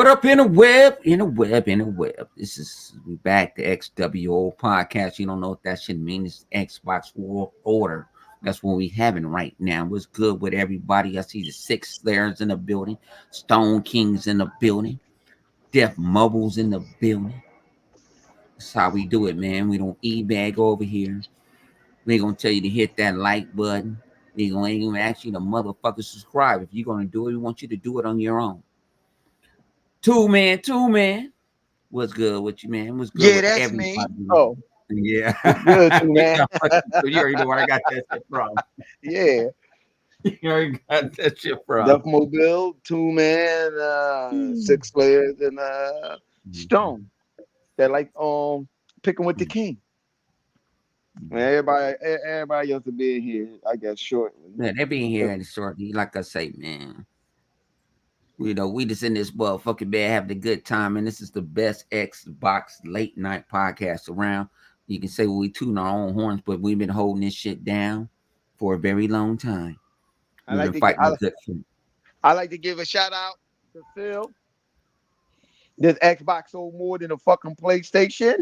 What up in the web? In the web, in the web. This is we back to X.W.O podcast. You don't know what that shit means. It's Xbox World Order. That's what we having right now. What's good with everybody? I see the Six Slayers in the building, Stone Kings in the building, Death Mobiles in the building. That's how we do it, man. We don't e-bag over here. We ain't gonna tell you to hit that like button. We ain't gonna ask you to motherfucker subscribe. If you're gonna do it, we want you to do it on your own. Two man. What's good with you, man? What's good with that's everybody? me. Oh, Yeah. good too, man. You already know where I got that shit from. Yeah, You already got that shit from. Duff Mobile, 2 man, 6 players, and Stone. They're like picking with the king. Man, everybody else to be in here, I guess, shortly. Yeah, they being here in shortly. Like I say, man. You know, we just in this motherfucking bed having a good time, and this is the best Xbox late night podcast around. You can say we tooting our own horns, but we've been holding this shit down for a very long time. I We've like been to fighting good shit. I like to give a shout out to Phil. This Xbox sold more than a fucking PlayStation.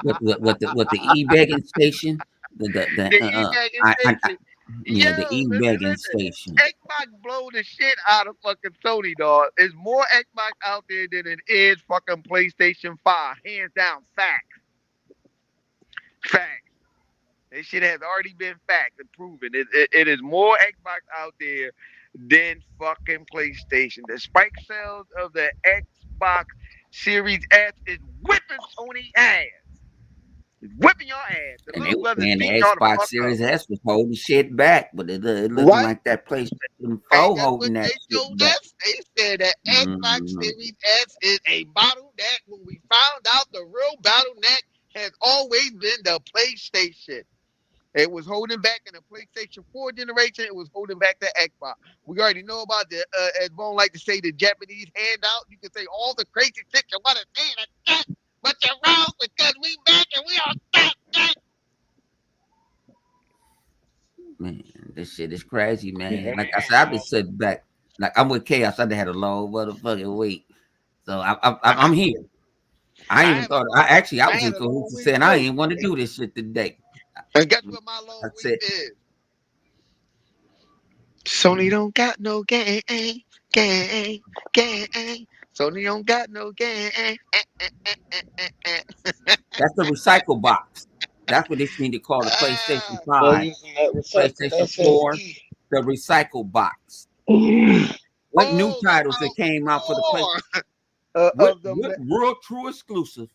With the e-begging station, the e-begging station. Xbox blow the shit out of fucking Sony, dog. There's more Xbox out there than it is fucking PlayStation 5. Hands down, facts. This shit has already been fact and proven. It is more Xbox out there than fucking PlayStation. The spike sales of the Xbox Series S is whipping Sony ass. It's whipping your ass. The And they little were brothers saying the beating y'all the Xbox fuck Series up. S was holding shit back, but it looking Right? like that PlayStation 4 That's holding what that they shit told back. us. They said that Xbox Series S is a bottleneck. When we found out the real bottleneck has always been the PlayStation. It was holding back in the PlayStation 4 generation. It was holding back the Xbox. We already know about the, as Bone like to say, the Japanese handout. You can say all the crazy shit you want to say to that, but you're wrong because we back and we on that. Man, this shit is crazy, man. Like I said, I've been sitting back. Like I'm with Chaos. I had a long motherfucking week, so I'm here. I even thought I was in cahoots saying I didn't want to do this shit today. And guess what my long week is? Sony don't got no gang. Sony don't got no gang. That's the recycle box. That's what they need to call the PlayStation 5, PlayStation 4, the recycle box. What new titles that came out for the PlayStation? What real true exclusive,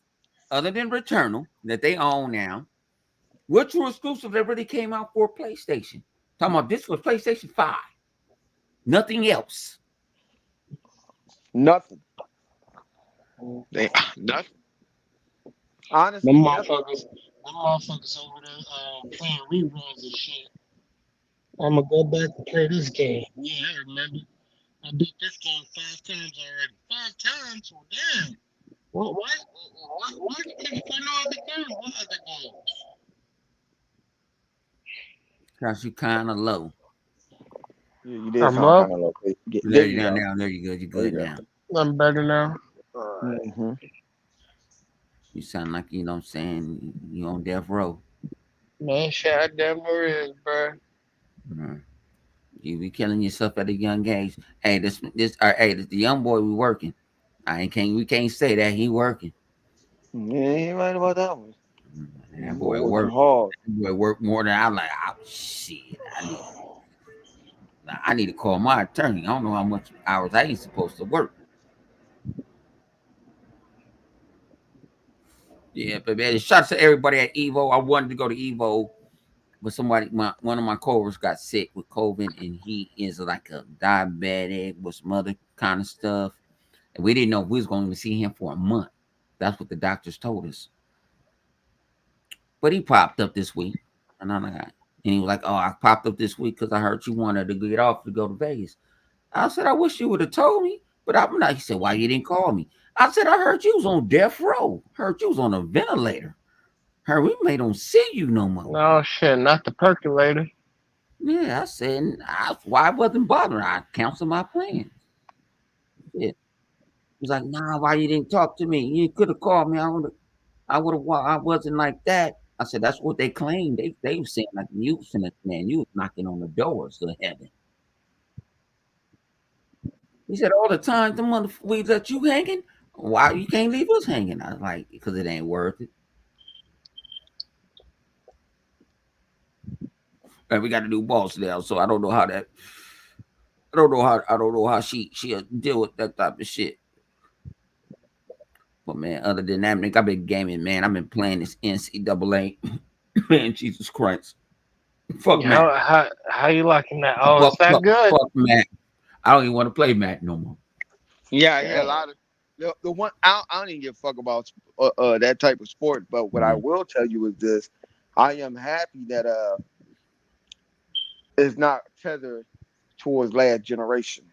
other than Returnal, that they own now? What true exclusive that really came out for PlayStation? Talking about this was PlayStation 5. Nothing else. Nothing. Nothing. Honestly, them motherfuckers over there playing reruns and shit. I'm gonna go back and play this game. Yeah, I remember. I beat this game 5 times already. 5 times? Well, damn. Why you can't play no other game? What other games? Cause you kind of low. Yeah, you did sound kind of low. There you go. Now, there you go. You're good now. I'm better now. Mm-hmm. You sound like, you know what I'm saying, you on death row. Man, shit, I damn near is, bro. You be killing yourself at a young age. Hey, this the young boy we working. We can't say that he working. Yeah, you ain't right about that one. That boy work hard. That boy work more than I'm like, oh shit. I need to call my attorney. I don't know how much hours I ain't supposed to work. Yeah, but man, shout out to everybody at Evo. I wanted to go to Evo, but one of my coworkers got sick with COVID, and he is like a diabetic with some other kind of stuff. And we didn't know if we was going to see him for a month. That's what the doctors told us. But he popped up this week, and he was like, "Oh, I popped up this week because I heard you wanted to get off to go to Vegas." I said, "I wish you would have told me, but I'm not." He said, "Why you didn't call me?" I said, "I heard you was on death row. Heard you was on a ventilator. Heard we may don't see you no more." Oh shit, not the percolator. Yeah, I said why I wasn't bothering. I canceled my plans. Yeah. He's like, nah, why you didn't talk to me? You could have called me. I would have. I wasn't like that. I said that's what they claimed. They were saying like you finna, man, you was knocking on the doors of heaven. He said all the time the mother we let you hanging. Why you can't leave us hanging? I was like, because it ain't worth it. And we got a new boss now, so I don't know how that. I don't know how she'll deal with that type of shit. But man, other than that, Nick, I've been gaming, man. I've been playing this NCAA. Man, Jesus Christ. Fuck Matt. How you liking that? Oh, Fuck, is that fuck, good? fuck Matt. I don't even want to play Matt no more. Yeah, I hear a Damn. lot of the one. I don't even give a fuck about that type of sport. But what I Mhm. will tell you is this: I am happy that it's not tethered towards last generation.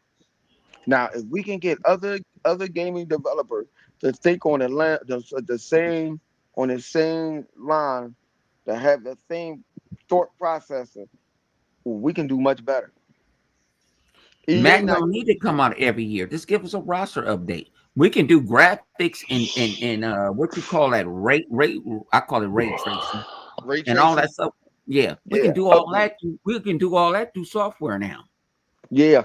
Now, if we can get other gaming developers to think on the same on the same line, to have the same thought processor, we can do much better. EA Madden not don't need to come out every year. Just give us a roster update. We can do graphics and what you call that rate I call it ray tracing ray and all tracing. that stuff. Yeah, we can Yeah, do all upgrade. that. We can do all that through software now. Yeah.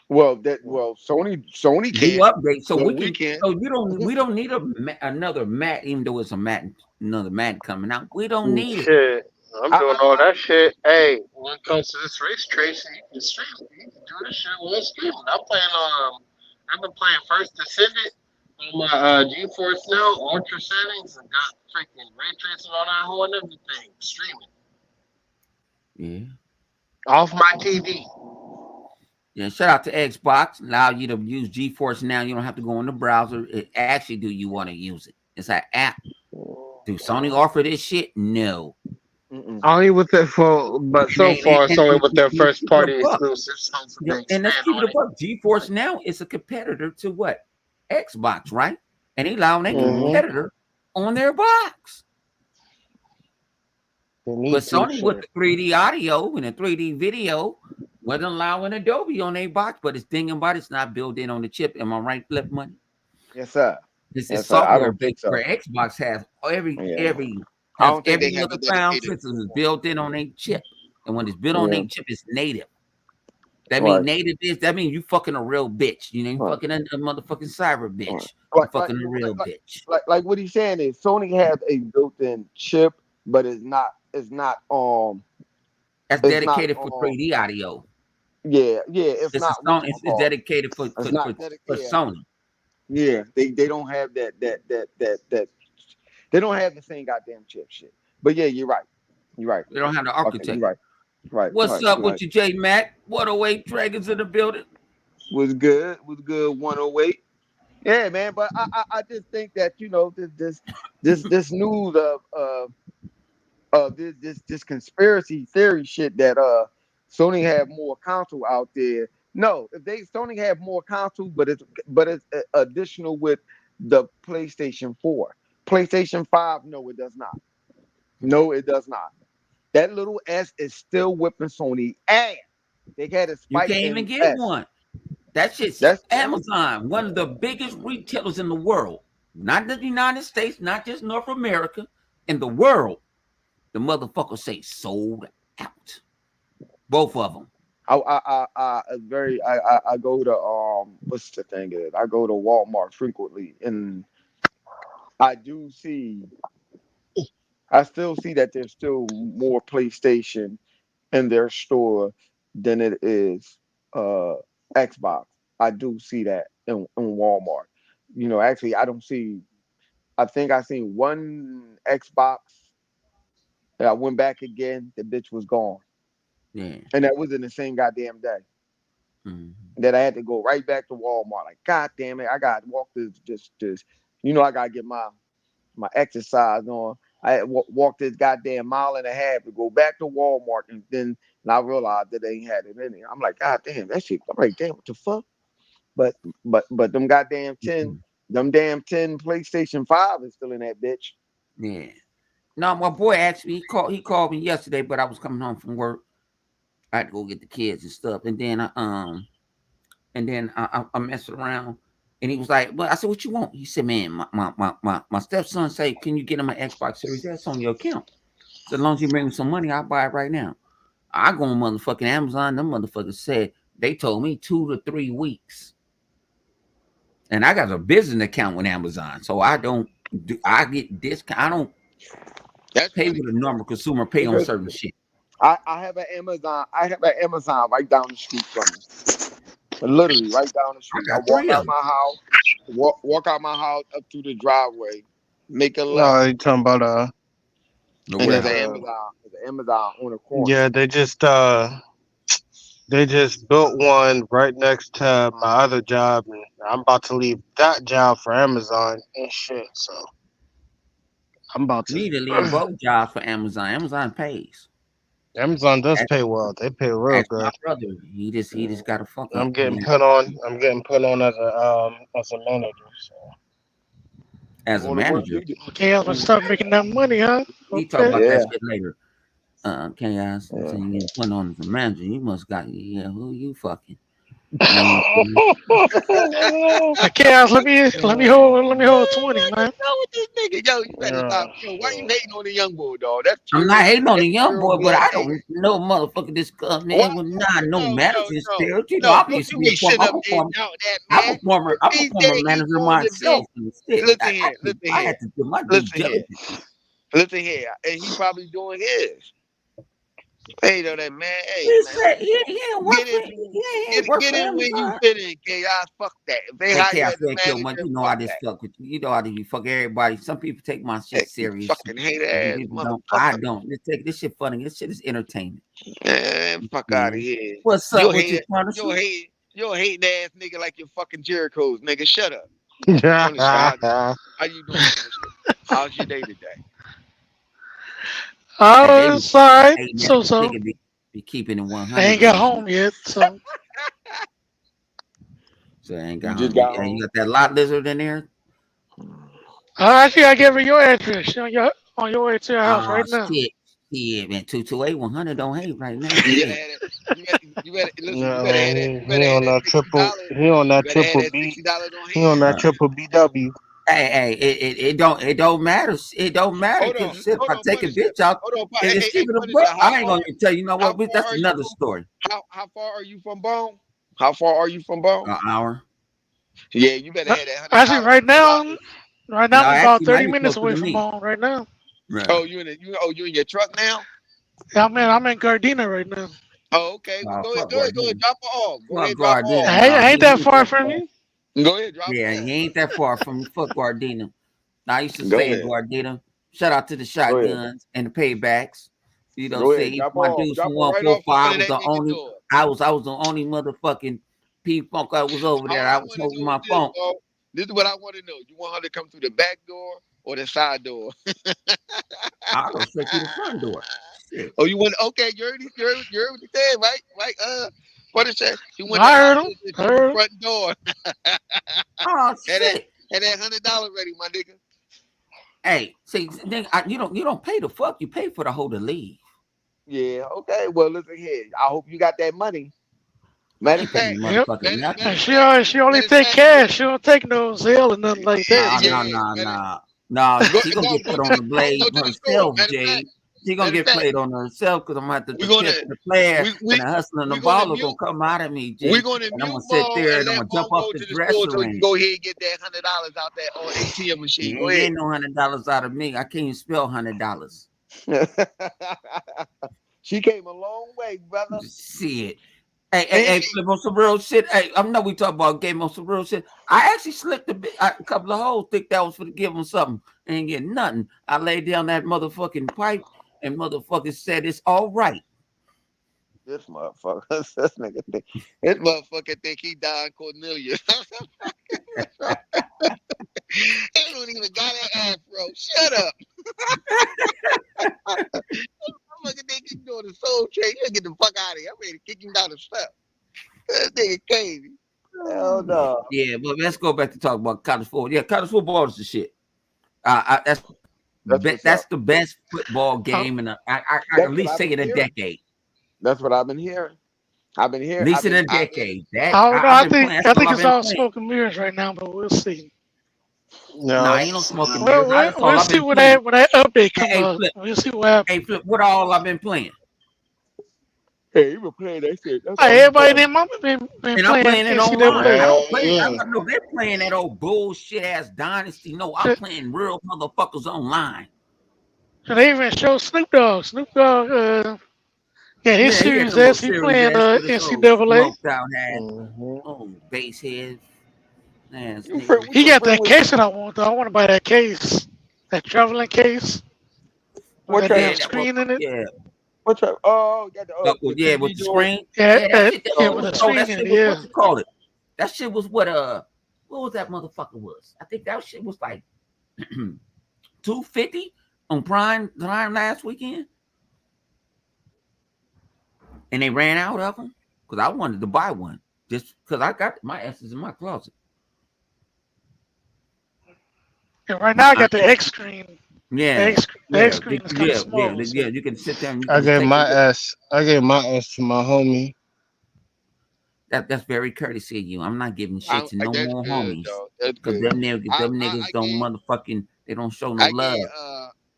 Well, Sony Do can, updates so so we we can. can. So we don't need another Matt, even though it's another Matt coming out. We don't need it. Shit, I'm I, doing I, all I, that shit. Hey, when it comes to this race tracing, you can stream. You can do this shit while streaming. I've been playing First Descendant on my GeForce Now Ultra settings and got freaking ray tracing on that whole and everything streaming Yeah. off my TV. Yeah, shout out to Xbox. Allow you to use GeForce now. You don't have to go in the browser. It actually do you want to use it. It's an app. Do Sony offer this shit? No. mm-mm. Only with it for, but And so they far it's only with their let's first keep it a party buck. exclusives. Hopefully Yep. they And let's expand keep it on a it. buck. GeForce now is a competitor to what? Xbox, right? And they allowing a Mm-hmm. competitor on their box. They But need to Sony with shit. the 3D audio and the 3D video wasn't allowing Adobe on their box, but it's thinking about it's not built in on the chip. Am I right, Flip Money? Yes, sir. This is Yes, sir. I software don't think based so. where Xbox has Yeah. every I has don't think they every have a other sound dedicated. system is built in on a chip. And when it's built on Yeah. a chip, it's native. That means Right. native is that means you fucking a real bitch. You know, you Right. fucking a motherfucking cyber Right. bitch. You Like, like, fucking a real like, bitch. like what he's saying is Sony has a built-in chip, but That's it's not dedicated for 3D audio. yeah, yeah, it's This is not Sony. It's whatchamacallit. dedicated It's not for dedicated. Sony. Yeah, they don't have that they don't have the same goddamn chip shit. But yeah, you're right. You're right. They don't have the Okay, you're architecture. right. Right, What's right, up right. with you, J Mac? 108 Dragons in the building. Was good. Was good 108. Yeah, man. But I just think that, this news of this conspiracy theory shit that Sony have more console out there. No, if they Sony have more console, but it's additional with the PlayStation 4. PlayStation 5, no, it does not. No, it does not. That little S is still whipping Sony ass. They had a You spike can't even in get S. one. That shit's That's Amazon, one of the biggest retailers in the world. Not the United States, not just North America, in the world. The motherfucker say sold out. Both of them. I go to what's the thing is I go to Walmart frequently, and I do see I still see that there's still more PlayStation in their store than it is uh Xbox. I do see that in Walmart. Actually, I don't see. I think I seen one Xbox. And I went back again. The bitch was gone, Yeah. and that was in the same goddamn day. Mm-hmm. That I had to go right back to Walmart. Like, God damn it, I got to walk this. I got to get my exercise on. I had walked this goddamn mile and a half to go back to Walmart, and I realized that they ain't had it in there. I'm like, God damn, that shit. I'm like, damn, what the fuck? But them damn 10 PlayStation 5 is still in that bitch. Yeah. No, my boy actually he called me yesterday, but I was coming home from work. I had to go get the kids and stuff, and then I messed around, and he was like, "Well," I said, "What you want?" He said, "Man, my stepson say, can you get him an Xbox Series S on your account? So as long as you bring me some money, I'll buy it right now." I go on motherfucking Amazon. Them motherfuckers said they told me 2 to 3 weeks, and I got a business account with Amazon, so I don't do. I get discount. I don't That's pay funny what a normal consumer pay on because certain shit. I have an Amazon. I have an Amazon right down the street from me. Literally right down the I street. I got walk 3 of out them. my house, walk out my house up through the driveway, make a left, No, you talking about The and there's an warehouse. Amazon. There's an Amazon on the corner. yeah, they just built one right next to my other job, and I'm about to leave that job for Amazon and shit. So I'm about You to. need to leave both jobs for Amazon. Amazon pays. Amazon does Ask, pay well. They pay real ask my good. brother. He just got a fuck up. I'm getting put on. I'm getting put on as a manager. So As a Going to work. manager. Okay, I was gonna start making that money, huh? We talk Okay. about that Yeah, shit later. Chaos. I'm yeah. saying you get put on as a manager. You must got who you fucking. You ain't Okay, let me hold 20, man. Go with this nigga, yo. You better yeah, stop. Yo, why you hating on the young boy, dog? That's I'm not pure. hating on the That's young pure boy, but blood I hate. don't know motherfucker this Why? man with not no No, no, managing no, spirit. You know, no. I Don't used to you be a be former. sitting up there doubting that man. If I'm a he former said he manager going to be, myself and shit. listen here, listen I here, had to do my due listen here, diligence. listen here, and he probably doing his. Hey, though, that man. Hey, He man. said he ain't work Get for in, he ain't work get for in when you Amazon. fit in, chaos. Fuck that. If they Hey, hire you Chaos, as a kill man. manager, You know fuck I just that. fuck with you. You know I just fuck everybody. Some people take my shit Hey, you serious. fucking hate ass People don't. I motherfucker. don't. This shit funny. This shit is entertainment. Man, fuck out of Man. here. What's You'll up with hate you, it. Punisher? You'll hate ass nigga like your fucking Jericho's nigga. Shut up. Punisher, yeah. how you doing, Punisher? How's your day today? I Hey, they be was alright, hey man, this so. nigga be keeping it I 100 ain't with got us. home yet, so. So I ain't You got just home. got Hey, you home. got that lot lizard in there? Actually, I gave her your address. She on your way to your house Oh right now. shit. Yeah, man, 228 100 don't hate right now. You better Shit. have that. You better listen. You I better have mean, that. You he better have on that that triple. $60. He on You that better have triple that B. $60 on He on hand. that Uh, triple BW. it don't matter. It don't matter because shit, if Hold I on, take a Punisher. bitch out, Hold on, it's hey, keeping a Punisher. buck. I ain't gonna even tell you. You know How what? far That's are you another from? story. How far are you from Bone? How far are you from Bone? An hour. Yeah, you better Uh, have that Actually, $100 on that lot list. right now No, I'm about actually, might 30 be minutes closer away to from me. home right now. Right. Oh, you in your truck now? Yeah, man, I'm in Gardena right now. Oh, okay. Well, Fuck go ahead, Gardena. drop her off. Go Fuck ahead, drop her Gardena. off. No, I ain't he that ain't far that from far. you. Go ahead, drop her Yeah, off. he ain't that far from me. Fuck Gardena. I used to Go stay in ahead. Gardena. Shout out to the Go ahead. shotguns and the paybacks. You know, Go ahead. see Drop her my off. dudes Drop from her right off in 145 front of was that the nigga only. door. I was the only motherfucking P Funk that was over there. All I I was want to smoking know my is this, funk. bro. This is what I want to know. You want her to come through the back door or the side door? I go straight through the front door. Shit. Oh, you want? Okay, you heard what he said, right? Right. What it said? He want that I heard lot him. lizard I through the heard him. front door. Oh Had that shit. $100 ready, my nigga. Hey, see, you don't pay to fuck. You pay for the whole to leave. Yeah. Okay. Well, listen here. I hope you got that money. I Matter of ain't paying fact, Yep. motherfucking nothing. And she only take cash. She don't take no Zelle or nothing like that. No, So no, yeah. no, no. No, Go she gonna no get go put to on the the go blade to the store. herself, Jay. She gonna Matter of get fact, played on herself because I'm gonna have to we're the gonna pimp and the player we and we the hustler and the we're gonna baller mute gonna come out of me, we're G. gonna And I'm mute gonna sit Bone there and and I'm let gonna jump Bone off go the to the store dresser so he can and go ahead and get that $100 out that ATM machine. you Go ain't ahead. getting no $100 out of me. I can't even spell $100. She came a long way, brother. See it. Hey, hey, And hey, flip on some real shit. Hey, I know we talk about game on some real shit. I actually slipped a couple of holes. Think that was for to give them something. Ain't get nothing. I laid down that motherfucking pipe and motherfucker said it's all right. this motherfucker, this motherfucker think he died Cornelius. He don't even got an afro. Shut up. Motherfucker think he doing the soul train. You get the fuck out of here. I'm ready to kick him down the steps. That nigga crazy. Hell no. Yeah, but let's go back to talk about college football. Yeah, college football is the shit. That's That's what's that's up. the best football uh, game, and I at That's what least I've say been in a hearing. decade. That's what I've been hearing. I've been At here. least in a decade. That I don't know. I've I been think playing. That's I all think I've it's been all playing. smoke and mirrors right now, but we'll see. Nah, No. ain't no smoking Well, mirrors. we'll, That's all we'll I've see been when playing. that update Hey, come hey, up. flip. We'll see what happens. Hey, flip. What all I've been playing? Hey, you been playing that shit. That's Hey, all you everybody in doing. their mama been And I'm playing playing it online. I NCAA. don't Hell play. yeah. No, they're playing that old bullshit ass dynasty. No, I'm So, playing real motherfuckers online. so they even show Snoop Dogg. Snoop Dogg, yeah, his Yeah, he got Series the little S. He Series playing S with his old NCAA. smoked out hat, Hmm. old bass head ass You friend, nigga. what He your got friend that with? case that I want though. I want to buy that case, that traveling case with What that track? damn Yeah, that was screen in it. yeah. What track? Oh, you got Well, the yeah, with TV the joint. screen. Yeah, Yeah, that shit. That yeah, shit with was a Oh, oh, screen that in shit it. was what Yeah, you call it. That shit was what was that motherfucker was? I think that shit was like 250 on Prime last weekend, and they ran out of them because I wanted to buy one just because I got my S's in my closet. and right now My I got the X screen. yeah, The X yeah, screen is kind of small. yeah. So You can sit there and you I can just gave take a my look. S. I gave my S to my homie. That's very courtesy of you. I'm not giving shit to no that's more good, homies though. That's because good. them niggas I don't gave motherfucking they don't show no I gave love.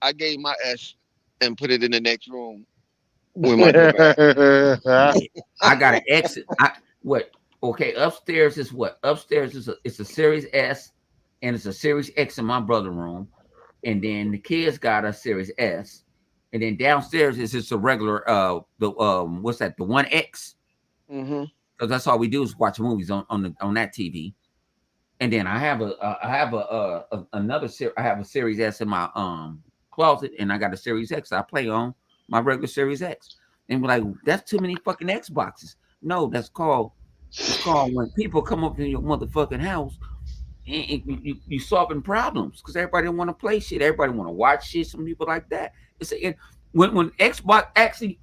I gave my S and put it in the next room with my dumb ass. Yeah, I got an exit. I what? Okay, upstairs is what? Upstairs is it's a Series S and it's a Series X in my brother room, and then the kids got a Series S, and then downstairs is just a regular the what's that? The One X Hmm. because that's all we do is watch movies on that TV. And then I have another I have a Series S in my closet, and I got a Series X I play on my regular Series X. And we're like, that's too many fucking Xboxes. No, it's called when people come up in your motherfucking house and you solving problems because everybody don't want to play shit. Everybody want to watch shit. Some people like that. When Xbox actually,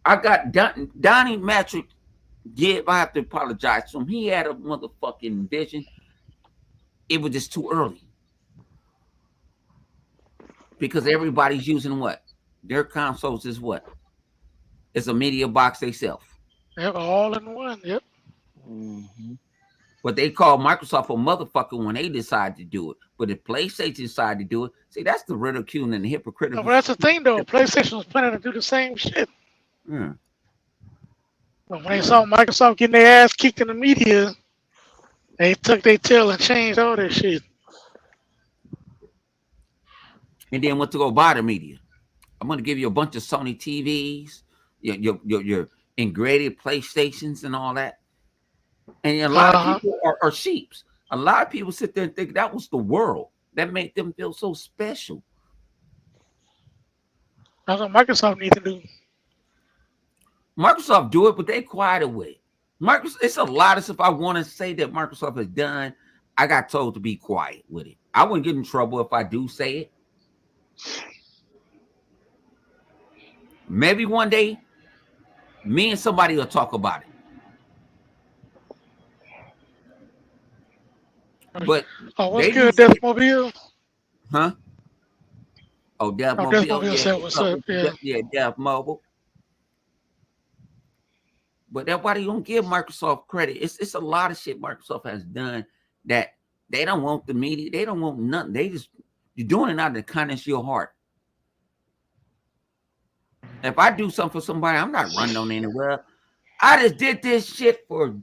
I got Donnie Matrick. Yeah, I have to apologize to him. He had a motherfucking vision. It was just too early because everybody's using what their consoles is what it's a media box they self. they're all in one. Yep. Hmm. But they call Microsoft a motherfucker when they decide to do it. But if PlayStation decide to do it, see that's the ridiculing and the No, hypocritical. but that's the thing though. PlayStation was planning to do the same shit. Yeah, But when they yeah. saw Microsoft getting their ass kicked in the media, they took their tail and changed all that shit. And then went to go buy the media. I'm gonna give you a bunch of Sony TVs, your integrated PlayStations and all that. And a lot of Uh huh. people are sheeps. A lot of people sit there and think that was the world that made them feel so special. That's what Microsoft needs to do. Microsoft do it, but they quiet away. Microsoft, it's a lot of stuff I want to say that Microsoft has done. I got told to be quiet with it. I wouldn't get in trouble if I do say it. Maybe one day, me and somebody will talk about it. But Oh, what's they good, use it, Deathmobile? huh? Oh, Death Oh, Mobile, Deathmobile yeah, said, what's "What's up up?" with you? Yeah. Yeah, Death Mobile. But everybody don't give Microsoft credit. It's a lot of shit Microsoft has done that they don't want the media. They don't want nothing. They just you're doing it out of the kindness of your heart. If I do something for somebody, I'm not running on anywhere. I just did this shit for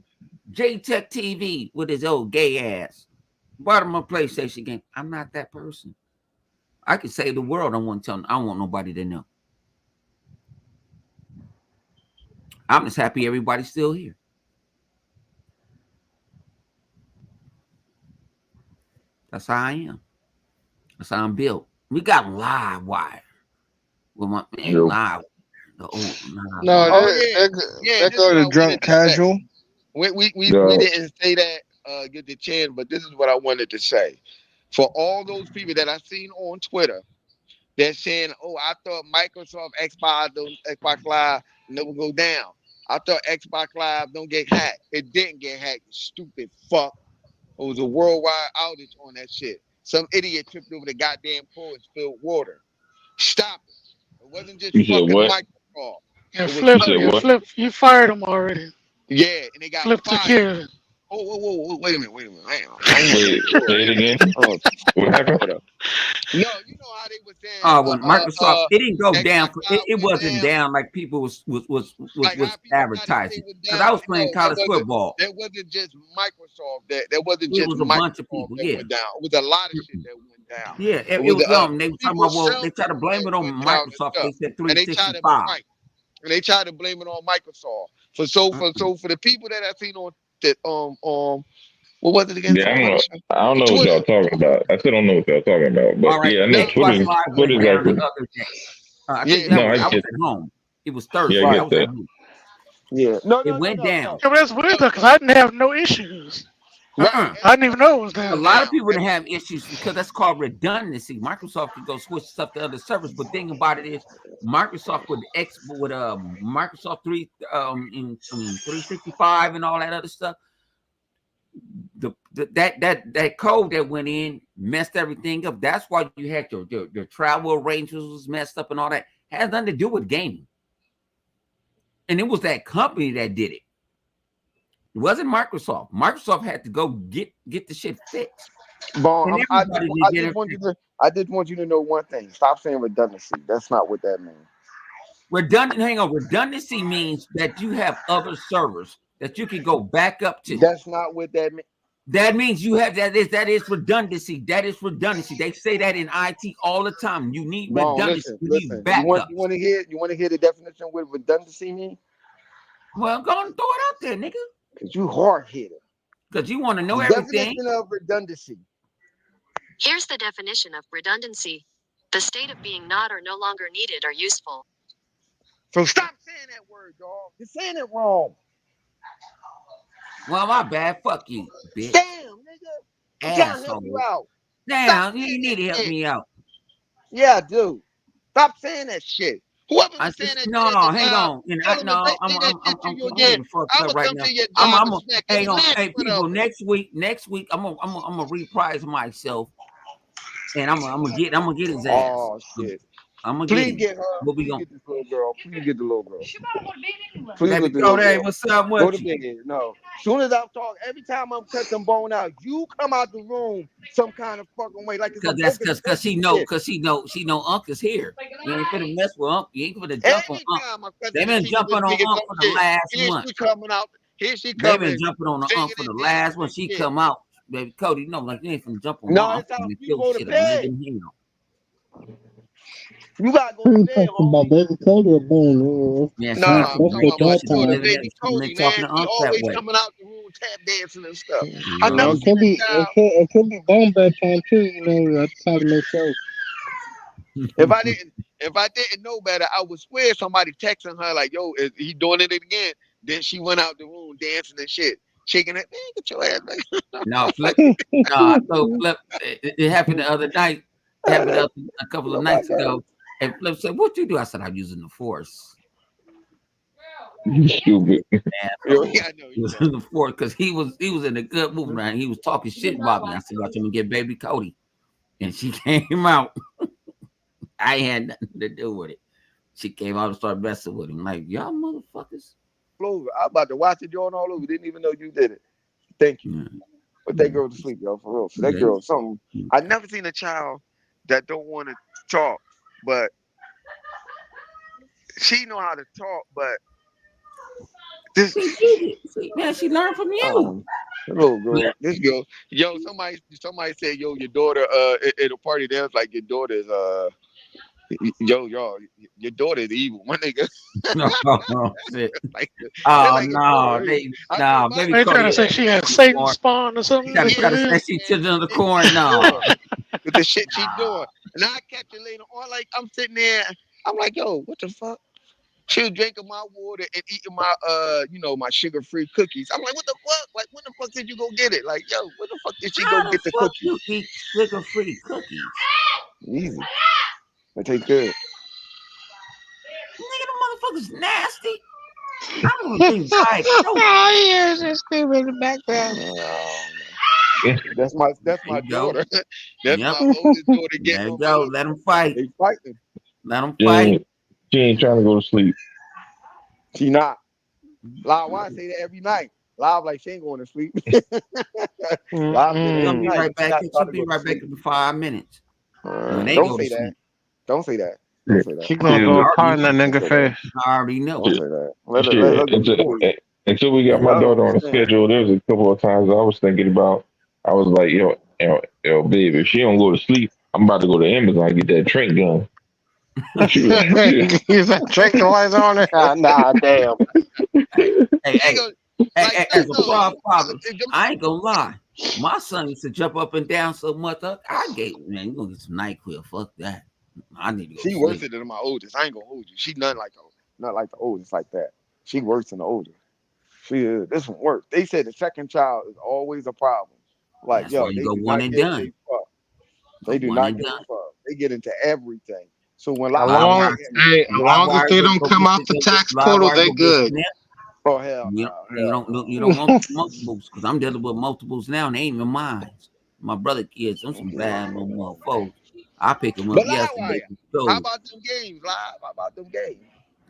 J Tech TV with his old gay ass. Bought him a PlayStation game. I'm not that person. I could save the world. I want to tell. I don't want nobody to know. I'm just happy everybody's still here. That's how I am. That's how I'm built. We got live wire with my man Yo, live. The old live No, wire. Oh that yeah, yeah. that This is go what to I drunk wanted to say. casual. We yo, didn't say that get the chance, but this is what I wanted to say. For all those people that I've seen on Twitter, they're saying, "Oh, I thought Microsoft Xbox Live never go down. I thought Xbox Live don't get hacked. It didn't get hacked. You stupid fuck. It was a worldwide outage on that shit. Some idiot tripped over the goddamn cord and spilled water. Stop it. It wasn't just you said fucking what? Mike. Microsoft. And It was You Flip, said Flip. what? you fired him already. Yeah, and they got Flip took fired. care of it. Oh, whoa, wait a minute. Hang on. I ain't Wait, sure. say it again. Oh, What happened? hold up. No, you know how they were saying When Microsoft, it didn't go down. Xbox It, Live it went wasn't down. down like people Like how was people try to say advertising. it was Because I down, was but playing no, college football. that wasn't just Microsoft. That wasn't It just was a bunch of Microsoft people. that Yeah, went down. It was a lot of shit that went down. yeah. It It was was They were talking about, people's well, cell they tried to phones blame that it on went down and Microsoft. stuff, They said and they tried to 365. right, and they tried to blame it on Microsoft for the people that I seen on that what was it again? Yeah, Some Twitter I don't know what Twitter. y'all talking about. I still don't know what y'all talking about. But All right, yeah, I know No, Xbox Twitter. Live went Twitter's down the like, other day. I think yeah, no, I I was get, at home. It was yeah, I Thursday. I right, get was at that. home. yeah. No, It no, no, went no, down. no, Yeah, but that's weird no. though, because I didn't have no issues. Right, Uh-uh. I didn't even everybody know it was else A went down. lot of down. people didn't have issues because that's called redundancy. Microsoft could go switch stuff to other servers, but thing about it is, Microsoft with Microsoft 365 and all that other stuff. That code that went in messed everything up. That's why you had your travel arrangements was messed up and all that. Has nothing to do with gaming, and it was that company that did it. It wasn't Microsoft. Microsoft had to go get the shit fixed, Bon, and everybody did get it fixed. I just want you to know one thing. Stop saying redundancy. That's not what that means. Redundancy means that you have other servers that you can go back up to. That's not what that means. That means you have that is redundancy. That is redundancy. They say that in IT all the time. You need Bon, redundancy. listen, You need listen. backups. You want to hear the definition of what redundancy means? Well, go and throw it out there, nigga. Cause you hard hitter. Because you want to know The everything. definition of redundancy. Here's the definition of redundancy: the state of being not or no longer needed or useful. So stop saying that word, dog. You're saying it wrong. Well, my bad. Fuck you, bitch. Damn, nigga. I'm trying to help you Asshole. out. Damn, you need to help Shit. me out. Yeah, dude. Stop saying that shit. Whoever I was saying just that no, shit at the hang job, on. And tell them if they say that shit to I'm you again, getting fucked I'm up gonna right come now. to your job and smack Hang every on. last Hey one of people, them. next week, I'm gonna reprise myself, and I'm gonna get his ass. Oh shit. I'm gonna get Please him. get her. What we Please gonna? get this little girl. Please get the little girl. Please Baby get the little Kodak, girl. what's up Go with to you? bed. No. Soon as I talk, every time I'm cutting bone out, you come out the room some kind of fucking way, like it's Cause some that's hocus cause pocus shit. she know Unc is here. You ain't finna mess with Unc. You ain't finna jump on Every Unc. time I cut They to been see you jumping with on big as Unc some for the shit. last Here month. she coming out. Here she They been coming, jumping on the singing Unc for the and last dancing one. and She shit. come out, baby Cody. You know, like you ain't finna jump on No, my Unc it's how and you kill go to shit a bed. living hell. You gotta go Who to you bed, talking about, homie. baby Cody or Boone? Yeah, she Nah, ain't I'm finna That's talking break what about your my y'all shit a talking daughter, about. living baby hell. She been Cody, talking man. to She Unc that always way. coming out the room tap dancing and stuff. I never Well, seen a child. It could be Bone bedtime too. You know, I try to make sure. If I didn't know better, I would swear somebody texting her like, "Yo, is he doing it again?" Then she went out the room dancing and shit, shaking it. Man, get your ass back. no, Flip. No, I told Flip. It happened the other night. It happened a couple of Oh my nights god. ago. And Flip said, "What you do?" I said, "I'm using the force." You stupid. Yo, Asshole. yeah, I know He you was right. in the force because he was in a good mood, right? He was talking shit about me. I said, "Watch him get baby Cody," and she came out. I had nothing to do with it. She came out and started messing with him. Like, y'all motherfuckers. Over. I'm about to watch it joint all over. Didn't even know you did it. Thank you. Yeah. Put that girl to sleep, yo, for real. So that Yeah. girl, something. I never seen a child that don't want to talk, but she know how to talk. But this, She did it. See, man, she learned from you. little girl, Flip. this girl, yo, somebody said, yo, your daughter, at a party there was like your daughter's, yo, your daughter is evil, my nigga. No, shit. like, they're Oh like your no, daughter. they I know no, my baby They daughter, trying Cody. to say man. she had She Satan born. spawn or something. That's Try what to it say is. she Man, children of the the shit corn. she No, doing, with the shit she no. doing, and I catch her later on. Like I'm sitting there, I'm like, yo, what the fuck? She was drinking my water and eating my my sugar-free cookies. I'm like, what the fuck? Like, when the fuck did you go get it? Like, yo, where the fuck did she go How the get the fuck cookies? you eat sugar-free cookies? Easy. I take good. Nigga, the motherfuckers nasty. I don't even think Diet Coke. Oh, yeah, it's screaming in the background. That's There my you go. daughter. That's Yep. my oldest daughter getting There you on my go. little Let them one. fight. They fighting. Let them fight. Yeah. She ain't trying to go to sleep. She not. Live Wine say that every night. Live like she ain't going to sleep. Live say She'll every be night. right She back. not She'll trying to be go to right back sleep. in 5 minutes when they Don't go to say that. sleep. Don't say that. Yeah. Don't say that. She See, gonna I go look, pie already in know. that Don't nigga say that. face. I already know. Don't shit, say that. Let her shit. go to sleep. Until we got Yeah. my Y'all don't daughter on the understand. schedule, there was a couple of times I was thinking about. I was like, yo, babe, if she don't go to sleep, I'm about to go to Amazon and get that Trent gun. She was like, Is that tranquilizer on it? Ah, nah, damn. Hey, hey, She hey, go like as look a though. proud father, If them- I ain't gonna lie. My son used to jump up and down so much. I gave man, you gonna get some NyQuil. Fuck that. I need to go to She worse sleep. than my oldest. I ain't gonna hold you. She not like the oldest like that. She worse than the oldest. She is. This one works. They said the second child is always a problem. Like, That's why yo, you they go do one not and give done. a fuck. Go They do one not and give a done. fuck. They get into everything. So when As Live long, wire, Live had me, hey, as live long as wire, they don't go come get out the the tax live portal, wire, they go get good. snip. oh hell You no, don't hell you don't want multiples because I'm dealing with multiples now. And they ain't even mine. My brother kids, them some no. bad little motherfuckers. I picked them up But Live yesterday Wire, from how school. about them games, Live? How about them games?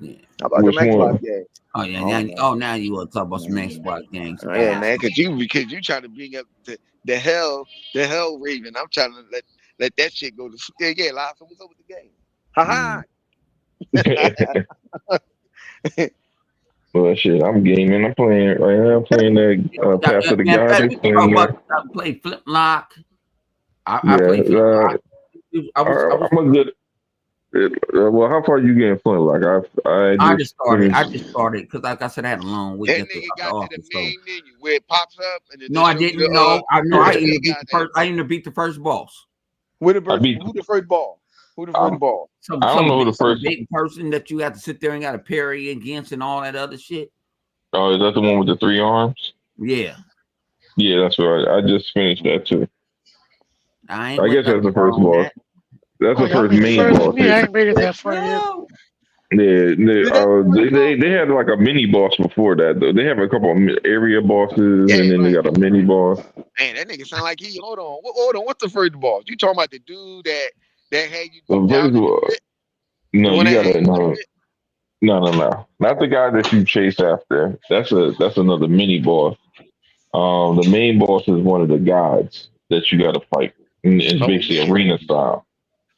Yeah. How about them which Xbox one? games? Oh yeah, Oh man. now you want to talk about some Mm. Xbox games, Oh, yeah, man, asshole. because you trying to bring up the hell Raven. I'm trying to let that shit go to yeah, Live. So what's up with the game? Ha Mm. ha. Well, shit, I'm gaming. I'm playing right now. I'm playing that Path of the Yeah, Pat, Goddess. we can talk Playing about that. I play Flintlock. I Yeah, play Flintlock. I was I'm a good. Well, how far you getting fun? Like I I just just started. I finished. just started because like I said, I had a long week That at nigga the got to the office. So main menu where it pops up and then no, they I show you didn't know. I know I Yeah, even okay, beat the goddamn. first. I even beat the first boss. Where the I first beat. who the first ball? Who the first I'm, ball? I don't know who the Some first. big person that you have to sit there and got to parry against and all that other shit. Oh, is that the one with the three arms? Yeah, Yeah, that's right. I just finished that too. I ain't I went guess that that's the far first on boss. that. That's Oh, the y'all first made it main further than boss. me. I ain't made it Let's that far yet. go. Is that the first ball? They had like a mini boss before that though. They have a couple of area bosses, Yeah, and then they right. got a mini boss. Man, that nigga sound like he. Hold on. What's the first boss? You talking about the dude that had you The down first in the one, pit? The no, one you that had gotta you in the no. pit? No. Not the guy that you chase after. That's another mini boss. The main boss is one of the gods that you got to fight. And it's Oh basically yeah. arena style.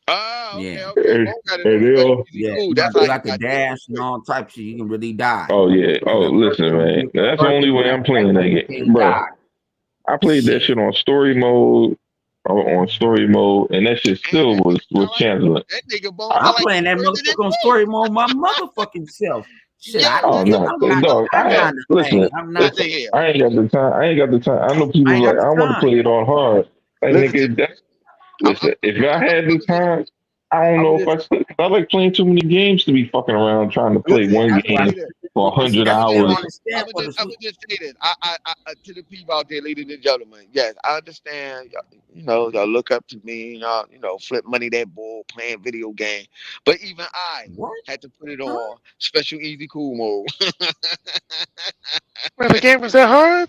Ah, Yeah, okay. And, Bone got it on and they special all, easy yeah. cool. That's how You you got the got there real dash and quick. all types of shit. You can really die. oh yeah, And oh listen, man, that's the first only thing way that I'm playing that one you game, can't bro. die. I played that Shit. shit on story mode, on story mode, and that shit Man, still that nigga was sound like challenging. that nigga Bone I, I'm sound like playing he that further than motherfucker on story mode my motherfucking self. Shit, yo. I don't oh That get. no, nigga sound dog, I'm not the listen, same. I'm not. listen. listen here. I ain't got the time. I ain't got the time. I know I people ain't got like the I want to time. play it on hard. Like Listen to nigga, me. that's I'm listen. If I had the time. I don't I'm know gonna if just I still, 'cause I like playing too many games to be fucking around trying to play listen. one I'm That's gonna why. game say this. for But see, 100 that's I'm what gonna they just don't say. hours. understand for the I'm sweet. gonna just say this. To the people out there, ladies and gentlemen. Yes, I understand. Y'all look up to me. Y'all, flip money that bull playing video game. But even I What? had to put it Huh? on special easy cool mode. Man, the game was that hard?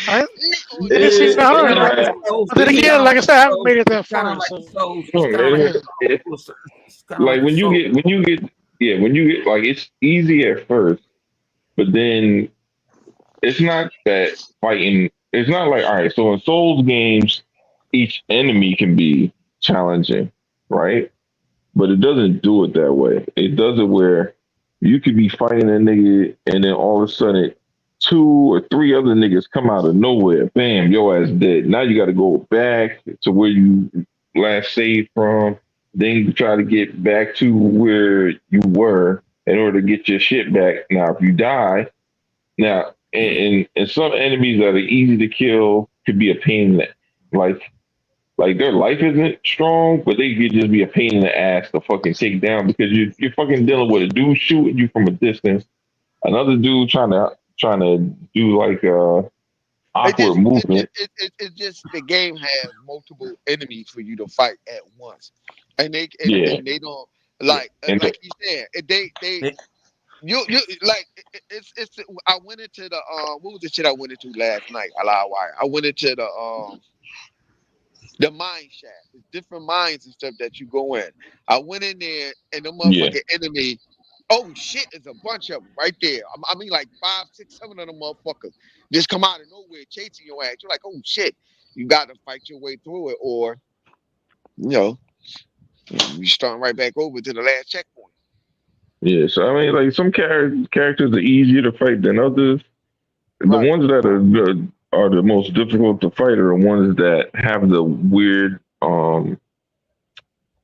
I Nigga, it didn't seem It, that It's nigga, kind hard. of like it, the But, souls. but then It's it, kind again, of like like I the said, I haven't souls. made it It's that kind of far. like the So souls. It's no, kind of like man, the it, souls. It's kind of like like the soul. when you get like it's easy at first, but then it's not that fighting. It's not like all right. So in Souls games, each enemy can be challenging, right? But it doesn't do it that way. It does it where you could be fighting a nigga and then all of a sudden two or three other niggas come out of nowhere. Bam, your ass dead. Now you got to go back to where you last saved from. Then you try to get back to where you were in order to get your shit back. Now, if you die, now, and some enemies that are easy to kill could be a pain in the like their life isn't strong, but they could just be a pain in the ass to fucking take down because you're fucking dealing with a dude shooting you from a distance, another dude trying to do like it awkward just movement. it just the game has multiple enemies for you to fight at once, and Yeah, they don't Yeah. and like you said they It, you like it's I went into the what was the shit I went into last night? I lied why I went into the mine shaft. It's different mines and stuff that you go in. I went in there and the yeah, motherfucking enemy. Oh shit, there's a bunch of them right there. I mean, like 5, 6, 7 of them motherfuckers just come out of nowhere chasing your ass. You're like, oh shit, you got to fight your way through it, or you know, you starting right back over to the last checkpoint. Yeah, so I mean, like some characters are easier to fight than others. The Right. ones that are good are the most difficult to fight are the ones that have the weird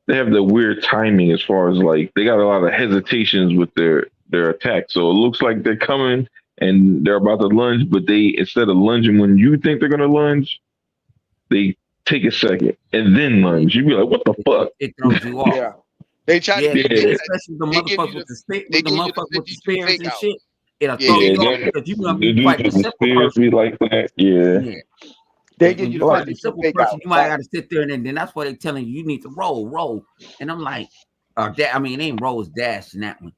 they have the weird timing as far as like they got a lot of hesitations with their attack. So it looks like they're coming and they're about to lunge, but they instead of lunging when you think they're gonna lunge, they take a second and then lunge. You be like, what the fuck? It throws you off. Yeah. They try to Yeah, give you Yeah, especially the they give motherfuckers you the with the stick, they with the give you the motherfuckers with the 52 spears fake and out. shit. It'll Yeah, throw they yeah, you give off you because you know the you dudes fighting a with the simple spears person. be like that. Yeah. Yeah, they when give you you the fight a 52 simple fake person, out. you might got to sit there and then that's why they telling you need to roll. And I'm like, I mean, it ain't roll, it's dash in that one.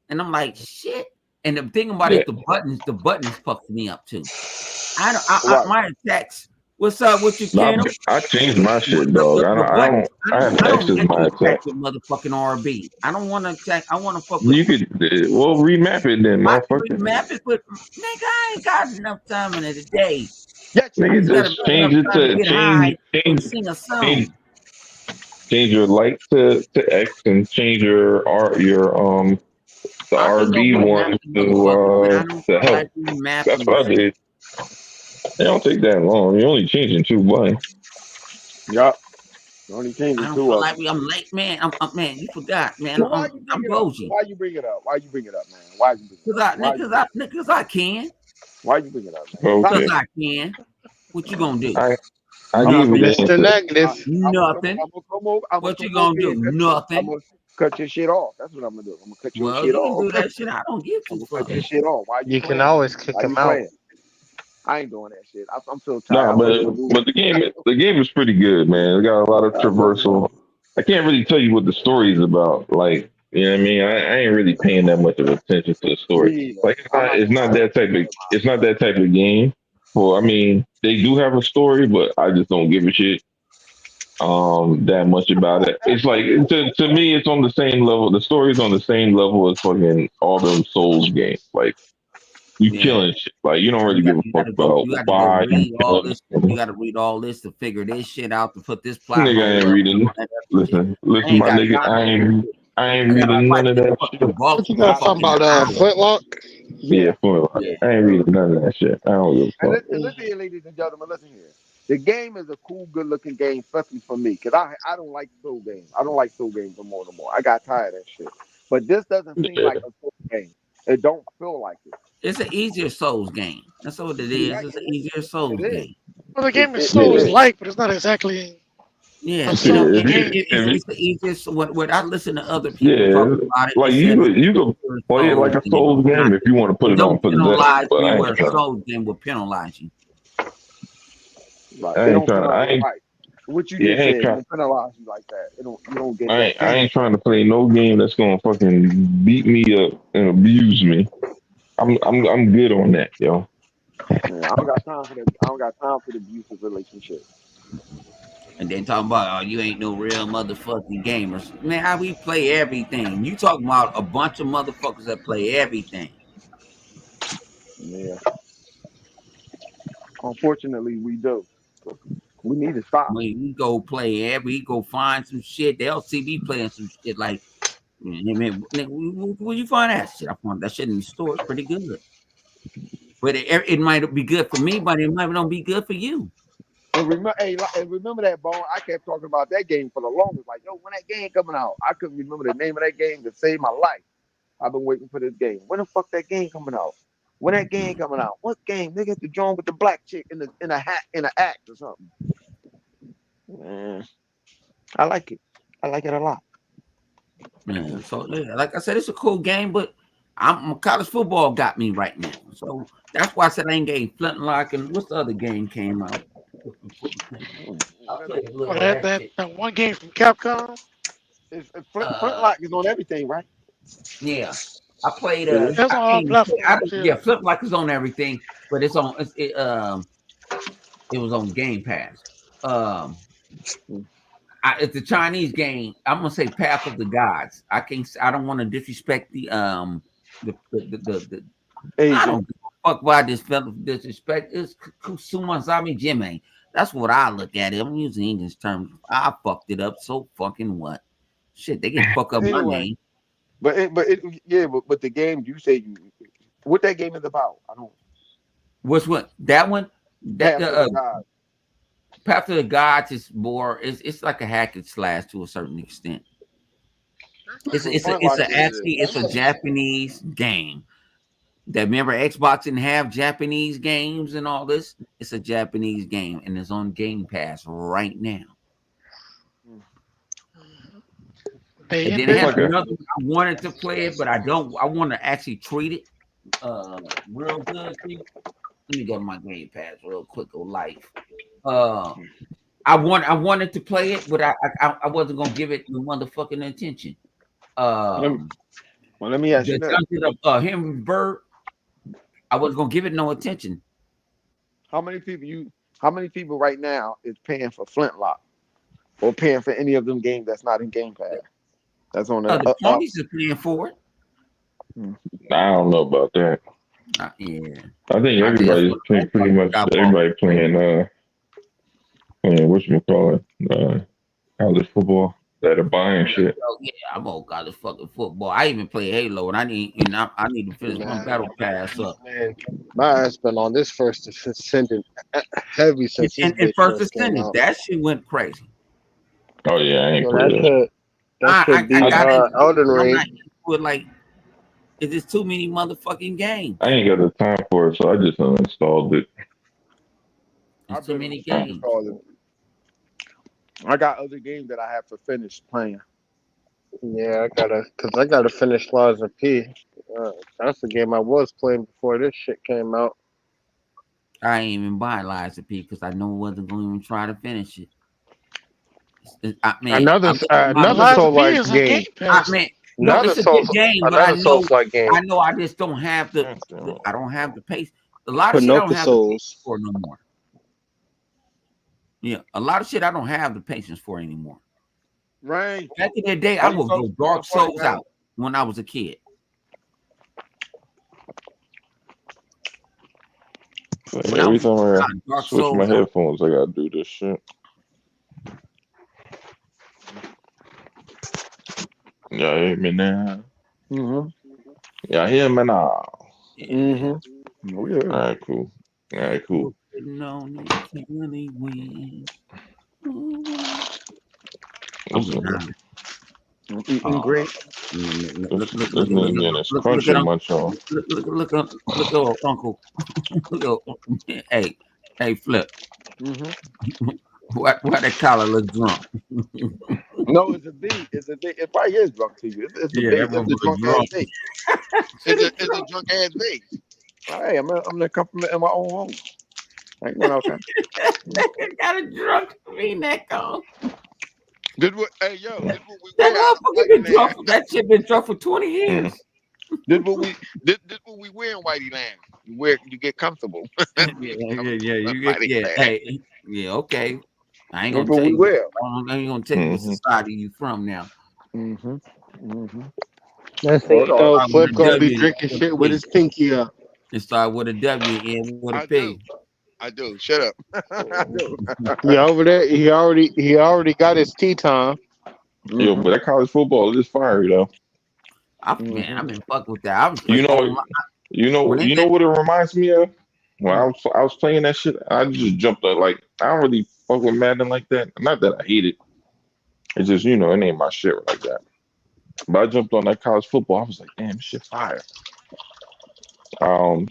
And I'm like, shit. And the thing about Yeah. it, the buttons fucked me up too. Right. My attacks. What's up with you, No, Kendall? I changed my shit, dog. The, I the don't. I buttons. don't. I have I X don't as like to my attack attack. with motherfucking RB. I don't want to attack. I want to fuck with. You could well remap it then, I can motherfucker. remap it, but nigga, I ain't got enough time in the day. Yes, you I Nigga, just do. got just enough change it time to to get high and change sing a change song. change your light to X and change your the I can go RB remap one the motherfuckers, but I don't to feel health. like remapping That's the what I shit. did. It don't take that long. You're only changing two buttons. Yup. Only I changing don't two feel of like them. I'm late, man. Man, you forgot, man. Well, why you bring I'm it up? bougie. Why you bring it up? Why you bring it up, man? Why you bring it Cause up? I, Why you bring it up? cause I can. Why you bring it up, man? Cause Okay. I can. What you gonna do? I I'm gave gonna you come the over. Mr. answer. Negative. Nothing. I'm gonna come over. I'm gonna What you come over gonna here do? and I'm Nothing. gonna cut your shit off. That's what I'm gonna do. I'm gonna cut your Well, shit you can off. do that shit. I don't give I'm two gonna cut fucks. your shit off. Why you You can playing? always kick Why him you out. playing? I ain't doing that shit. I'm so tired. No, I'm ready to move. but the game is pretty good, man. It got a lot of traversal. I can't really tell you what the story is about. Like, you know what I mean? I ain't really paying that much of attention to the story. Me either. Like, I'm not it's gonna not lie. that type of it's not that type of game. Well, I mean, they do have a story, but I just don't give a shit that much about it. It's like to me, it's on the same level. The story's on the same level as fucking all them Souls games. Like, you Yeah. killing shit. Like, you don't really give a fuck about You got to go why you read all killing. this. You got to read all this to figure this shit out to put this plot Nigga hole ain't up and reading. all that other shit. I Listen, ain't my got nigga. time for that shit. I ain't I got to reading fight none of this that fucking shit. boss What you for guys talking fucking an about? hour. Flintlock? Yeah, Yeah. for Yeah. I ain't reading none of that shit. I don't give a fuck. And listen here, ladies and gentlemen. Listen here. The game is a cool, good-looking game, especially for me, because I don't like soul games. I don't like soul games no more. I got tired of that shit. But this doesn't seem Yeah, like a soul game. It don't feel like it. It's an easier Souls game. That's what it is. It's an easier It Souls is. game. Well, the game is It yeah, Souls is. like, but it's not exactly Yeah, a you know, Souls game. it's the easiest. What I listen to other people talk yeah. about it, they Like said it's you the could easier play it Souls like a game. Souls game if you want to put It it on don't for the day. penalize But you I where ain't a trying. Souls game will penalize you. Right. I It ain't don't trying. penalize I ain't. right. What you Yeah, just I ain't said, it trying. don't penalize you like that. It don't. You don't get that I feeling. ain't trying to play no game that's gonna fucking beat me up and abuse me. I'm good on that, yo. Man, I don't got time for that. I don't got time for the abusive relationship. And then talking about, oh, you ain't no real motherfucking gamers. Man, how we play everything. You talking about a bunch of motherfuckers that play everything. Yeah. Unfortunately, we do. We need to stop. When we go play we go find some shit. They'll see me playing some shit like, man, where you find that shit? I found that shit in the store. It's pretty good. But it might be good for me, but it might not be good for you. And remember, and remember that, Bone. I kept talking about that game for the longest. Like, yo, when that game coming out? I couldn't remember the name of that game to save my life. I've been waiting for this game. When the fuck that game coming out? When that game coming out? What game? Nigga, the joint with the black chick in a hat in an act or something. Man, I like it. I like it a lot. Yeah, so yeah, like I said, it's a cool game, but college football got me right now. So that's why I said I ain't getting Flintlock and what's the other game came out? What I'll other play a game? Or little of that, that that shit. that one game from Capcom. Uh, Flintlock is on everything, right? yeah, I played. It is. That's on all platforms. Yeah, Yeah. Flintlock is on everything, but it was on Game Pass. Um, It's a Chinese game. I'm gonna say Path of the Gods. I can't. I don't want to disrespect the I Asian. don't give a fuck why this fella disrespect. It's Kusumasami Jime. That's what I look at it. I'm using English terms. I fucked it up. So fucking what? Shit, they can fuck up my Anyway, name. but the game you say what that game is about? I don't. What's what? That one? That Path of the God. Path of the Gods is more. It's like a hack and slash to a certain extent. That's like It's a Japanese game. That remember Xbox didn't have Japanese games and all this. It's a Japanese game and it's on Game Pass right now. They And in then it has Like a, another one. I wanted to play it, but I don't. I want to actually treat it real good. See? Let me go to my Game Pass real quick. Or life. I wanted to play it, but I wasn't gonna give it the motherfucking attention. Um, Well, let me ask you the this: Dungeon of Henry Bird. I wasn't gonna give it no attention. How many people right now is paying for Flintlock or paying for any of them games that's not in Game Pass? That's on The the ponies are paying for it. I don't know about that. Yeah, I think everybody's playing pretty much. Everybody playing whatchamacallit, college football that are buying shit. Oh, yeah, I'm on college fucking football. I even play Halo, and I need to finish my battle pass up. Man, my ass been on this first ascendant heavy since this And bitch first first came ascendant, out. that shit went crazy. Oh yeah, I ain't So played that. that should I beat got into it, Elden but I'm Ring. not into it like it's just too many motherfucking games. I ain't got the time for it, so I just uninstalled it. There's I've too been many on games. I got other games that I have to finish playing. Yeah, I gotta finish Lies of P. That's the game I was playing before this shit came out. I ain't even buy Lies of P because I know I wasn't going to even try to finish it. I mean, Another Lies of Soul P like is in game. Game Pass. No, it's a good game, but Another Souls like game. I know I just don't have I don't have the pace. A lot of shit I don't have the patience for no more. Yeah, a lot of shit I don't have the patience for anymore. Right. Back in the day, I would go Dark Souls out when I was a kid. Every time I switch my headphones, I gotta do this shit. Y'all hear me now? Mm-hmm. Y'all hear me now? Mm-hmm. Oh, yeah. All right, cool. All right, cool. No, you can't really win. I'm eating great. This nigga getting his crunchy munch on. Look at Uncle. Hey, Flip. Mm-hmm. Why that collar look drunk? No, it's a B. It's a B. It probably is drunk to you. It's a B. It's a drunk ass B. It's a drunk ass B. Hey, I'm gonna compliment in my own home. I ain't going outside. Got a drunk V-neck on. Hey yo, this what we That wear out motherfucker been drunk. That shit been drunk for 20 years. This what we wear in Whitey Land. You get comfortable. Hey, yeah, okay. I ain't That's gonna what tell we you. wear. I ain't gonna tell you what society you from now. Mm-hmm. Mm-hmm. Next thing you know, Flip gonna be drinking shit with his pinky up. It started with a W and with a P. I do. Shut up. I do. Yeah, over there, he already got his tea time. Yo, but that college football is fire though. I've been fucked with that. I was You playing know, you know what it reminds me of? When I was playing that shit, I just jumped on like I don't really fuck with Madden like that. Not that I hate it. It's just it ain't my shit like that. But I jumped on that college football. I was like, damn, this shit fire. And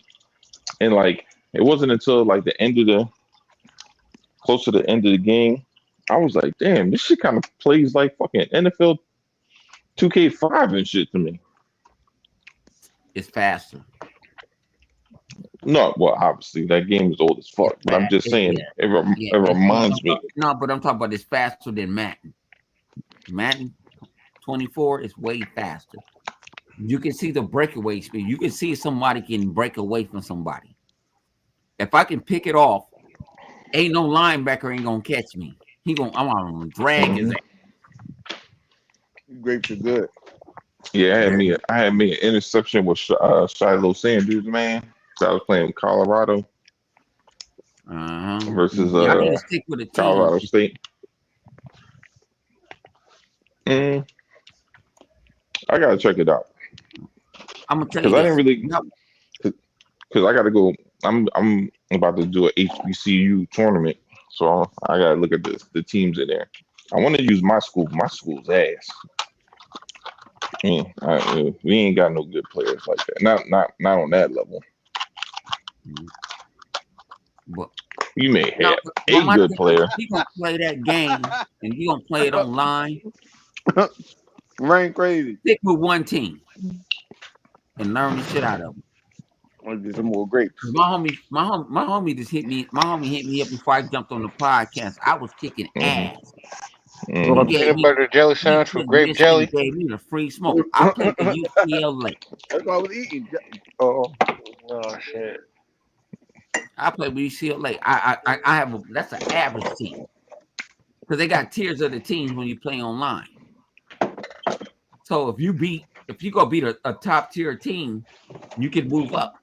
like it wasn't until like close to the end of the game, I was like, damn, this shit kind of plays like fucking NFL 2K5 and shit to me. It's faster. No, well, obviously that game is old as fuck. But I'm just saying, it reminds me. No, but I'm talking about it's faster than Madden. Madden 24 is way faster. You can see the breakaway speed. You can see somebody can break away from somebody. If I can pick it off, ain't no linebacker ain't gonna catch me. I'm gonna drag his ass. Grapes are good. Yeah, I had me an interception with Shiloh Sanders, man. So I was playing Colorado versus Y'all need to stick with a team. Colorado State. I gotta check it out. I'm gonna tell you because I didn't really no. because I gotta go. I'm about to do a HBCU tournament, so I gotta look at the teams in there. I want to use my school. My school's ass. We ain't got no good players like that. Not on that level. But you may have a good player. You gonna play that game, and you gonna play it online. Rain crazy. Stick with one team and learn the shit out of them. Want to get some more grapes? My homie just hit me. My homie hit me up before I jumped on the podcast. I was kicking ass. Peanut butter jelly sandwich with grape jelly. Gave me the free smoke. I played for UCLA. That's what I was eating. Oh shit! I play with UCLA. I have that's an average team because they got tiers of the teams when you play online. So if you go beat a top tier team, you can move up.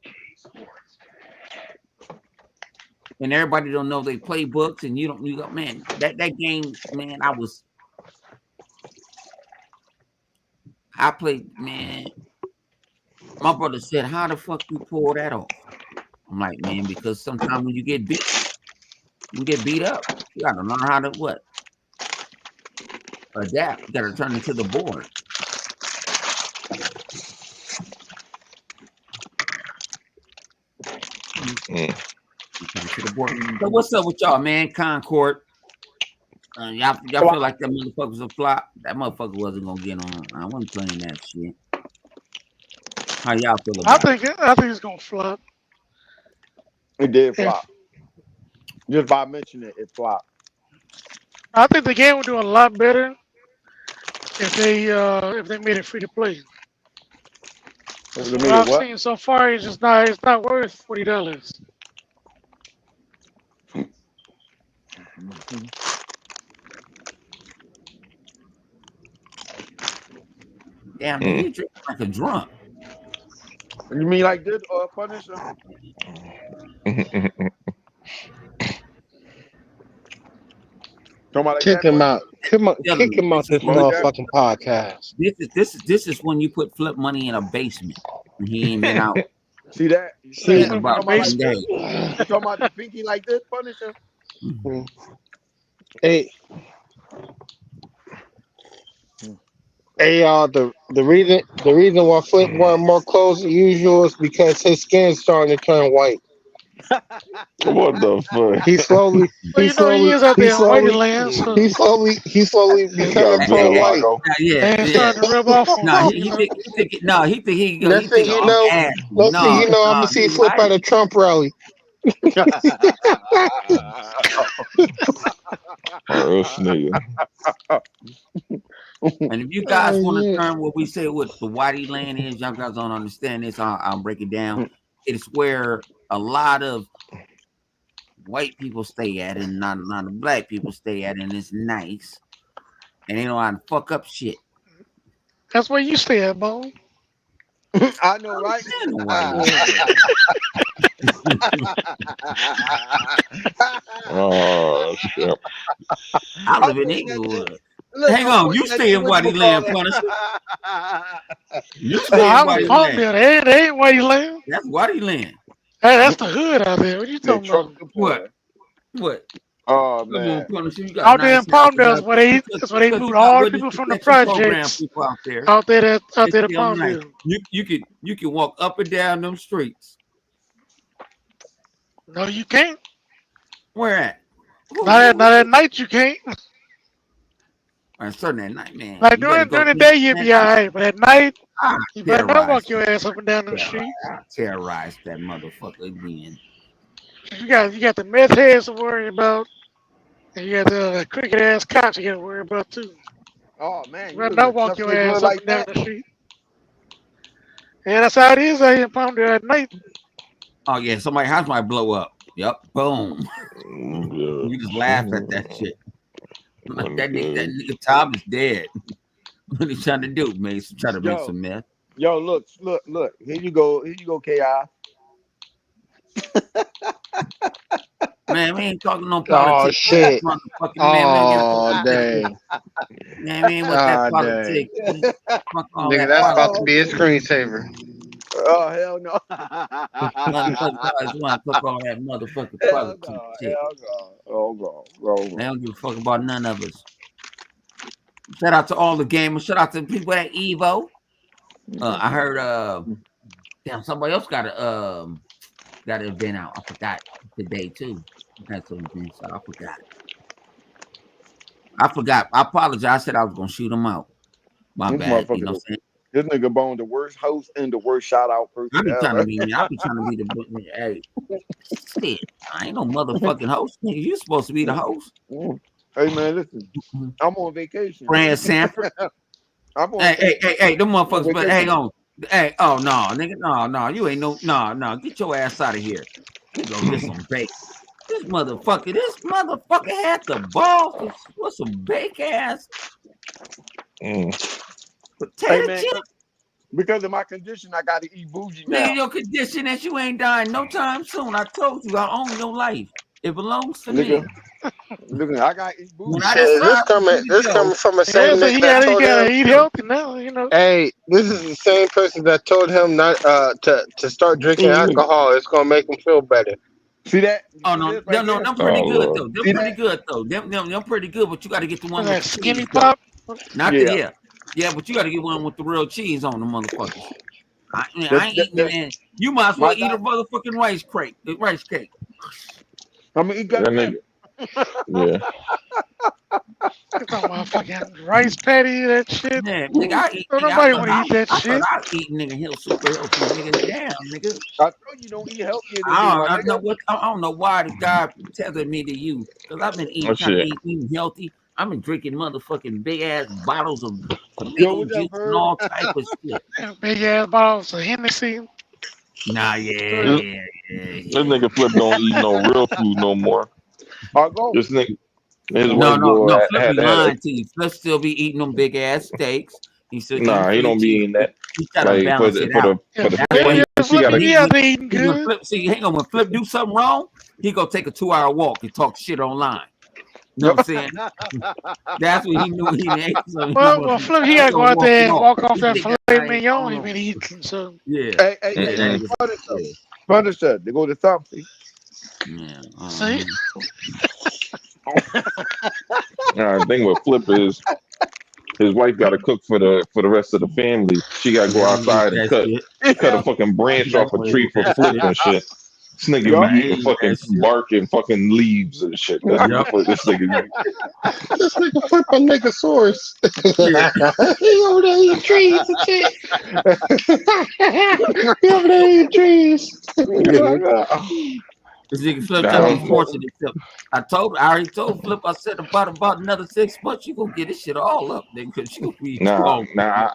And everybody don't know they playbooks, and you go, man. That game, man. I played, man. My brother said, "How the fuck you pull that off?" I'm like, man, because sometimes when you get beat up, you gotta learn how to adapt. You gotta turn it to the board. So what's up with y'all, man? Concord. Y'all feel like that motherfucker's a flop? That motherfucker wasn't gonna get on. I wasn't playing that shit. How y'all feel about it? I think it's gonna flop. It did flop. Just by mentioning it, it flopped. I think the game would do a lot better if they made it free to play. What I've seen so far is just not. It's not worth $40. Damn, man, you drink like a drunk. You mean like this, Punisher? Kick him out. Kick him out this motherfucking podcast. This is when you put flip money in a basement. And he ain't been out. See that? See about like this? You talking about the pinky like this, Punisher? Hey, y'all. The reason why Flip weren't more clothes than usual is because his skin's starting to turn white. What the fuck? He slowly becoming pro white. Starting to rub off. He think he next thing you know, I'm gonna see Flip at a Trump rally. And if you guys want to learn what we say what the Whitey land is, y'all guys don't understand this. I'll break it down. It's where a lot of white people stay at and not a lot of black people stay at, and it's nice. And they know how to fuck up shit. That's where you stay at, Bo. I know, right? Oh shit! I live in Inglewood. Hang on, you stay in Whitey Land, Punisher. You stay in Whitey Land. They ain't Whitey Land. That's Whitey Land. Hey, that's the hood out there. What you talking about? What? Oh man! Out there in Palmdale, that's where they moved all the people from the projects out there to Palmdale. You can walk up and down them streets. No, you can't. Where at? Not at night you can't. Certain at night, man. Like during the day you'll be alright, but at night you better not walk your ass up and down the street. Terrorize that motherfucker again. You got the meth heads to worry about, and you got the cricket ass cops you got to worry about too. Oh man, you better not walk your ass up and down the street. And that's how it is out here in Palmdale at night. Oh yeah, somebody's house might blow up. Yep, boom. You just laugh at that shit. Like I'm that good. nigga Tom is dead. What he trying to do, man? He's trying to make Yo, some meth. yo, look. Here you go, Ki. Man, we ain't talking no Oh politics. shit. Motherfucking man, get fuck Oh out that shit. dang. Man, we ain't with that Ah dang. politics. Man. Fuck all Nigga, that that's about politics. to Oh, be a screensaver. oh hell no. Motherfuckers always want to talk all that motherfucking Hell politics no, shit. hell no. Oh god, oh They god. don't give a fuck about none of us. Shout out to all the gamers. Shout out to the people at Evo. I heard damn, somebody else got an event out. I forgot today too. Had some events out. I forgot. I apologize. I said I was gonna shoot them out. My This bad. You know motherfucker, what I'm saying? this nigga Bone, the worst host and the worst shout out I person be trying to ever. be me. I be trying to be the hey shit. I ain't no motherfucking host. Nigga, you supposed to be the host. Hey man, listen. I'm on vacation. Fran Sanford. I'm on Hey, them on motherfuckers, but hang vacation. on. Hey, oh no, nigga, no, you ain't no, get your ass out of here. We go get some bacon. This motherfucker had the balls to put some bake ass Mm. Hey potato man, chip. because of my condition, I gotta eat bougie Nigga, now. your condition that you ain't dying no time soon. I told you I own your life. It belongs to Nigga, me. look, I gotta eat When bougie I now. Shit, decide for you to this go, coming from the Yeah, same so nigga that he told gotta him. eat healthy now, you know. Hey, this is the same person that told him not to start drinking Mhm. alcohol. It's gonna make him feel better. See that? You oh see no, this right there? them pretty Oh good Lord. though. Them See pretty that? good though. Them pretty good, but you got to get the Was one with that the skinny cheese though. pop? Not the Yeah. yeah, but you got to get one with the real cheese on the motherfuckers. I That, ain't that, eating it. that, In. You might as well my eat a doc, motherfucking rice cake. I'm gonna eat That that nigga. too. Yeah. You talking about fucking rice patty, that shit? Man, nigga, I eat. Don't Nigga, nobody want to eat that I thought shit. I was eating nigga super healthy, nigga. Damn, nigga. I told you don't eat healthier than me, my I don't know nigga. what. I don't know why the guy tethered me to you because I've been Oh trying to shit. eating healthy. I've been drinking motherfucking big ass bottles of Yo, tomato what's up, juice and Bird? all type of shit. And big ass bottles of Hennessy. Nah, This, this yeah. nigga Flip don't eat no real food no more. I go. This nigga, his I go. wife No. Flip had be had a lying to you. Flip still be eating them big ass steaks. He's still eating nah. He Philly don't be cheese. in that He try to like balance it out. for Yeah, the That's Flip, why family. yeah, She Flip, gotta. he out there eating he when good. Flip see, hang on, when Flip do something wrong, he go take a 2 hour walk and talk shit online. You know what I'm saying? That's what he knew he ate. So he Well, Flip, he he gotta go gonna out walk it there and off. walk off He that think filet that I ain't, I mignon don't he know. been eating. So, Yeah, Hey, that Mm-mm. nigga Punisher. yeah. Punisher. They go to something. Yeah. see, The thing with Flip is his wife got to cook for the rest of the family. She got to Yeah, go I eat outside and that shit. cut a Yeah. fucking She branch like off a to tree eat for that Flip shit. and shit. This nigga Yup. be I eating eat that fucking shit. bark and fucking leaves and shit. That's what the Yep. fuck this nigga. this nigga Flip a nigga source. Yeah. He over there eating trees and shit. He over there eating trees. This nigga Flip just be Nah, forcing himself. I already told Flip, I said about another 6 months, you gonna get this shit all up, nigga, because you gonna be too nah, hungry. nah.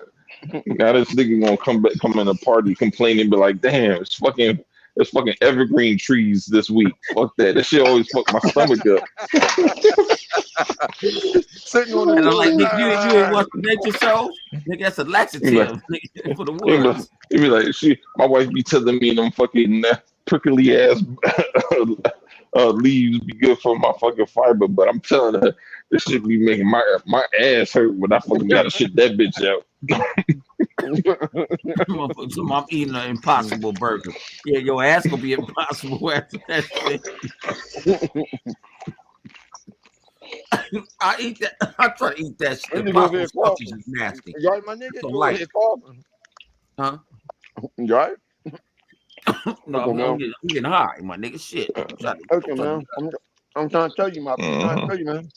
Now this nigga gonna come in a party complaining, be like, damn, it's fucking evergreen trees this week. Fuck that. That shit always fuck my stomach up. Sitting on the And I'm toilet. like, nigga, you ain't watch the nature shows? Nigga, that's a He be like, laxative, nigga, for the he be, woods. he be like, my wife be telling me them fucking prickly ass leaves be good for my fucking fiber, but I'm telling her this shit be making my ass hurt when I fucking gotta shit that bitch out. So I'm eating an impossible burger. Yeah, your ass gonna be impossible after that shit. I eat that. I try to eat that shit. That The nigga over impossible here sausage coughing. is nasty. You right, my nigga? Don't You over like here it. coughing. Huh? You right? No, Okay, man. I'm getting high, my nigga. Shit. Okay, I'm trying man. I'm trying to tell you, I'm trying to Mhm. tell you, man.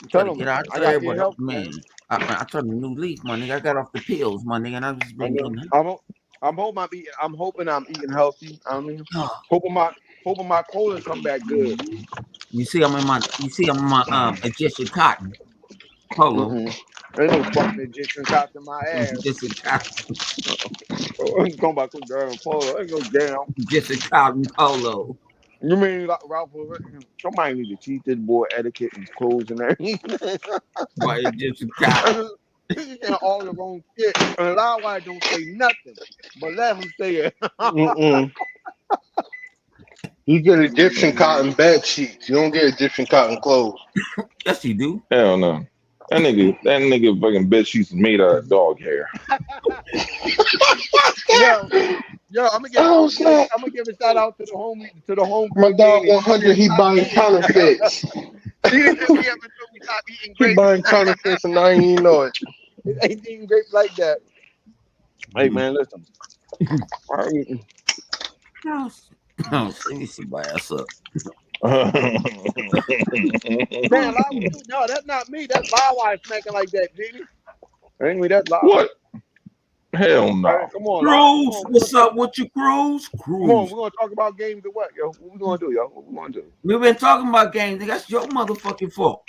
to Tell get him out. I Tell got to get everybody, help, man. man. I turned a new leaf, my nigga. I got off the pills, my nigga, and I've just I been know. getting. I'm hoping I'm eating healthy. I mean, Oh, hoping my colon come back good. You see, I'm in my Egyptian cotton polo. Mm-mm. Ain't no fucking Egyptian cops in my ass. Egyptian cotton, I'm talking about some damn polo. Ain't no damn. Egyptian cotton polo. You mean like Ralph? Somebody need to teach this boy etiquette and clothes and everything. But it's just a cop. He's saying all the wrong shit, and a lot of why don't say nothing, but let him say it. Mm-mm. You get Egyptian cotton bed sheets. You don't get Egyptian cotton clothes. Yes, you do. Hell no. That nigga fucking bed sheets is made out of dog hair. Yo, I'm Oh snap! gonna give a shout out to the home. My dog 100. He buying counterfeits. He didn't just ever told me stop eating He grapes. buying counterfeits, and I ain't even know it. Ain't eating grapes like that. Hey man, listen. No, let me see my ass up. Man, no, that's not me. That's my wife smacking like that, Diddy. Ain't me? That's loud. What? Hell no. Right, come on, Cruz, what's up with you, Cruz? Come on, Cruz. we're gonna talk about games or what, yo? What we gonna do, yo? What we gonna do? We've been talking about games. That's your motherfucking fault.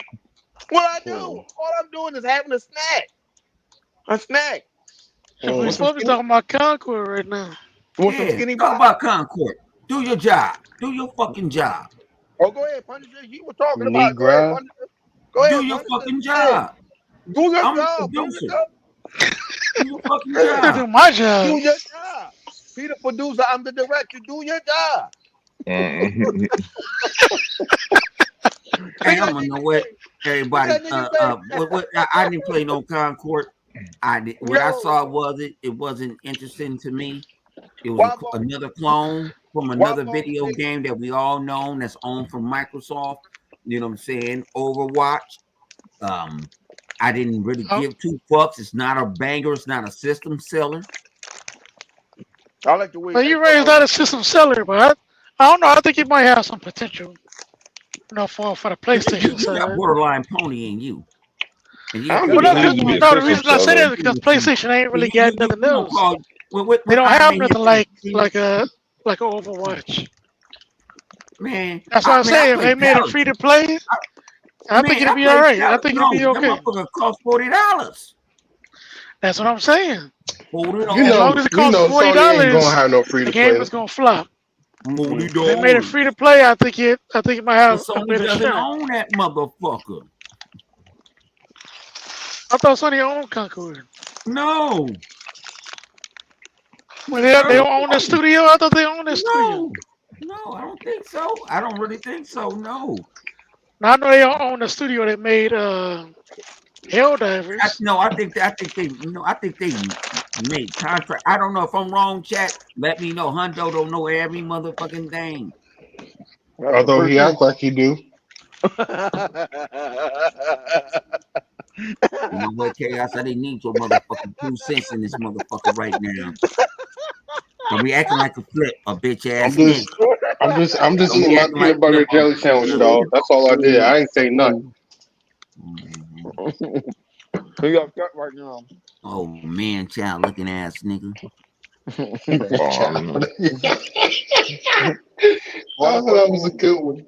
What I do? All I'm doing is having a snack. A snack. We're supposed to be talking about Concord right now. Want some Yeah, skinny talk pie? about Concord. Do your job. Do your fucking job. Oh, go ahead, Punisher. You were talking about. Go Negro. ahead, Punisher. Go ahead, Do your Punisher. fucking job. Do your I'm a job, producer. Punisher. Do your fucking I do job. my job. Do your job. Be the producer. I'm the director. Do your job. Hey, I'm gonna know what everybody. I didn't play no Concord. What I saw wasn't interesting to me. It was another clone from another video game that we all know that's owned from Microsoft. You know what I'm saying? Overwatch. I didn't really give two fucks. It's not a banger. It's not a system seller. I like the way. Well, you raised not a system seller, but I don't know. I think it might have some potential. For the PlayStation You got side. borderline pony in you. And you I don't Well, think no, it needs to be a the system reason I say seller. that is because PlayStation ain't really got nothing else. They don't have nothing like a Overwatch. Man, That's what I'm saying. If they made it free to play, I think it'd be all right. I think it'd be okay. That motherfucker cost $40. That's what I'm saying. $40. As long as it costs $40, Sony ain't gonna have no free the to game play. is gonna flop. $40. If they made it free to play, I think it might have But a Sony better doesn't shot. own that motherfucker. I thought Sony owned Concord. No. Well, they don't own the studio. I thought they owned the studio. No, I don't think so. I don't really think so. No. Now, I know they own the studio that made Helldivers. I think they made contract. I don't know if I'm wrong, chat. Let me know. Hundo don't know every motherfucking thing. Although he act like he do. You know what, Chaos? I didn't need your motherfucking 2 cents in this motherfucker right now. So we acting like a flip, a bitch ass nigga. I'm just eating my peanut butter jelly sandwich, dog. That's all I did. I ain't say nothing. Who got cut right now? Oh man, child looking ass nigga. Wow, that was a good one.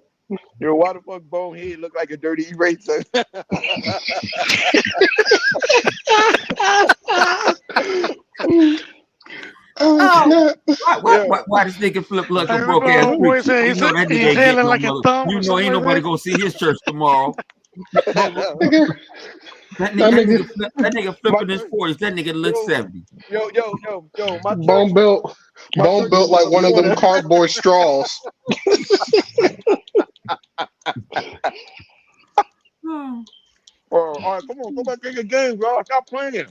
Yo, why the fuck Bonehead look like a dirty eraser? Why this nigga flip like a broke ass preacher? You know that nigga ain't getting no mother. You know ain't nobody gonna see his church tomorrow. That nigga flipping his 40s. That nigga looks 70. Yo. My bone built like one of them cardboard straws. All right, come on, go back to your game, bro. Stop playing.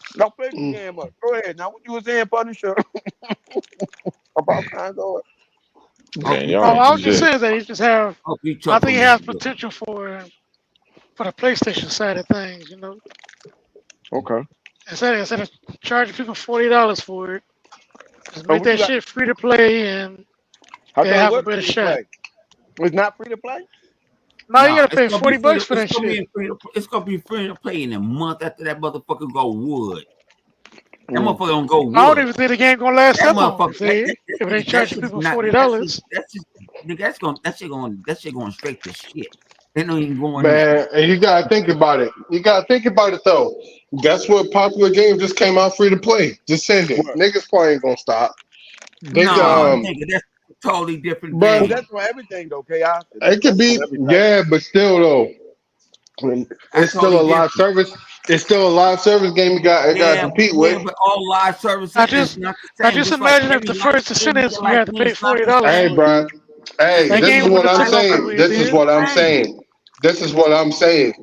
Stop playing the game up. Go ahead. Now, what you was saying, Punisher? About Concord? I was just saying that he just have. I think he has potential for the PlayStation side of things. You know. Okay. Instead of charging people $40 for it, just make that shit free to play and they have a better shot. It's not free to play? No, you gotta pay $40 for that shit. It's gonna be free to play in a month after that motherfucker go wood. That motherfucker don't go wood. I don't even think the game gonna last that long. If they charge people $40, that shit going straight to shit. They don't even going. Man, and you gotta think about it. Though. Guess what? Popular game just came out free to play. Just send it. Niggas probably ain't gonna stop. totally different But But game. that's for everything though, chaos. it could That's be, on every type. yeah, but still though, That's it's still totally a live different. service. It's still a live service game. You got to compete with. But all live services I is just not the I same. just Just like imagine if every the live first game, sentence just you like had to me, pay it's not the $40 Hey, for, same. bro. Yeah, Hey, that it this game is ain't. wouldn't what have I'm took I off the ain't. saying. way it This It is ain't did. what the I'm same. saying. This is what I'm saying.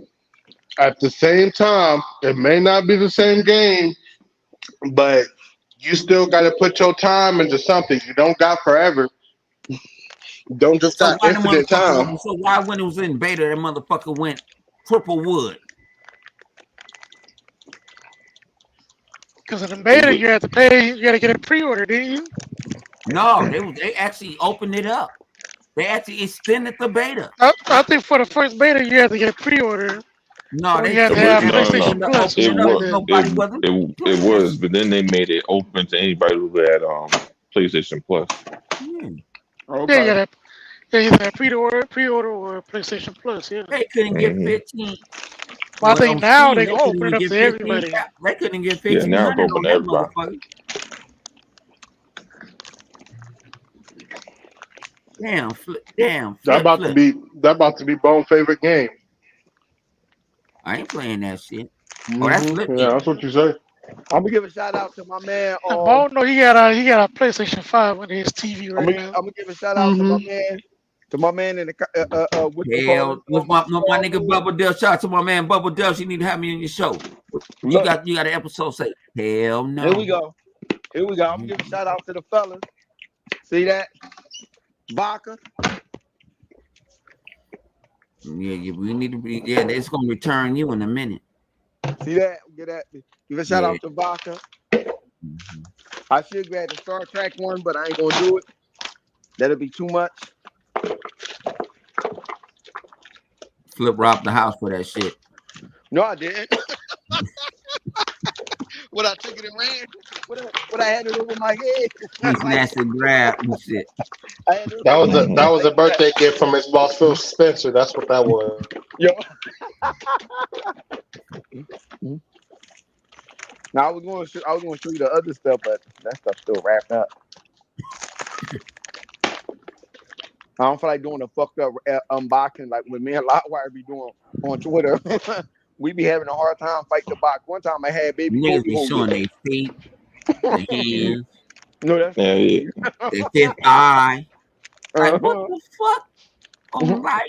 At the same time, it may not be the same game, but you still got to put your time into something. You don't got forever. You don't just So got why the infinite time. motherfucker? So why when it was in beta, that motherfucker went triple wood? Because in the It beta, was you had to pay. You had to get a pre-order, didn't you? No, they actually opened it up. They actually extended the beta. I think for the first beta, you had to get a pre-order, No, or they you had it to extended was have that no, beta no. PlayStation to Plus or open It it something up like was because that. nobody wasn't it doing that was, shit. but then they made it open to anybody who had PlayStation Plus. Yeah. Yeah, you Okay. got yeah, you had pre-order or PlayStation Plus. Yeah, They couldn't get Hmm 15. but I Well, think on now Steam, they they gonna couldn't open it even up get to 15. everybody. They couldn't get Yeah, now it's 1,500 open on to that everybody. motherfucker. Damn, flip. That about to be Bone's favorite game. I ain't playing that shit. Oh, that's Hmm. flip Yeah, game. that's what you say. I'm gonna give a shout out to my man. And Bone, no, he got a PlayStation 5 on his TV I'm right gonna now. I'm gonna give a shout out to Hmm. my man in the what you call it, Hell, with my nigga Bubble Dell. Shout out to my man Bubble Dell. You need to have me on your show. What you Look, got? You got an episode say? Hell here we no. go. Here we go. I'm gonna give a shout out to the fellas. See that? Baka. Yeah, we need to be. Yeah, it's gonna return you in a minute. See that? Get that. Give a shout Yeah. out to Baka. Mhm. I should grab the Star Trek one, but I ain't gonna do it. That'll be too much. Flip robbed the house for that shit. No, I didn't. What I took it and ran. What I had it over my head. He Like snatched and grabbed and shit. I had it That over was my a Hmm that head was like a that. birthday gift from his boss Phil Spencer. That's what that was. Yo. Now I was gonna show you the other stuff, but that stuff's still wrapped up. I don't feel like doing a fucked up unboxing like when me and Lotwire be doing on Twitter. We be having a hard time fighting the box. One time I had baby Niggas Kobe be on showing this. their feet, their hands, No, that's Yeah, not yeah, me. their fifth eye. Like, what Uh-huh. the fuck on life?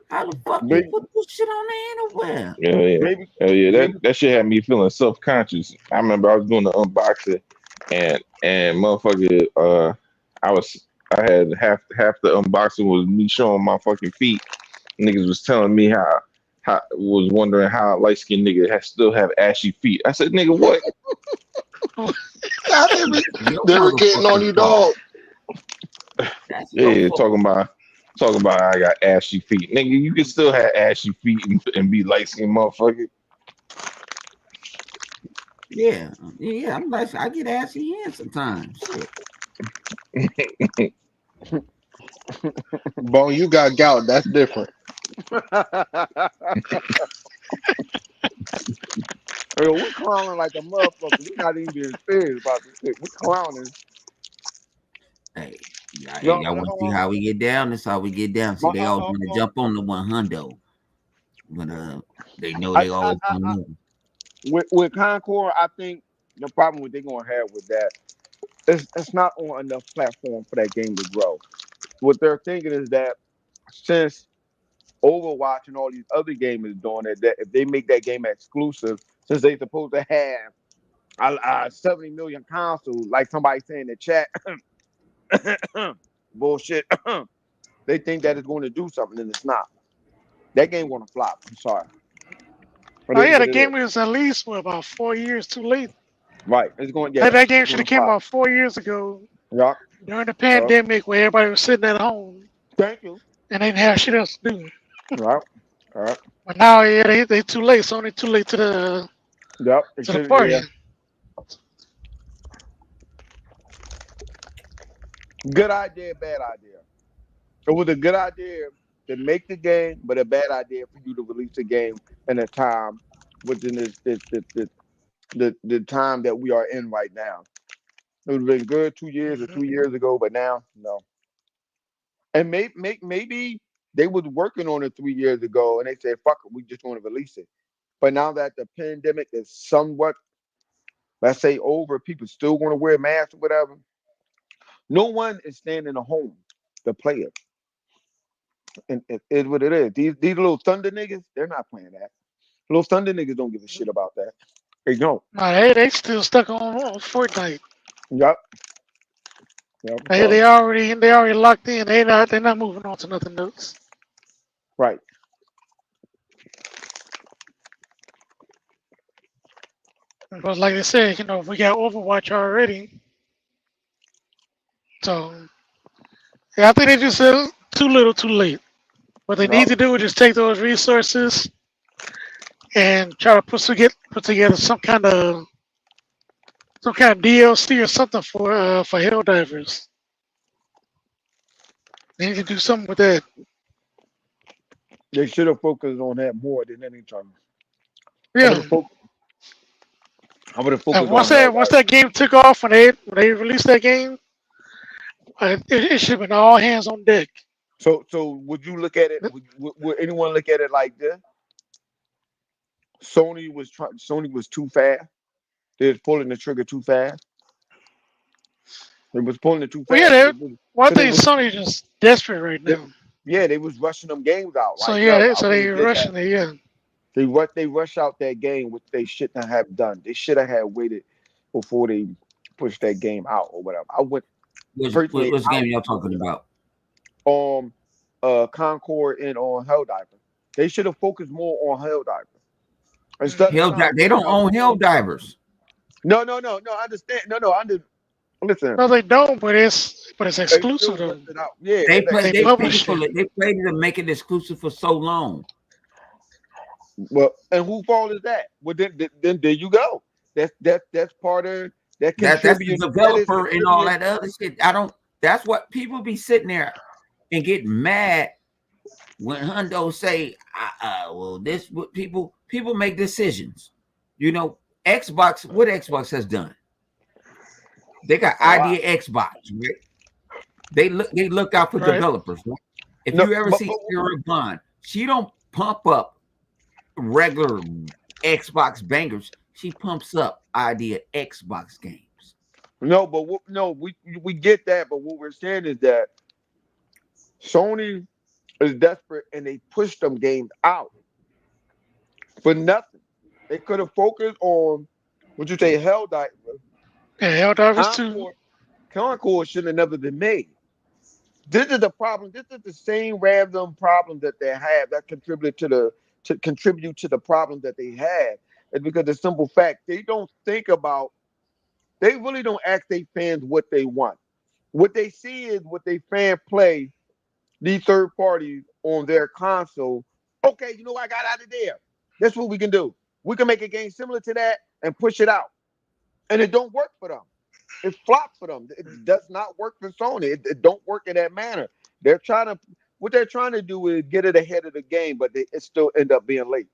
How the fuck you Baby, put this shit on the underwear? yeah, yeah. baby, Oh yeah, baby. that shit had me feeling self conscious. I remember I was doing the unboxing and motherfucker, I was I had half the unboxing was me showing my fucking feet. Niggas was telling me how was wondering how a light skinned nigga still have ashy feet. I said, nigga, what? God, Your they were getting on motherfucking you, fault. dog. That's your Yeah, fault. talking about I got ashy feet. Nigga, you can still have ashy feet and be light skinned motherfucker. Yeah. I'm like, I get assy hands sometimes. Shit. Bone, you got gout. That's different. Yo, we clowning like a motherfucker. We not even being serious about this shit. We clowning. Hey, No, y'all want to see how we get down? That's how we get down. See, uh, they uh, always uh, want to uh, jump on the 100, but they know I, they I, always I, gonna I, lose. with Concord, I think the problem what they're gonna have with that it's not on enough platform for that game to grow. What they're thinking is that since Overwatch and all these other games is doing it, that if they make that game exclusive, since they supposed to have 70 million consoles, like somebody saying in the chat, bullshit. They think that it's going to do something, and it's not. That game going to flop. I'm sorry. It Oh is yeah, what the it is. game is at least about 4 years too late. Right. It's going. Yeah. That game It's should going have to came flop. out 4 years ago Yup. during the Yup. pandemic where everybody was sitting at home Thank you. and they didn't have shit else to do. Yup. Yup. But now, yeah, they too late. It's only too late to the Yup. It to the should. party. Yeah. Good idea. Bad idea. It was a good idea to make the game, but a bad idea for you to release the game in a time within the time that we are in right now. It would have been good 2 years or Mhm. 3 years ago, but now no. And maybe they was working on it 3 years ago, and they said, "Fuck it, we just want to release it." But now that the pandemic is somewhat, let's say, over, people still want to wear masks or whatever. No one is staying in a home to play it, and it is what it is. These little Thunder niggas, they're not playing that. Little Thunder niggas don't give a shit about that. They don't. Nah, they still stuck on Fortnite. Yep. Yep. They already locked in. They're not moving on to nothing else. Right. But like I said, we got Overwatch already. So yeah, I think they just said too little, too late. What they need Yep. to do is just take those resources and try to put together some kind of DLC or something for Helldivers. They need to do something with that. They should have focused on that more than any time. Yeah. I would have focused And once on that game took off, when they released that game, it should have been all hands on deck. So would you look at it? Would anyone look at it like this? Sony was too fast. They was pulling the trigger too fast. They was pulling it too fast. Well, yeah, I think Sony just desperate right now. Yeah, they was rushing them games out. So yeah, they rushing it. Yeah. They rush out that game, which they shouldn't have done. They should have had waited before they pushed that game out or whatever. Which game y'all talking about? Concord and on Helldiver. They should have focused more on Helldiver. They don't own Helldivers. No. I understand. No. I understand. Listen. No, they don't. But it's exclusive though. Yeah, they played it and make it exclusive for so long. Well, and who fault is that? Well, then there you go. That's part of that. That's the developer and all that other shit. That's what people be sitting there and get mad when Hundo say, "Well, this what people make decisions." Xbox. What Xbox has done? They got Idea Xbox, right? They look out for developers. Right? If you ever see Sarah Bond, she don't pump up regular Xbox bangers. She pumps up Idea Xbox games. No, but we get that. But what we're saying is that Sony is desperate and they push them games out for nothing. They could have focused on what you say, Helldivers. Yeah, Helldivers too. Concord should have never been made. This is the problem. This is the same random problem that they have that contribute to the problem that they had. It's because the simple fact they really don't ask their fans what they want. What they see is what they fan play these third parties on their console. Okay, I got out of there. That's what we can do. We can make a game similar to that and push it out. And it don't work for them. It flops for them. It does not work for Sony. It don't work in that manner. What they're trying to do is get it ahead of the game, but it still end up being late.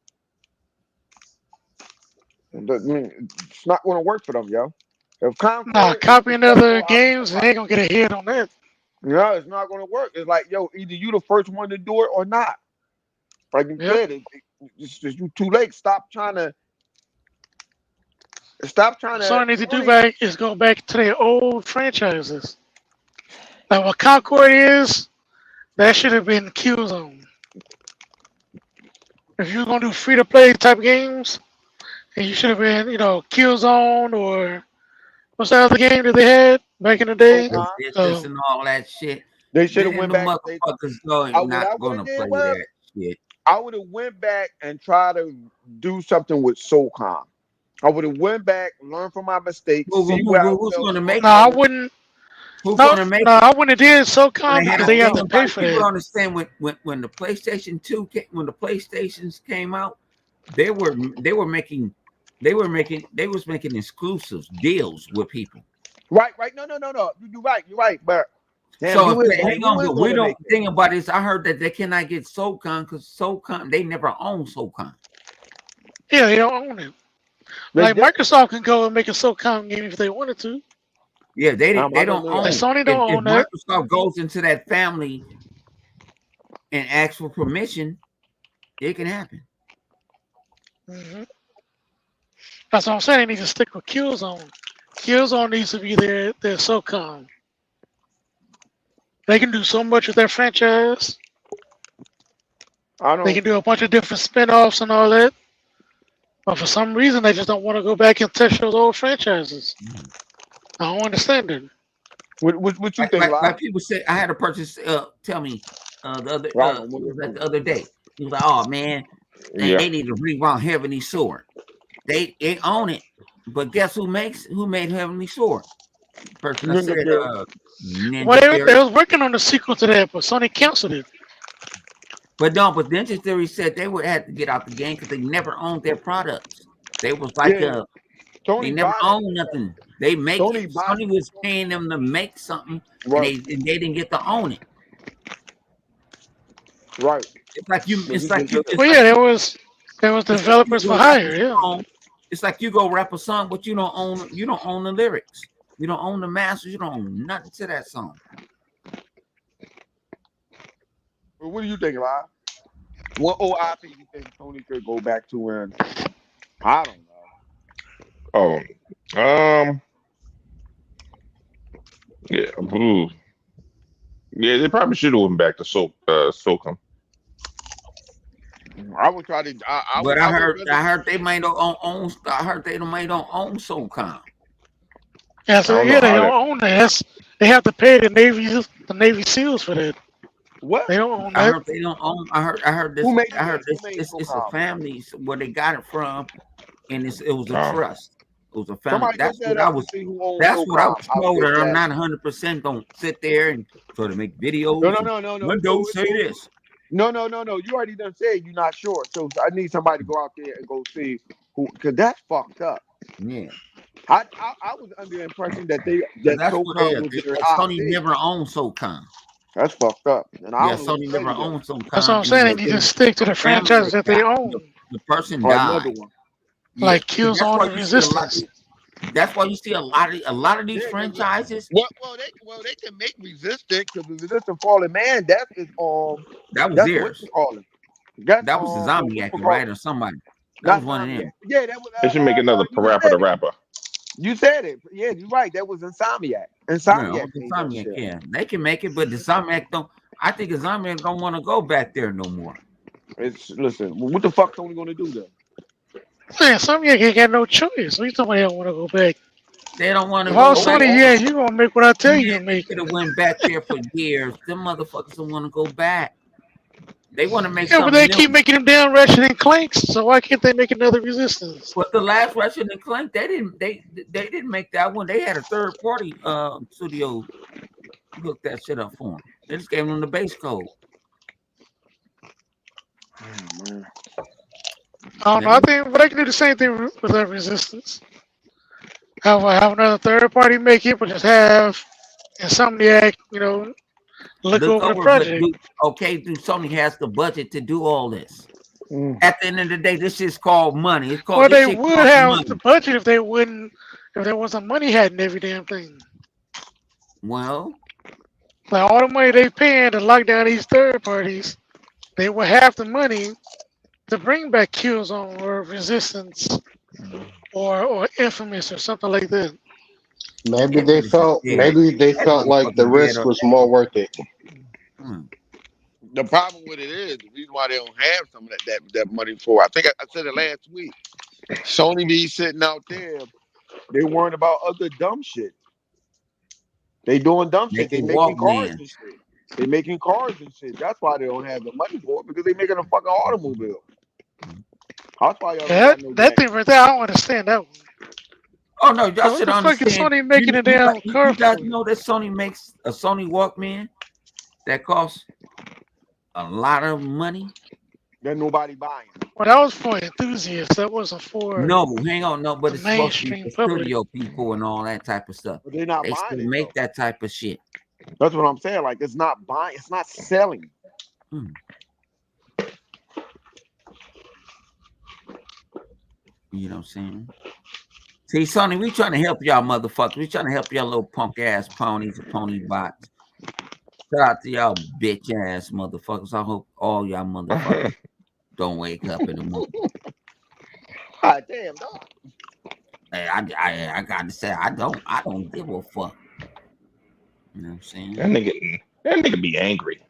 It's not going to work for them, yo. If copying other games, they ain't gonna get ahead on that. No, it's not going to work. It's like, yo, either you the first one to do it or not. Like you said, it's just you too late. Stop trying to. Sony needs to do is go back to their old franchises. Like what Concord is, that should have been Killzone. If you're gonna do free to play type games, and you should have been, Killzone or what's that other game that they had back in the day? This and all that shit. They should have went back. Motherfuckers not gonna play that shit. I would have went back and tried to do something with SOCOM. I would have went back, learned from my mistakes. Who's going to make it? No, I wouldn't. Who's going to make it? No, I wouldn't have did SOCOM because they have to pay for that. You understand when the PlayStation 2 came, when the PlayStations came out, they was making exclusive deals with people. Right. No. You're right. But so hang on, we don't think about this. I heard that they cannot get SOCOM because SOCOM they never own SOCOM. Yeah, they don't own it. Like Microsoft can go and make a SOCOM game if they wanted to. Yeah, they don't own it. Sony don't own that. Microsoft goes into that family and ask for permission, it can happen. Hmm. That's what I'm saying. They need to stick with Killzone. Killzone needs to be their SOCOM. They can do so much with their franchise. I They don't. can do a bunch of different spin-offs and all that. But for some reason, they just don't want to go back and touch those old franchises. I don't understand it. What you think, Like Live? people say, I had a person tell me the other Right. it was like the other day. He was like, "Oh man, they Yeah. need to rebound Heavenly Sword. They own it, but guess who made Heavenly Sword? The person I Ninja said, Theory. Well, Ninja Theory. they was working on the sequel to that, but Sony canceled it. But Ninja Theory said they would have to get out the game because they never owned their products. They was like Yeah, they Tony never bought it. owned nothing. They make Tony it. bought Sony was paying them to make something, and right, they didn't get to own it. right. It's like you. But It's he like just you. did It's Well, like yeah, you. there was It's like you developers go for rap a hire. Yeah. song. It's like you go rap a song, but you don't own the lyrics. You don't own the masters. You don't own nothing to that song. Well, what do you think, Live? What OIP you think Tony could go back to? And I don't know. Oh. Yeah. Ooh. Yeah. They probably should have went back to SOCOM. I would try to. I But would. I would I rather. heard they might don't own. I heard they might don't own SOCOM. Yeah, I so don't yeah, know they how don't that. own that. They have to pay the Navy SEALs for that. What? They don't own I that. heard they don't own. I heard this. Who made I heard that? Who this. made It's a SOCOM? family where they got it from, and it was a Oh. trust. It was a family. Somebody look that up and see who owns That's what I SOCOM was out told, there, and I'm Jack. not 100% gonna sit there and sort of make videos. No, no, And no, no, no. Windows say this. No. You already done said you're not sure. So I need somebody to go out there and go see who, because that's fucked up. Yeah, I was under the impression that that's what it SOCOM is. was their Sony IP. never owned SOCOM. That's fucked up. And I Yeah, don't know what Sony to say never to them. owned SOCOM. That's what I'm It saying. was They a need to stick to the family franchises that they died. own, The person Or another died. one. Yeah, like that's Killzone why and you see a lot. Resistance. That's why you see a lot of these Yeah, franchises. well, they can make Resistance because Resistance Fallen Man. That is That was that's what theirs. you call it. That's That was the zombie what you actor, call right, it. or somebody. That Not was one of Insomniac. them. Yeah, that was They should make another you Parappa said the it. Rapper. You said it. Yeah, you're right. That was Insomniac. Yeah, Insomniac the made that Insomniac, shit. yeah. They can make it, but the Insomniac don't. I think the Insomniac don't want to go back there no more. Listen, what the fuck Tony gonna do then? Man, some of you ain't got no choice. We somebody don't want to go back. They don't want to If I go was back. Sony, yeah, you gonna make what I tell you to make. Could have went back there for years. Them motherfuckers don't want to go back. They want to make Yeah, but something they new. keep making them down Ratchet and Clanks, so why can't they make another Resistance? But the last Ratchet and Clank, they didn't make that one. They had a third party studio hook that shit up for them. They just gave them the base code. Oh, man. I don't know. I think, but they can do the same thing with that Resistance. Have another third party make it, but just have Insomniac, look over the project. Do Sony has the budget to do all this? Mm. At the end of the day, this is called money. It's called. Well, they shit would costs have money. the budget if there wasn't money had in every damn thing. Well, Like all the money they paying to lock down these third parties, they would have the money to bring back Killzone or Resistance or Infamous or something like that. Maybe they felt like the risk was more worth it. The problem with it is the reason why they don't have some of that money for. I think I said it last week. Sony be sitting out there. They worrying about other dumb shit. They doing dumb shit. They making cars and shit. They making cars and shit. That's why they don't have the money for it, because they making a fucking automobile. That's why y'all that thing right there, I don't understand that one. Oh no, y'all should what the fuck is understand. Sony making a damn car You guys for? know that Sony makes a Sony Walkman that costs a lot of money. That nobody buying. Well, that was for enthusiasts. That wasn't for hang on, but it's supposed to be for studio people and all that type of stuff. But they're not they buying still it, make though. that type of shit. That's what I'm saying. Like, it's not buying. It's not selling. You know what I'm saying? See, Sony, we trying to help y'all motherfuckers. We trying to help y'all little punk ass ponies and pony bots. Shout out to y'all bitch ass motherfuckers. I hope all y'all motherfuckers don't wake up in the morning. God damn, dog. Hey, I gotta say I don't give a fuck. You know what I'm saying? That nigga be angry.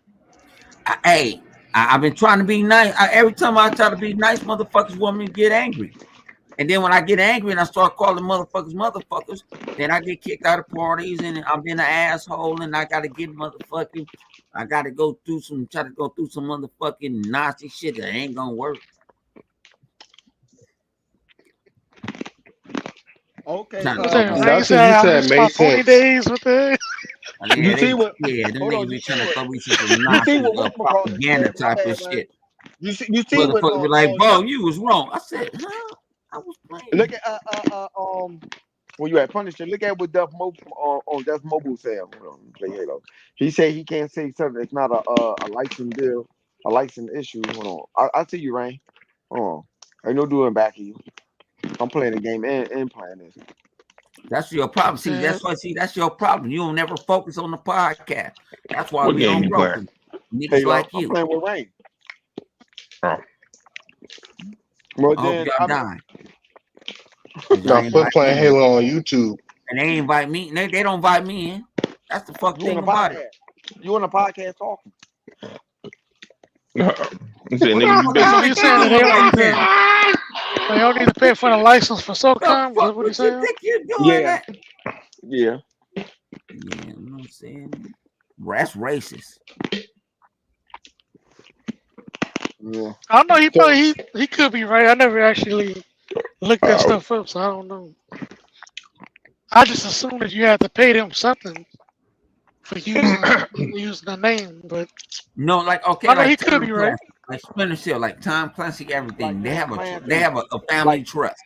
I've been trying to be nice. Every time I try to be nice, motherfuckers want me to get angry. And then when I get angry and I start calling motherfuckers, then I get kicked out of parties and I'm being an asshole and I gotta get motherfucking. I gotta try to go through some motherfucking Nazi shit that ain't gonna work. Okay. Trying to What's throw that? me Rain That's some. what said you I said missed my made 40 sense. days with that. You see what? Them Hold on. niggas You be see trying to what? throw me some You see Nazi what whatchamacallit propaganda said type right of here, man. shit. You see what? Motherfuckers be like, bro, you was wrong. I said, huh? I was Look playing. at where you at Punisher. Look at what Duff Mobile Duff Mobile said. Hold on, let me play Halo. He said he can't say something. It's not a license deal, a license issue. Hold on. I see you, Rain. Hold on. Ain't no doing back of you. I'm playing the game and playing this. That's your problem. See, Yeah. that's your problem. You don't never focus on the podcast. That's why What we game don't you grow. playing? Niggas Halo. like I'm you. playing with Rain. Oh, Well I hope then, y'all I mean, die. Cause y'all Now ain't quit invite playing me in. Halo on YouTube. And they invite me. They don't invite me in. That's the fuck you on thing a about it. podcast. You on a podcast talking. he said, What nigga, the you fuck better. you So think you you saying that doing they don't right need now? they don't need to pay for the license for The SOCOM? Is that fuck what he's what you saying? think you doing Yeah, that? yeah. Yeah, you know what I'm saying? That's racist. Yeah. I don't know. He So probably he could be right. I never actually looked that Oh, stuff up, so I don't know. I just assumed that you had to pay them something for using the name, but No, like okay, I know he like could Time be right. Clancy, like Splinter Cell, like Time Clancy, like everything. They Tom have they Clancy, have a family like trust.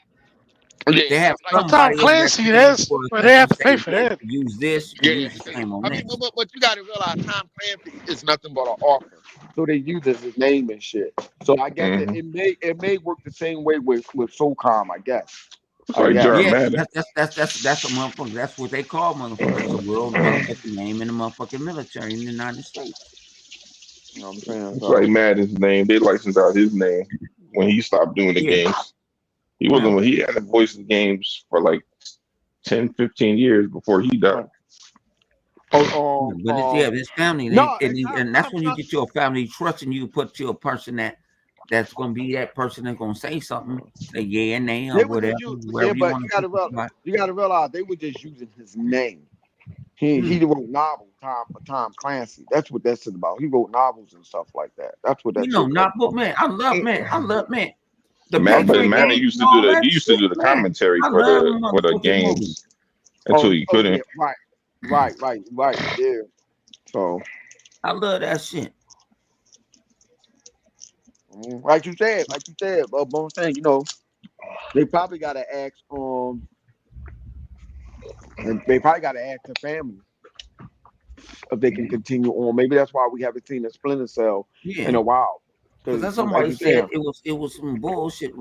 Yeah, They have like But Tom somebody over there Clancy, paying that's for it but they that you have to say, pay for yeah, you that. can use this, you can yeah. use the same on I mean, this. but you got to realize Tom Clancy is nothing but an author. so they use his name and shit. So I guess hmm it may work the same way with SOCOM. I guess. It's I like guess. Jared Yeah, Madden. that's a motherfucker. That's what they call motherfuckers. The world motherfucking name in the motherfucking military in the United States. You know what I'm saying? It's like So Madden's name. They licensed out his name when he stopped doing the Yeah, games. He well, wasn't. He hadn't voiced the games for like 10, 15 years before he died. right. Oh but it's family, no, it's and that's when you get your family trust, and you put to a person that's gonna be that person that's gonna say something, say yeah and nay or they were just whatever, use yeah, wherever you but want to put it. you gotta realize they were just using his name. Hmm. He wrote novels, Tom Clancy. That's what that's about. He wrote novels and stuff like that. That's what You that know, shit was not but man, I love man. The Matt, pay for but the Madden game used and to do all the. that He used to shit, do the man. commentary I for love the them games movies. until he Oh yeah, couldn't. right. Yeah. So I love that shit. like you said, but one thing, they probably gotta ask and they probably gotta ask the family if they can continue on. Maybe that's why we haven't seen a Splinter Cell in Yeah. a while. Because Because as like somebody you said, said, it was some bullshit.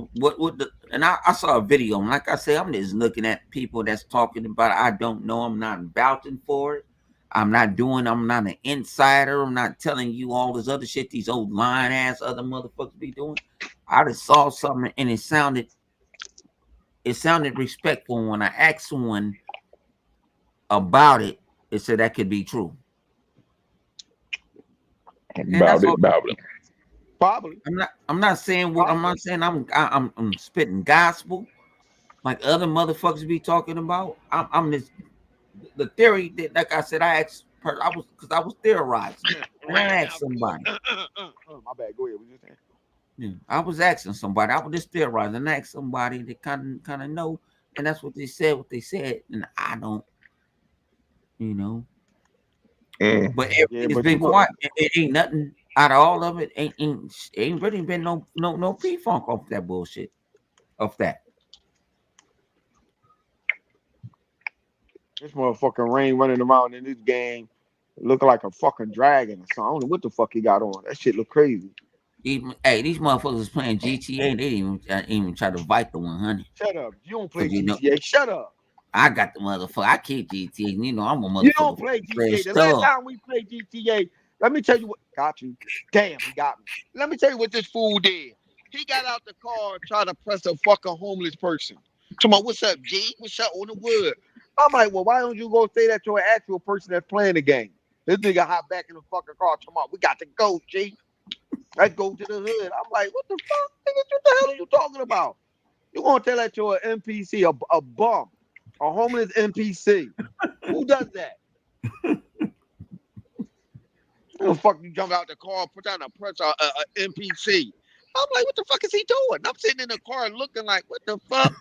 And I saw a video, and like I say, I'm just looking at people that's talking about it. I don't know. I'm not vouching for it. I'm not an insider. I'm not telling you all this other shit these old lying ass other motherfuckers be doing. I just saw something and it sounded respectful when I asked someone about it. It said that could be true. And About that's it, all. about it. probably, I'm not saying what I'm probably. not saying. I'm spitting gospel like other motherfuckers be talking about. I'm this the theory that, like I said, I was theorizing, and I asked somebody. My bad. Go ahead. What you saying? Yeah, I was asking somebody. I was just theorizing. And I asked somebody that kind of know, and that's what they said. What they said, and I don't, you know. Mm. But Yeah, everything has but you been go. quiet. It ain't nothing out of all of it. Ain't really been no P funk off that bullshit. Off that. This motherfucking Rain running around in this game looking like a fucking dragon or something. I don't know what the fuck he got on. That shit look crazy. Hey, these motherfuckers is playing GTA. They didn't even try to fight the 100 Shut up. You don't play because GTA. Shut up. I got the motherfucker. I keep GTA. You know, I'm a You don't motherfucker. play GTA. Fresh The last stuff. time we played GTA, let me tell you what got you. Damn, he got me. Let me tell you what this fool did. He got out the car and tried to press a fucking homeless person. Talking about, what's up, G? What's up on the wood? I'm like, well, why don't you go say that to an actual person that's playing the game? This nigga hop back in the fucking car. Talking about, we got to go, G. Let's go to the hood. I'm like, what the fuck? Nigga, what the hell are you talking about? You gonna tell that to an NPC, a bum, a homeless NPC? Who does that? The fuck you jump out the car, put down a pressure, NPC. I'm like, what the fuck is he doing? I'm sitting in the car looking like, what the fuck?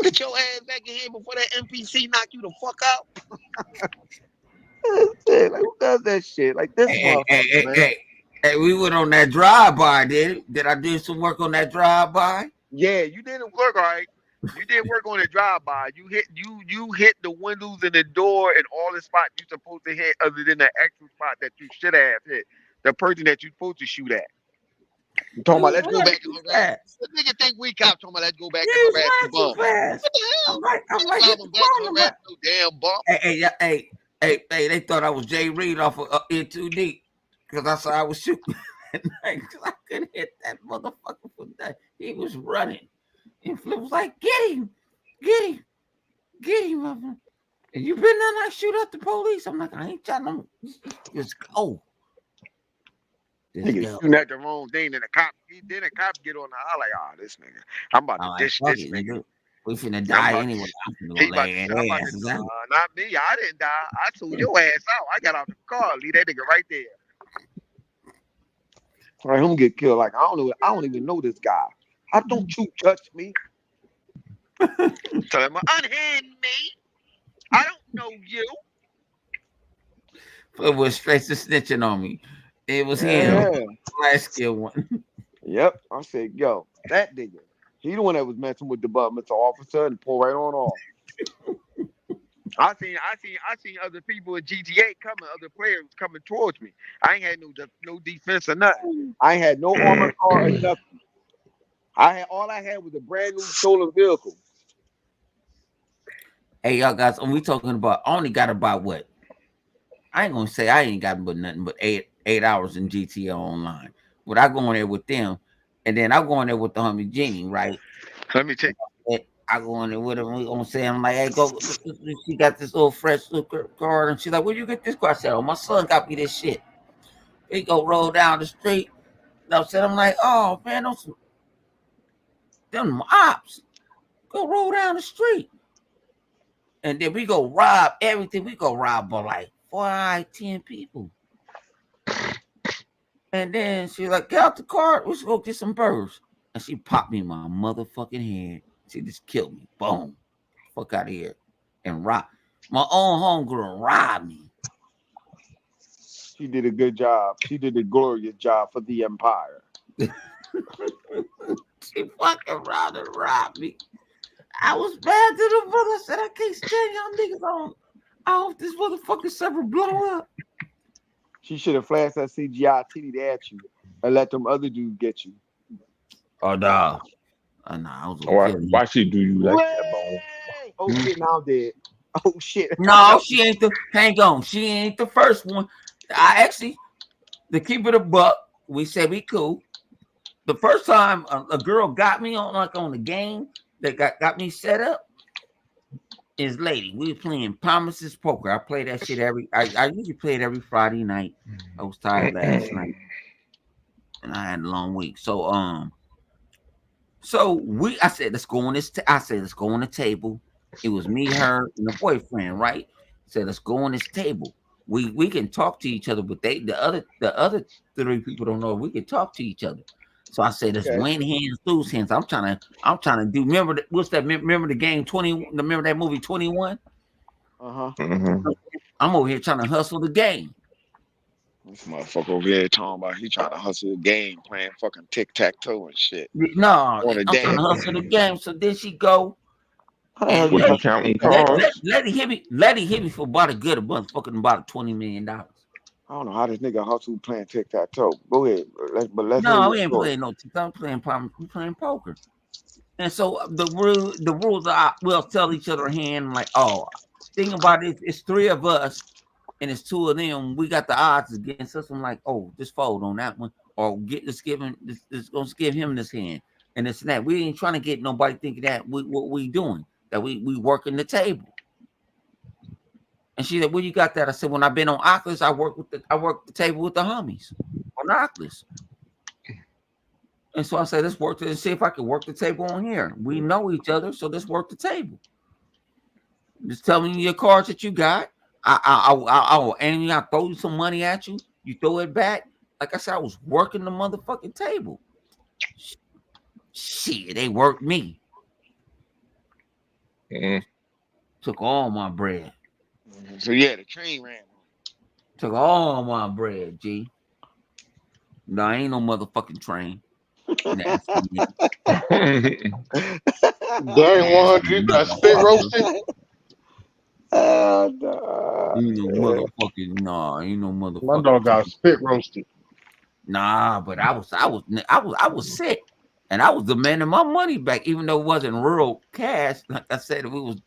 Get your ass back in here before that NPC knock you the fuck out. Like, who does that shit? Like this motherfucker, man. Hey, we went on that drive-by, did I do some work on that drive-by? Yeah, you didn't work right. You didn't work on the drive-by. You hit the windows and the door and all the spots you're supposed to hit, other than the actual spot that you should have hit. The person that you're supposed to shoot at. You talking about, let's go back and harass. The nigga think we cops talking about, let's go back and harass the bum. What the hell? I'm like, back and harass no damn bum. Hey, they thought I was Jay Reed off of In Too Deep because I saw I was shooting. I couldn't hit that motherfucker for that. He was running. And Flip was like, get him, motherfucker. And you been there like shoot up the police? I'm like, I ain't trying to just go. Nigga shooting at the wrong thing, then the cop get on the eye like, oh, this nigga. I'm about to dish this nigga. We finna die anyway. Not me. I didn't die. I told your ass out. I got out the car. Leave that nigga right there. All right, him get killed. Like, I don't even know this guy. I don't you touch me. Tell him, unhand me. I don't know you. It was straight to snitching on me. It was him. Last skill one. Yep. I said, yo, that nigga. He the one that was messing with the Mr. Officer and pull right on off. I seen other people in GTA coming, other players coming towards me. I ain't had no defense or nothing. I ain't had no armor car or nothing. All I had was a brand new stolen vehicle. Hey y'all guys, we talking about I only got about what? I ain't gonna say I ain't got but nothing but eight hours in GTA Online. But I go in there with them, and then I go in there with the homie Jenny, right? Let me take. I go in there with him. We gonna say, I'm like, hey, go. She got this little fresh card, and she's like, where you get this car? I said, oh, my son got me this shit. He go roll down the street. I said, I'm like, oh man, them ops. Go roll down the street, and then we go rob everything. We go rob for like 10 people. And then she's like, get out the car. Let's go get some burgers. And she popped me in my motherfucking head. She just killed me. Boom. Fuck out of here. And rob. My own homegirl robbed me. She did a good job. She did a glorious job for the Empire. She fucking robbed me. I was bad to the brother. I said, I can't stand y'all niggas on. I hope this motherfucking server blow up. She should have flashed that CGI titty at you and let them other dudes get you. Oh, no. Why she do you like that, bone? Oh, shit, now I'm dead. Oh, shit. No, she ain't hang on. She ain't the first one. I actually, to keep it a buck, we said we cool. The first time a girl got me on the game that got me set up is Lady. We were playing Promises Poker. I play that shit I usually play it every Friday night. I was tired last night. And I had a long week. So I said, let's go on this. Let's go on the table. It was me, her, and the boyfriend, right? I said, let's go on this table. We can talk to each other, but the other three people don't know we can talk to each other. So I said, let's win hands, lose hands. I'm trying to do. Remember Remember the game 20? Remember that movie 21? Mm-hmm. I'm over here trying to hustle the game. This motherfucker over there talking about he trying to hustle the game, playing fucking tic-tac-toe and shit. No, I'm trying to hustle the game. So then she go. Was you counting cards? Let it hit me for about a $20 million. I don't know how this nigga hustle playing tic-tac-toe. Go ahead. No, we ain't playing no tic-tac. I'm playing poker. And so the rules are we'll tell each other a hand like, oh, think about it, it's three of us and it's two of them. We got the odds against us. I'm like, oh, just fold on that one, or let's give him this hand and this and that. We ain't trying to get nobody thinking that what we doing, that we working the table. And she said, "Well, you got that?" I said, "When I've been on Oculus, I work the table with the homies on Oculus." And so I said, "Let's work and see if I can work the table on here. We know each other, so let's work the table. Just tell me your cards that you got. I'll throw you some money at you. You throw it back. Like I said, I was working the motherfucking table. Shit, they worked me. Took all my bread. So yeah, the train ran. Took all my bread, G. No, ain't no motherfucking train. Nasty nigga. During Nasty 100, spit motherfucker. roasting. Ain't no motherfucking ain't no My motherfucking dog got train. spit roasted. Nah, but I was sick. And I was demanding my money back, even though it wasn't real cash. Like I said, we was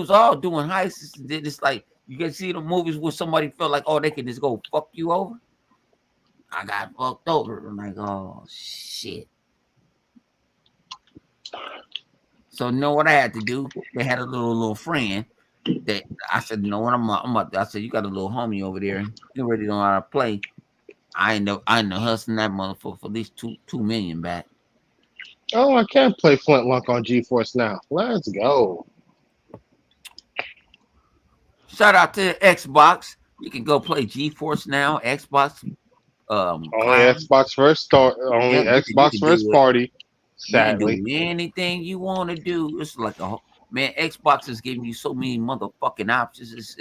all doing heists. It's like you can see the movies where somebody felt like, oh, they can just go fuck you over. I got fucked over. I'm like, oh shit. So you know what I had to do? They had a little friend that I said, you know what, I said, you got a little homie over there. You already know how to play. I know hustling that motherfucker for at least two million back. Oh, I can't play Flintlock on GeForce now. Let's go. Shout out to Xbox. You can go play GeForce now, Xbox Only Cloud. Xbox first start. Only Yep, you Xbox can first do it. party. You can do Sadly, anything you want to do. It's like man, Xbox is giving you so many motherfucking options.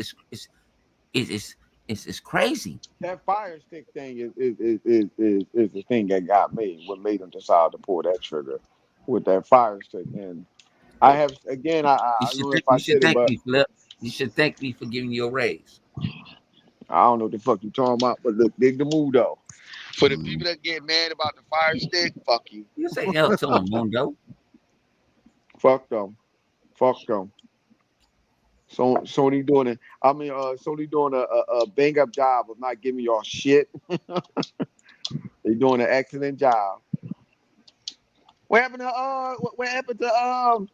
It's crazy. That Fire Stick thing is the thing that got me. What made them decide to pull that trigger with that Fire Stick? And I have again, I don't know if I You should said it, thank but me, Flip. You should thank me for giving you a raise. I don't know what the fuck you talking about. But look, dig the move though. For the people that get mad about the Fire Stick, fuck you. You say El Telemundo. Fuck them. Fuck them. So Sony doing it. I mean, Sony doing a bang up job of not giving y'all shit. They doing an excellent job. What happened to what happened to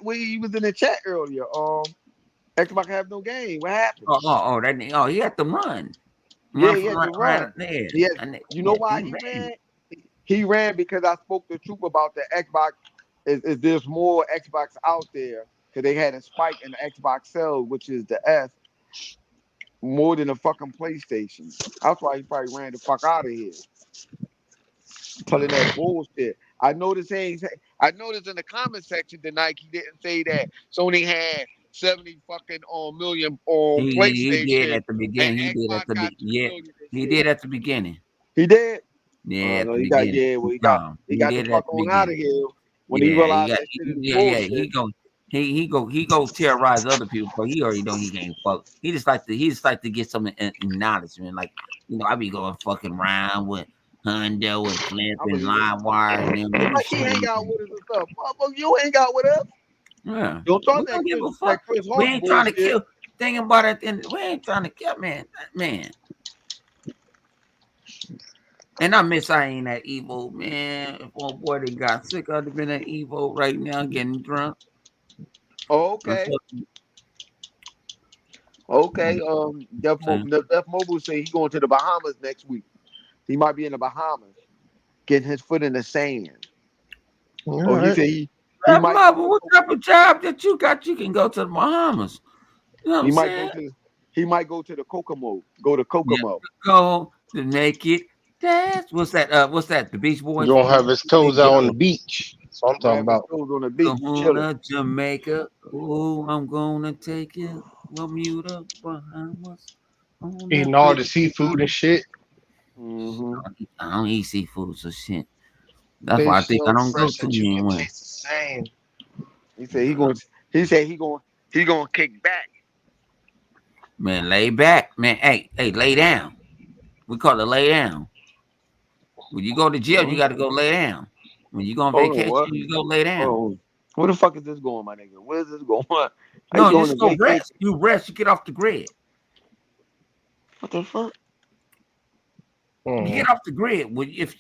we was in the chat earlier. Xbox have no game. What happened? He had to run. Yeah, Run he from had to right run. there. Yes. And You know why he he ran. ran? He ran because I spoke the truth about the Xbox. Is there's more Xbox out there because they had a spike in the Xbox sales, which is the S, more than a fucking PlayStation. That's why he probably ran the fuck out of here, telling that bullshit. I noticed in the comment section tonight he didn't say that Sony had 70 fucking million on He did PlayStation at the and beginning. He did Xbox at the got 2 yeah. million and He shit. did at the beginning. He did. Yeah, at No, the he got beginning. yeah. Well, No, he he got the did at fuck the on out beginning. of here when he Yeah, realized that shit is yeah. bullshit. He go terrorize other people, but he already know he can't fuck. He just like to get some acknowledgement. Like, I be going fucking around with Hundo and Flip I and believe it. Livewire and them. It's Let me like he show hang you. out with us and stuff. Motherfucker, you hang out with us. Yeah, Don't we talk don't give a that fuck. Chris We Hawk ain't trying to bullshit. kill. Thinking about it, and we ain't trying to kill, man. And I ain't that evil, man. If old boy they got sick, I'd have been that evil right now, getting drunk. Oh, okay. Okay. Saying, Def Mobile say he going to the Bahamas next week. He might be in the Bahamas, getting his foot in the sand. all Oh, he right. said he might go Mother, to what type of job that you got? You can go to the Bahamas. You know what he I'm might go saying? to he might go to the Kokomo. Go to Yeah, Kokomo. go to naked. That's what's that? What's that? The Beach You Boys. gonna have his toes out on the beach. That's what I'm talking Might have his about. toes on the beach, chilling. Kahuna, Jamaica. Oh, I'm gonna take you. Bermuda, Bahamas. On that Eating all pretty the seafood and island. shit. Mm-hmm. I don't eat seafood, so shit. That's why I Fish think I so don't go fresh too that you many can ways. taste the same. He said he going. He said he going to kick back. Man, lay back. Man, hey, lay down. We call it lay down. When you go to jail, you got to go lay down. When you go on Hold on, vacation, what? you go lay down. Oh, where the fuck is this going, my nigga? Where's this going? How you No, you going just to go vacation? rest. You rest. You get off the grid. What the fuck? You Hmm. get off the grid. When if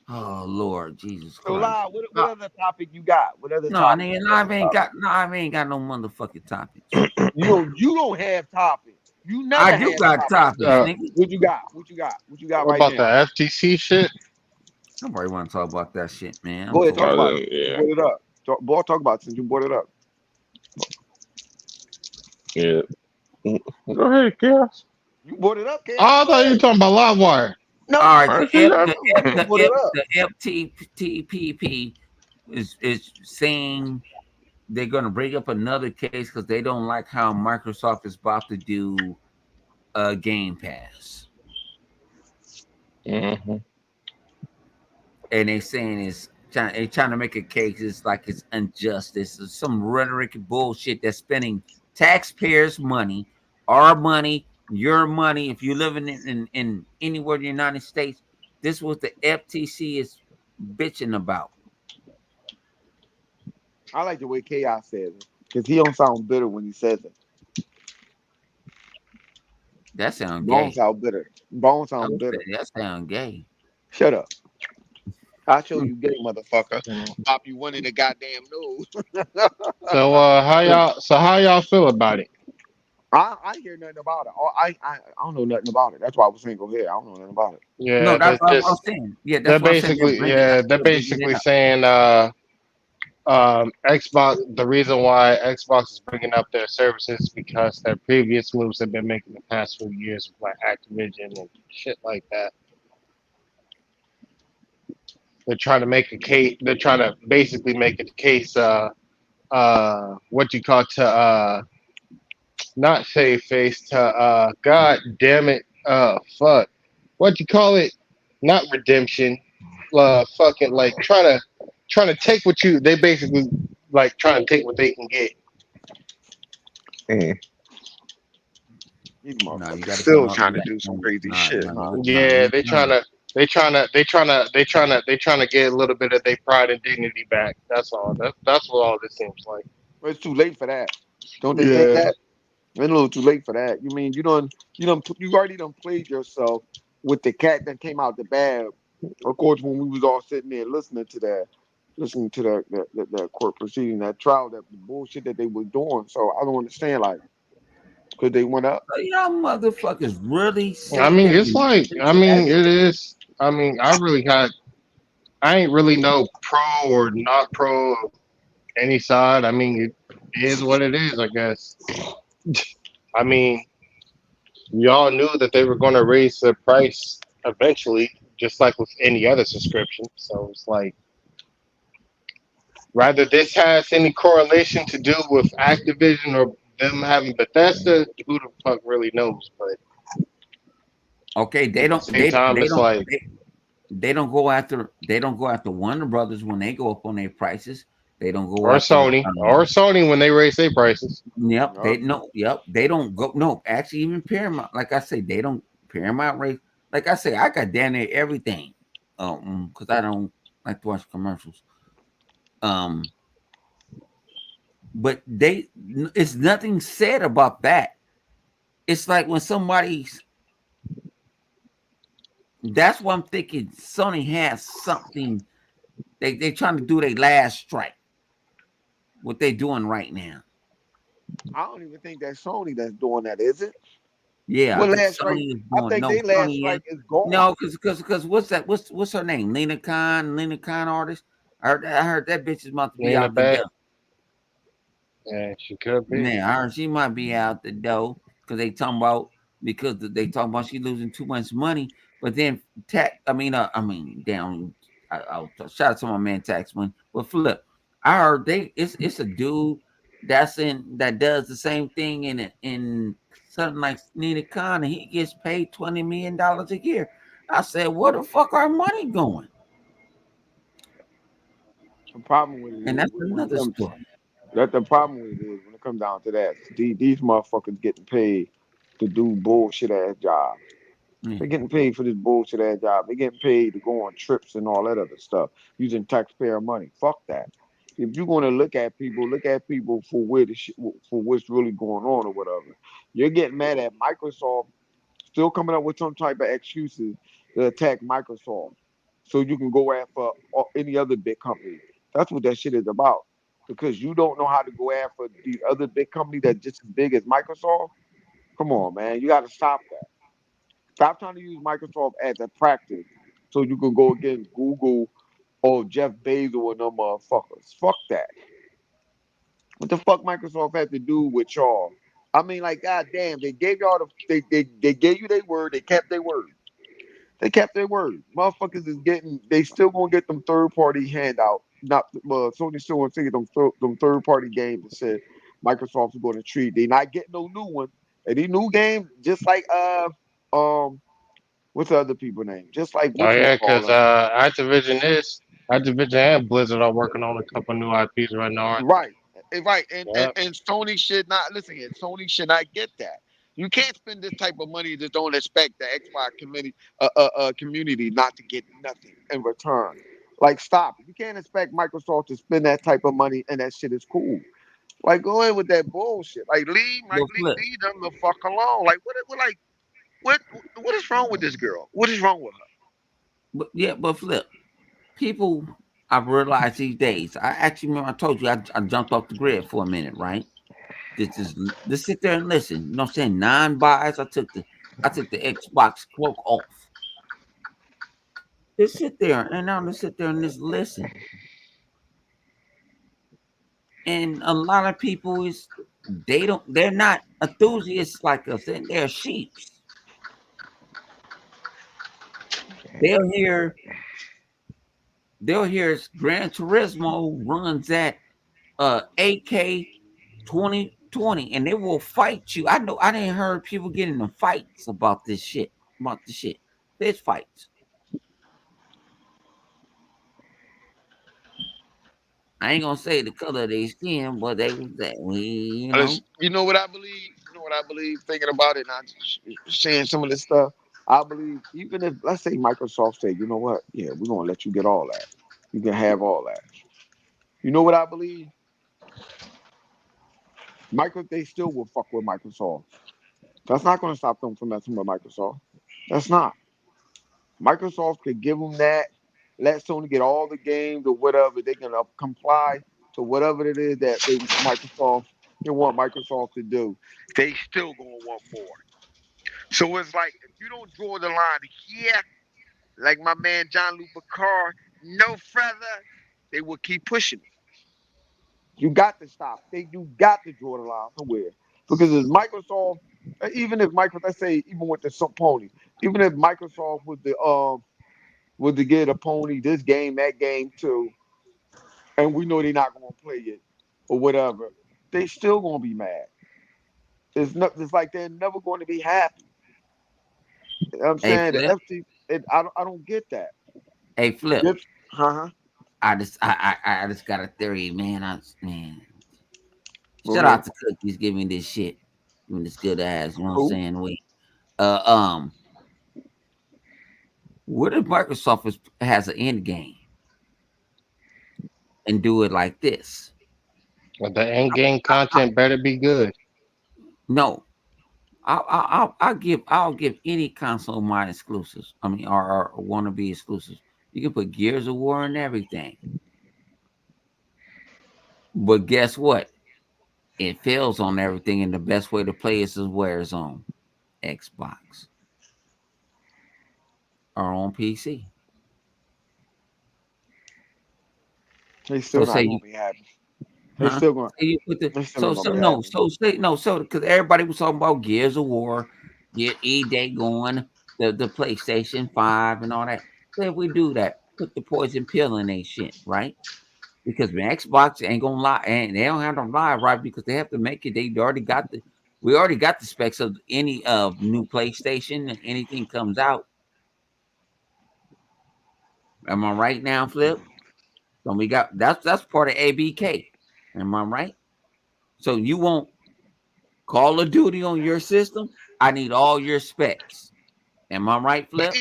oh Lord Jesus So, Christ. Lie, what other topic you got? What other No, topic? nigga, What other topic? no, I ain't got no motherfucking topics. You don't have topics. You I never do have got topics. topics, nigga. What you got? What you got? What you got What right about the now? FTC shit? Nobody want to talk about that shit, man. I'm Go ahead, cool. talk about it. You Yeah, brought it up. Talk about it since you brought it up. yeah. Go ahead, Chaos. You brought it up, Chaos. Oh, I Go thought you were ahead. talking about LiveWire. No, All right, I see that. you brought it up. the FTPP is saying they're going to bring up another case because they don't like how Microsoft is about to do Game Pass, Mm-hmm. and they saying they trying to make a case. It's like it's unjust. It's some rhetoric and bullshit that's spending taxpayers' money, our money, your money. If you're living in anywhere in the United States, this is what the FTC is bitching about. I like the way Chaos says it because he don't sound bitter when he says it. That sound Bone gay. sound bitter. Bone sound bitter. That sound gay. Shut up. I'll show you gay, motherfucker. Mhm. Pop you one in the goddamn nose. So how y'all feel about it? I hear nothing about it. I don't know nothing about it. That's why I was saying go ahead. I don't know nothing about it. No, Yeah, that's that's what I'm just saying. Yeah, that's what I'm saying. they're They're bringing it basically up. saying Xbox. The reason why Xbox is bringing up their services is because their previous moves have been making the past few years with like Activision and shit like that. They're trying to make a case. They're trying to basically make a case. What you call to not save face to God damn it. Fuck. What you call it? Not redemption. Fucking like trying to take what you. They basically like trying to take what they can get. And these No, you motherfuckers got to come still up. trying to do some crazy shit, huh? Yeah, they trying to get a little bit of their pride and dignity back. That's all. That's what all this seems like. But it's too late for that. Don't they think Yeah. that? It's a little too late for that. You mean you already done played yourself with the cat that came out the bag. Of course, when we was all sitting there listening to the court proceeding, that trial, that the bullshit that they were doing. So I don't understand, like, because they went up. So y'all motherfuckers really I sit mean, there it's and like I listen. mean, it is. I mean, I ain't really no pro or not pro of any side. I mean, it is what it is, I guess. I mean, we all knew that they were going to raise the price eventually, just like with any other subscription. So it's like, rather this has any correlation to do with Activision or them having Bethesda, who the fuck really knows? But Okay, at the same time, it's like, they don't go after Warner Brothers when they go up on their prices. They don't go or after Sony when they raise their prices. yep, Yup. they don't go no, actually even Paramount, like I say, they don't Paramount rate, like I say, I got damn near everything. Because I don't like to watch commercials. Um, but it's nothing said about that. It's like when somebody's that's what I'm thinking. Sony has something. They trying to do their last strike. What they doing right now? I don't even think that's Sony that's doing that, is it? Yeah, I What think last strike? Sony is I doing. think No, they last Sony is. strike is gone. No, because what's that? What's her name? Lena Khan artist. I heard that bitch is about to be Ain't a out the bad. door. Yeah, she could be. Man, I heard she might be out the door because they talking about she losing too much money. But then down. I'll shout out to my man Taxman. But flip, I heard it's a dude that does the same thing in something like Nina Khan, and he gets paid $20 million a year. I said, where the fuck our money going? The problem with it And is that's when it another comes. story. That the problem with it is when it comes down to that, these motherfuckers getting paid to do bullshit ass jobs. Yeah. They're getting paid for this bullshit ass job. They're getting paid to go on trips and all that other stuff using taxpayer money. Fuck that. If you're going to look at people for for what's really going on or whatever. You're getting mad at Microsoft still coming up with some type of excuses to attack Microsoft, so you can go after any other big company. That's what that shit is about. Because you don't know how to go after these other big companies that's just as big as Microsoft. Come on, man, you got to stop that. Stop trying to use Microsoft as a practice so you can go against Google or Jeff Bezos and them motherfuckers. Fuck that. What the fuck Microsoft had to do with y'all? I mean, like, goddamn, they gave y'all they gave you their word, they kept their word. They kept their word. Motherfuckers is getting, they still gonna get them third party handout. Not Sony still gonna take them third party games that said Microsoft's going to treat. They not getting no new one. And these new games, just like um what's the other people name? Just like Oh what you yeah, call because them. Activision and Blizzard are working on a couple new IPs right now, aren't Right, right, they? Yep. and Sony should not listen here. Sony should not get that. You can't spend this type of money that don't expect the Xbox community not to get nothing in return. Like, stop it. You can't expect Microsoft to spend that type of money and that shit is cool. Like, go ahead with that bullshit. Like, But flip, leave them the fuck alone. Like, what, what is wrong with this girl? What is wrong with her? but yeah, but flip. People, I've realized these days. I actually remember I told you I jumped off the grid for a minute, right? Just sit there and listen. You know what I'm saying? Non-bias. I took the Xbox cloak off. Just sit there and now just sit there and just listen. And a lot of people they're not enthusiasts like us, and they're sheeps. They'll hear they'll hear Gran Turismo runs at AK 2020 and they will fight you. I know I didn't heard people getting in fights about this shit. About this shit. There's fights. I ain't gonna say the color of their skin, but they was that we, You know what I believe? You know what I believe? Thinking about it, not just saying some of this stuff. I believe even if, let's say, Microsoft say, you know what? Yeah, we're gonna let you get all that. You can have all that. You know what I believe? They still will fuck with Microsoft. That's not gonna stop them from messing with Microsoft. That's not. Microsoft could give them that. Let Sony get all the games or whatever. They can comply to whatever it is that they want Microsoft to do. They still gonna want more. So it's like if you don't draw the line here, like my man John Luke Carr, no further, they will keep pushing it. You got to stop. You got to draw the line somewhere. Because as Microsoft, even if Microsoft, let's say even with the pony, even if Microsoft was to get a pony this game, that game too, and we know they're not gonna play it or whatever, they still gonna be mad. It's like they're never going to be happy. You know what I'm hey saying the flip, FT, I don't get that. hey flip. Yes, huh? I just got a theory, man. Man, Go shout ahead. out to Cookies giving me this shit, giving me this good ass. You know what I'm Who? saying? Uh, um, what if Microsoft has an end game and do it like this? But the end game content better be good. No, I'll give any console my exclusives. I mean, or wannabe exclusives. You can put Gears of War and everything, but guess what? It fails on everything, and the best way to play is where it's on Xbox or on PC. They So still say not you, gonna be happy. They huh? still gonna Say you put the they still so ain't gonna so be no happy. so say no so because everybody was talking about Gears of War, get Day going, the PlayStation 5 and all that. So if we do that, put the poison pill in they shit, right? Because the Xbox ain't gonna lie, and they don't have to lie, right? Because they have to make it. We already got the specs of any new PlayStation. Anything comes out. Am I right now, Flip? So we got that's part of ABK. Am I right? So you want Call of Duty on your system? I need all your specs. Am I right, But Flip?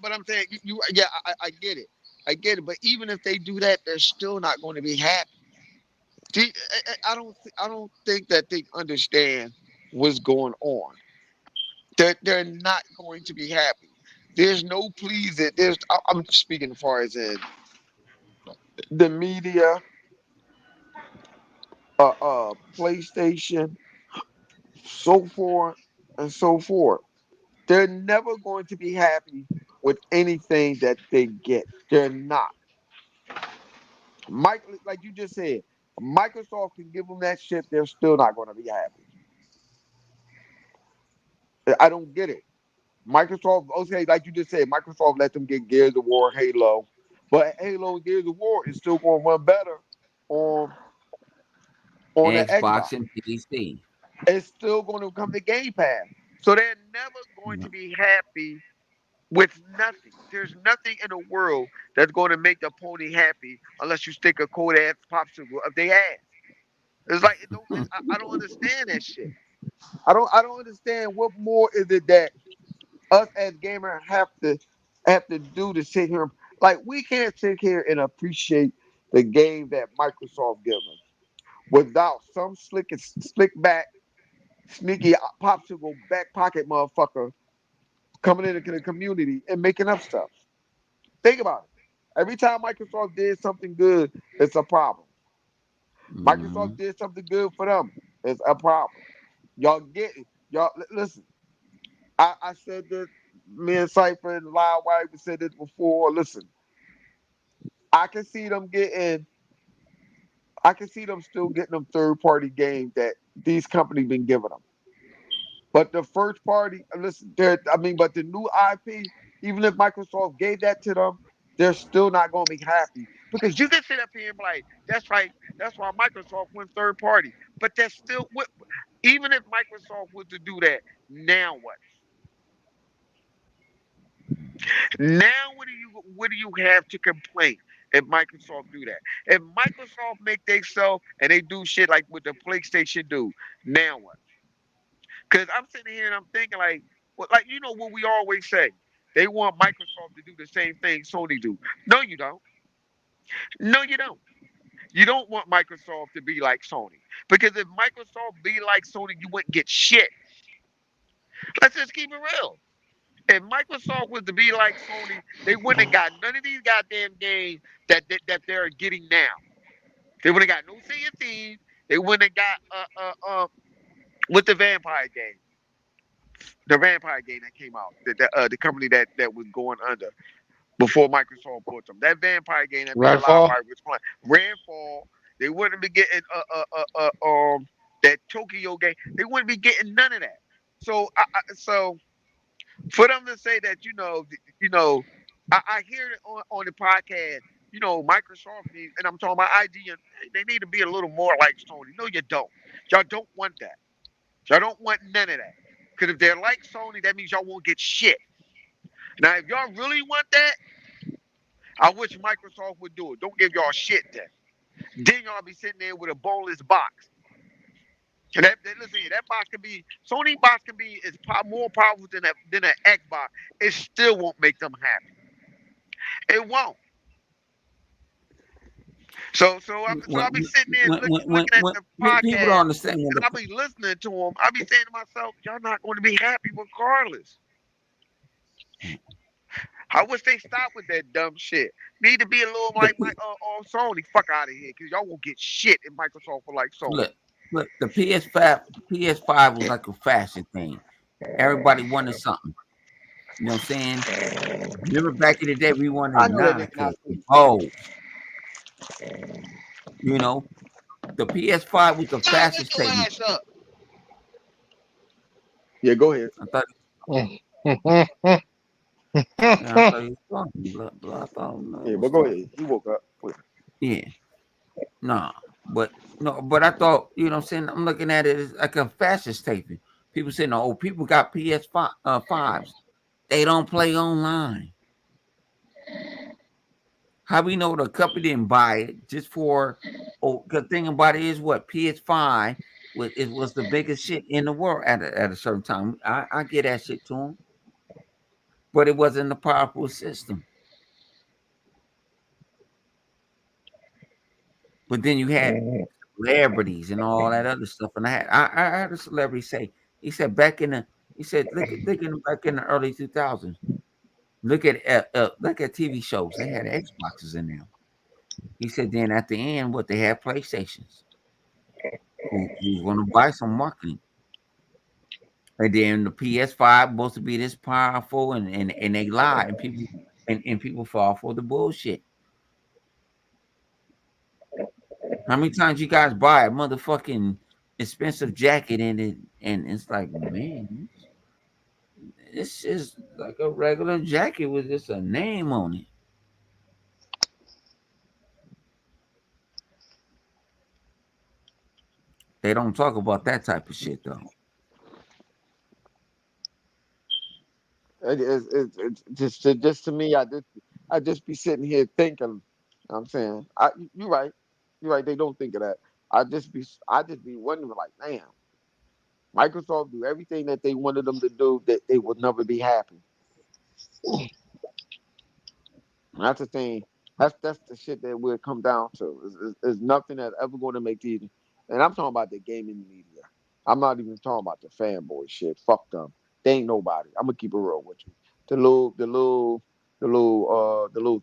but I'm saying yeah, I get it. I get it. But even if they do that, they're still not going to be happy. See, I don't think that they understand what's going on. They're not going to be happy. There's no pleasing. I'm speaking as far as in the media, PlayStation, so forth and so forth. They're never going to be happy with anything that they get. They're not. Mike, like you just said, Microsoft can give them that shit. They're still not going to be happy. I don't get it. Microsoft, okay, like you just said, Microsoft let them get Gears of War, Halo, but Halo and Gears of War is still going to run better on the Xbox Xbox. and PC. It's still going to come to Game Pass. So they're never going to be happy with nothing. There's nothing in the world that's going to make the pony happy unless you stick a cold ass popsicle up their ass. It's like it don't. I don't understand that shit. I don't understand what more is it that us as gamers have to do to sit here. Like we can't sit here and appreciate the game that Microsoft gives us without some slick back, sneaky popsicle back pocket motherfucker coming into the community and making up stuff. Think about it. Every time Microsoft did something good, it's a problem. Microsoft Mhm. did something good for them, it's a problem. Y'all get it. Listen. I said this. Me and Cypher and Live Wire said this before. Listen, I can see them getting. I can see them still getting them third party games that these companies been giving them. But the first party, listen, but the new IP, even if Microsoft gave that to them, they're still not going to be happy because you can sit up here and be like, "That's right, that's why Microsoft went third party." But that's still what. Even if Microsoft was to do that, now what? Now what do you have to complain if Microsoft do that? If Microsoft make they self and they do shit like what the PlayStation do, now what? Because I'm sitting here and I'm thinking like, well, like you know what we always say, they want Microsoft to do the same thing Sony do. No, you don't. No, you don't. You don't want Microsoft to be like Sony because if Microsoft be like Sony, you wouldn't get shit. Let's just keep it real. If Microsoft was to be like Sony, they wouldn't have got none of these goddamn games that they're getting now. They wouldn't have got no Sea of Thieves. They wouldn't have got with the vampire game that came out, the company that was going under before Microsoft bought them. That vampire game that me and Redfall. Livewire was playing, Redfall. They wouldn't be getting that Tokyo game. They wouldn't be getting none of that. So for them to say that, I hear it on the podcast. Microsoft needs, and I'm talking about IGN. They need to be a little more like Sony. No, you don't. Y'all don't want that. Y'all don't want none of that. Because if they're like Sony, that means y'all won't get shit. Now, if y'all really want that, I wish Microsoft would do it. Don't give y'all shit then. Then y'all be sitting there with a boneless box. And listen here, that box can be Sony box can be more powerful than an Xbox. It still won't make them happy. It won't. So I'll be When, sitting there looking at the when people don't podcast, understand when and I'll be listening to them. I'll be saying to myself, "Y'all not going to be happy regardless." I wish they stop with that dumb shit. Need to be a little the like my Sony. Fuck out of here, cause y'all won't get shit if Microsoft for like Sony. look, the PS5 was like a fashion thing. Everybody wanted something. You know what I'm saying? Remember back in the day, we I wanted know that nigga not Nautica, sleep. Evolve. You know, the PS5 was the Nah, fashion wake your statement. ass up. Yeah, go ahead. I thought, yeah, I thought he was talking. I thought, Yeah, but what's go up? ahead. He woke up. Yeah, nah, but no, but I thought, you know what I'm saying? I'm looking at it as like a fashion statement. People saying, oh, people got PS5 fives. They don't play online. How we know the company didn't buy it just for? Oh, the thing about it is what PS5 was. It was the biggest shit in the world at a certain time. I get that shit to them. but it wasn't a powerful system. But then you had Mhm. celebrities and all that other stuff. And I heard a celebrity say, he said back in the, he said back in the early 2000s. Look at TV shows. They had Xboxes in them. He said then at the end, what they had PlayStations. Who's going to buy some marketing? And then the PS5 supposed to be this powerful, and they lie, and people fall for the bullshit. How many times you guys buy a motherfucking expensive jacket and it's like, man, it's just like a regular jacket with just a name on it. They don't talk about that type of shit though. It's just to me, I just be sitting here thinking. I'm saying, you're right. You're right. They don't think of that. I just be wondering, like, damn, Microsoft do everything that they wanted them to do, that they would never be happy. That's the thing. That's the shit that we'll come down to. Is nothing that's ever going to make these. And I'm talking about the gaming media. I'm not even talking about the fanboy shit. Fuck them. They ain't nobody. I'm gonna keep it real with you. The little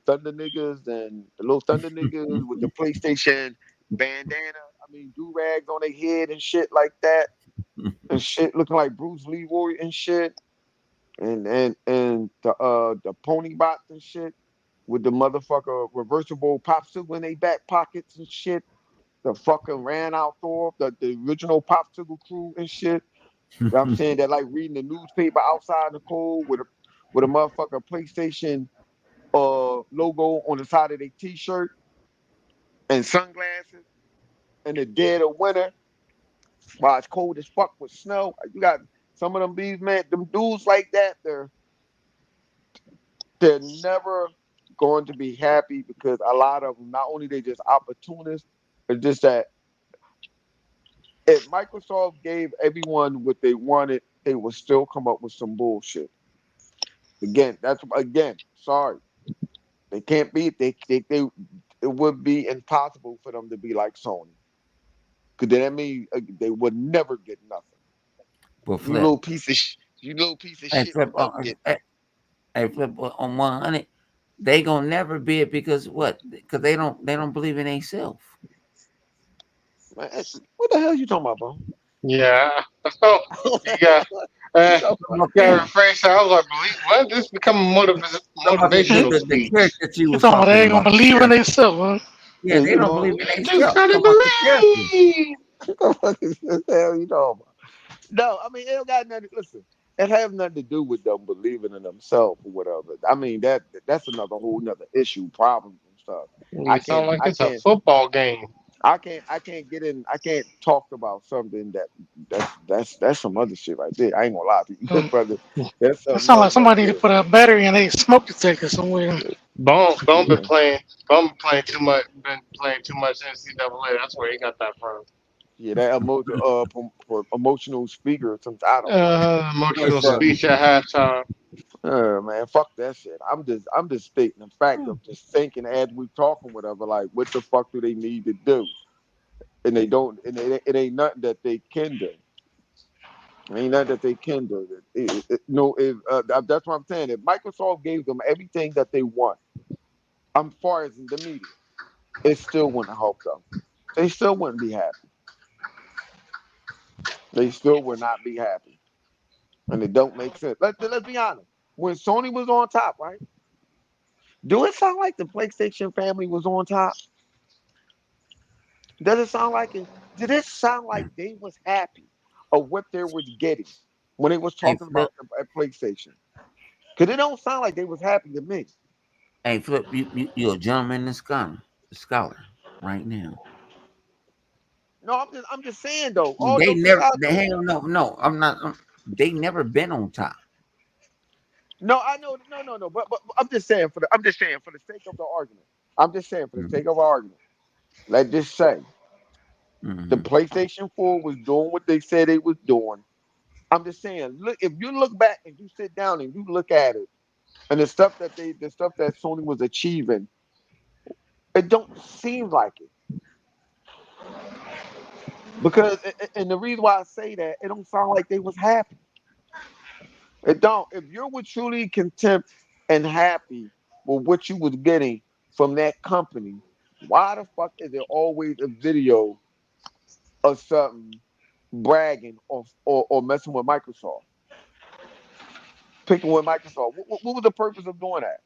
Thunder niggas and the little Thunder niggas with the PlayStation bandana. I mean, do rags on their head and shit like that, and shit looking like Bruce Leroy and shit, and the pony bots and shit with the motherfucker reversible popsicle in their back pockets and shit. The fucking ran out Thor, the original popsicle crew and shit. You know what I'm saying, that like reading the newspaper outside in the cold with a motherfucker PlayStation logo on the side of their t-shirt and sunglasses in the dead of winter while it's cold as fuck with snow. You got some of them bees, man, them dudes like that, they're never going to be happy because a lot of them, not only they just opportunists, it's just that if Microsoft gave everyone what they wanted, they would still come up with some bullshit. Again. Sorry, they can't be. They it would be impossible for them to be like Sony, because then that means they would never get nothing. But You flip, little piece of you little piece of hey shit flip, will never get nothing. hey flip on 100. They gonna never be it because what? Because they don't believe in themselves. Man, what the hell you talking about, bro? Yeah. So you got You uh, talking I'm up got here. to rephrase that. I was like, believe what? This become a Talking about motivational the speech. character that you You was talking about talking they ain't about. gonna The believe in character. themselves, huh? Yeah, about? they You don't believe know, in Just themselves. gotta Talking about the characters. believe. what the hell you talking about? No, I mean it don't got nothing. Listen, it have nothing to do with them believing in themselves or whatever. I mean that's another whole nother issue, problems and stuff. I You sound can't, like I it's a can't, football game. I can't get in. I can't talk about something that's some other shit right there. I ain't gonna lie to you, Mm. brother. That's It something sounds like else right somebody need to there. put a battery in a smoke detector somewhere. Bone been Yeah, playing. Bone been playing too much NCAA. That's where he got that from. yeah, that emotional speaker. Sometimes I don't know. Hey, Emotional flip. speech at halftime. Man, fuck that shit. I'm just stating the fact of just thinking as we talking whatever. Like, what the fuck do they need to do? And they don't. And it ain't nothing that they can do. It ain't nothing that they can do. No, that's what I'm saying. If Microsoft gave them everything that they want, far as in the media, it still wouldn't help them. They still wouldn't be happy. They still would not be happy, and it don't make sense. Let's be honest. When Sony was on top, right? Do it sound like the PlayStation family was on top? Does it sound like it? Did it sound like they was happy of what they was getting when they was Hey, talking flip. about the PlayStation? Because it don't sound like they was happy to me. Hey, flip. You're a gentleman and scholar right now. No, I'm just saying though. All They jokes never. aside They though. hell no. I'm not. They never been on top. No, I know. No, no, no. But I'm just saying for the sake of the argument. I'm just saying for the Mm-hmm. sake of argument. Let's just say the Mm-hmm. PlayStation 4 was doing what they said it was doing. I'm just saying, look, if you look back and you sit down and you look at it, and the stuff that Sony was achieving, it don't seem like it. Because and the reason why I say that, it don't sound like they was happy. It don't. If you were truly content and happy with what you was getting from that company, why the fuck is there always a video of something bragging or messing with Microsoft, picking with Microsoft? What was the purpose of doing that?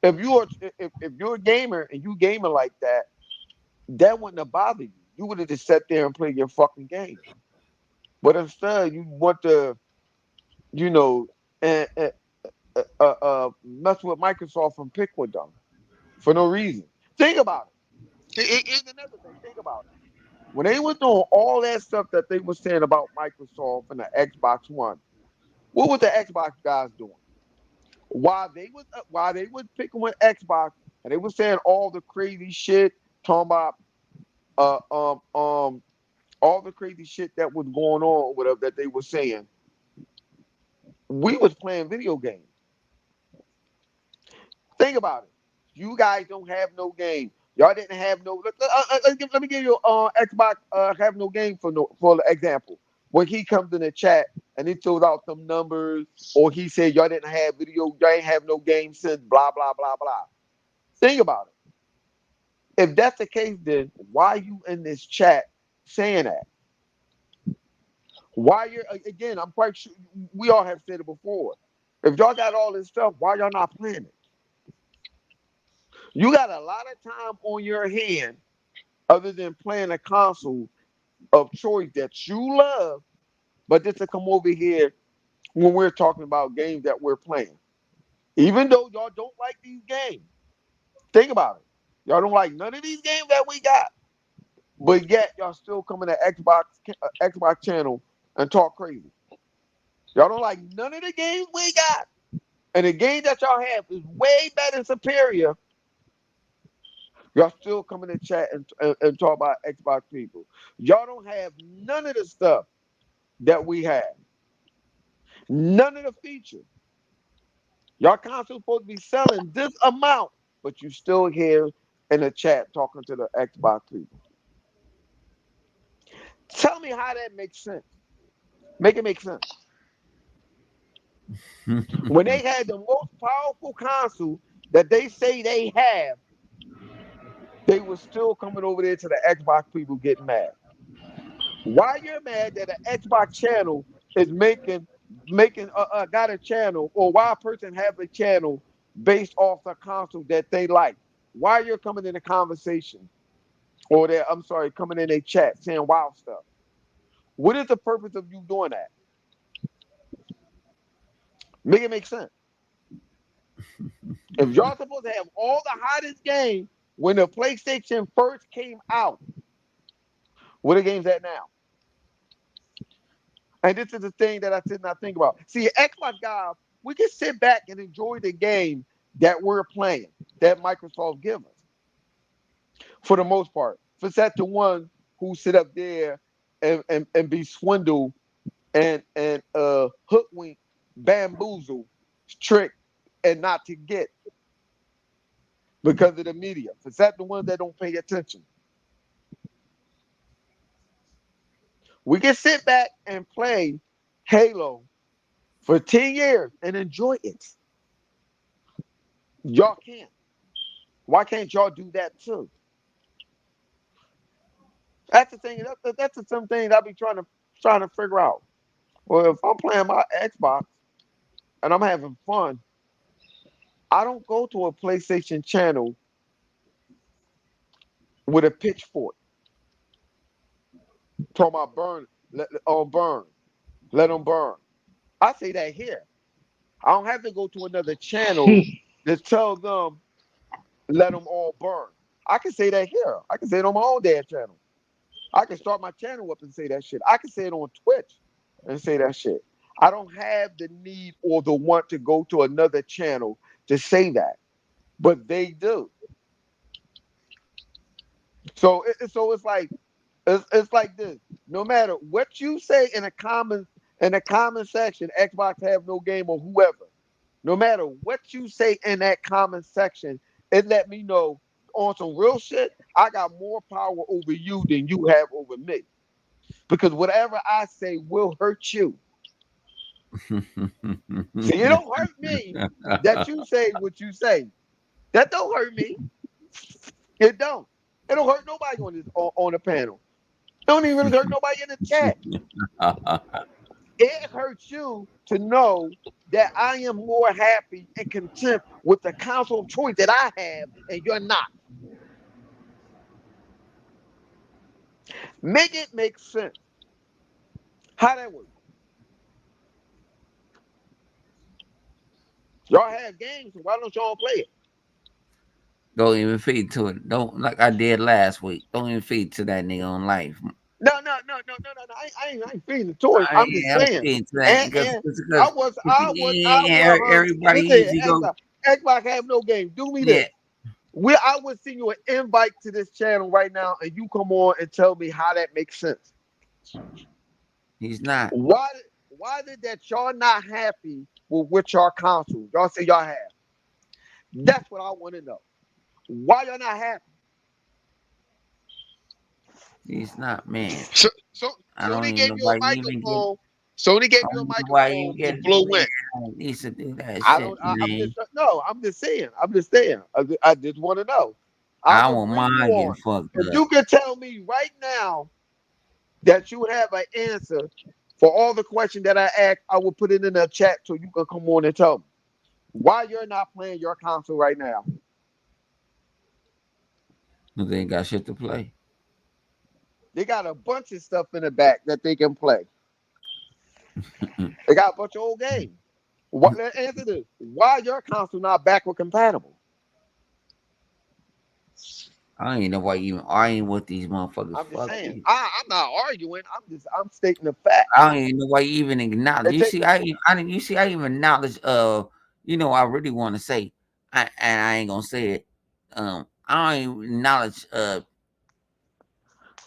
If you're a gamer and you gaming like that, that wouldn't have bothered you. You would have just sat there and played your fucking game. But instead, you want to, you know, and, mess with Microsoft and pick with them for no reason. Think about it. Here's another thing. Think about it. When they were doing all that stuff that they were saying about Microsoft and the Xbox One, what was the Xbox guys doing? While they was picking with Xbox and they were saying all the crazy shit, talking about uh um um all the crazy shit that was going on, whatever that they were saying, we was playing video games. Think about it. You guys don't have no game. Y'all didn't have no. Let me give you Xbox have no game for example. When he comes in the chat and he throws out some numbers, or he said y'all didn't have video, y'all ain't have no game since blah blah blah blah. Think about it. If that's the case, then why you in this chat saying that? Why you're again? I'm quite sure we all have said it before. If y'all got all this stuff, why y'all not playing it? You got a lot of time on your hand other than playing a console of choice that you love, but just to come over here when we're talking about games that we're playing. Even though y'all don't like these games, think about it. Y'all don't like none of these games that we got, but yet y'all still come in the Xbox channel and talk crazy. Y'all don't like none of the games we got, and the game that y'all have is way better and superior. Y'all still come in the chat and talk about Xbox people. Y'all don't have none of the stuff that we have. None of the features. Y'all console supposed to be selling this amount, but you still here in the chat talking to the Xbox people. Tell me how that makes sense. Make it make sense. When they had the most powerful console that they say they have, they were still coming over there to the Xbox people getting mad. Why you're mad that an Xbox channel is making got a channel, or why a person have a channel based off a console that they like? Why you're coming in a conversation, or that I'm sorry, coming in a chat saying wild stuff? What is the purpose of you doing that? Make it make sense. If y'all supposed to have all the hottest games when the PlayStation first came out, what are games at now? And this is the thing that I did not think about. See, Xbox guys, we can sit back and enjoy the game that we're playing, that Microsoft gives us, for the most part. For that the one who sit up there and be swindled and hoodwink, bamboozle, trick, and not to get because of the media. For that the ones that don't pay attention. We can sit back and play Halo for 10 years and enjoy it. Y'all can't. Why can't y'all do that too? That's the thing. That's the some things I be trying to figure out. Well, if I'm playing my Xbox and I'm having fun, I don't go to a PlayStation channel with a pitchfork talking about burn, let them burn. I say that here. I don't have to go to another channel to tell them let them all burn. I can say that here. I can say it on my own damn channel. I can start my channel up and say that shit. I can say it on Twitch and say that shit. I don't have the need or the want to go to another channel to say that, but they do. So it's like this. No matter what you say in a comment section, Xbox have no game or whoever. No matter what you say in that comment section, it let me know on some real shit, I got more power over you than you have over me. Because whatever I say will hurt you. See, it don't hurt me that you say what you say. That don't hurt me. It don't. It don't hurt nobody on the panel. It don't even really hurt nobody in the chat. It hurts you to know that I am more happy and content with the council of choice that I have, and you're not. Make it make sense. How that work? Y'all have games, so why don't y'all play it? Don't even feed to it. Don't like I did last week. Don't even feed to that nigga on life. No. I ain't feeding the toys. I'm just I'm saying. feeding to that And, because and because everybody listen, usually go. Xbox have no game. Do me Yeah, this. I would send you an invite to this channel right now, and you come on and tell me how that makes sense. he's not. Why did that y'all not happy with what y'all console? Y'all say y'all have. That's what I want to know. Why y'all not happy? He's not, man. So I don't Sony even gave know you a why you even get. microphone. Sony gave I you a don't know why you microphone to get. blow Man, in. I need to do that I shit, don't. I'm man. just no. I'm just saying. I'm just saying. I just want to know. I'm I gonna want bring you mine getting on. fucked If up. you can tell me right now that you have an answer for all the questions that I asked, I will put it in the chat so you can come on and tell me why you're not playing your console right now. They ain't got shit to play. They got a bunch of stuff in the back that they can play. They got a bunch of old games. What? Let's answer this. Why your console not backward compatible? I ain't know why you even arguing with these motherfuckers. I'm just Fuck saying. you. I'm not arguing. I'm stating the fact. I don't even know why you even acknowledge. It You take, see, you see, I even acknowledge. I really want to say, and I ain't gonna say it. I don't even acknowledge.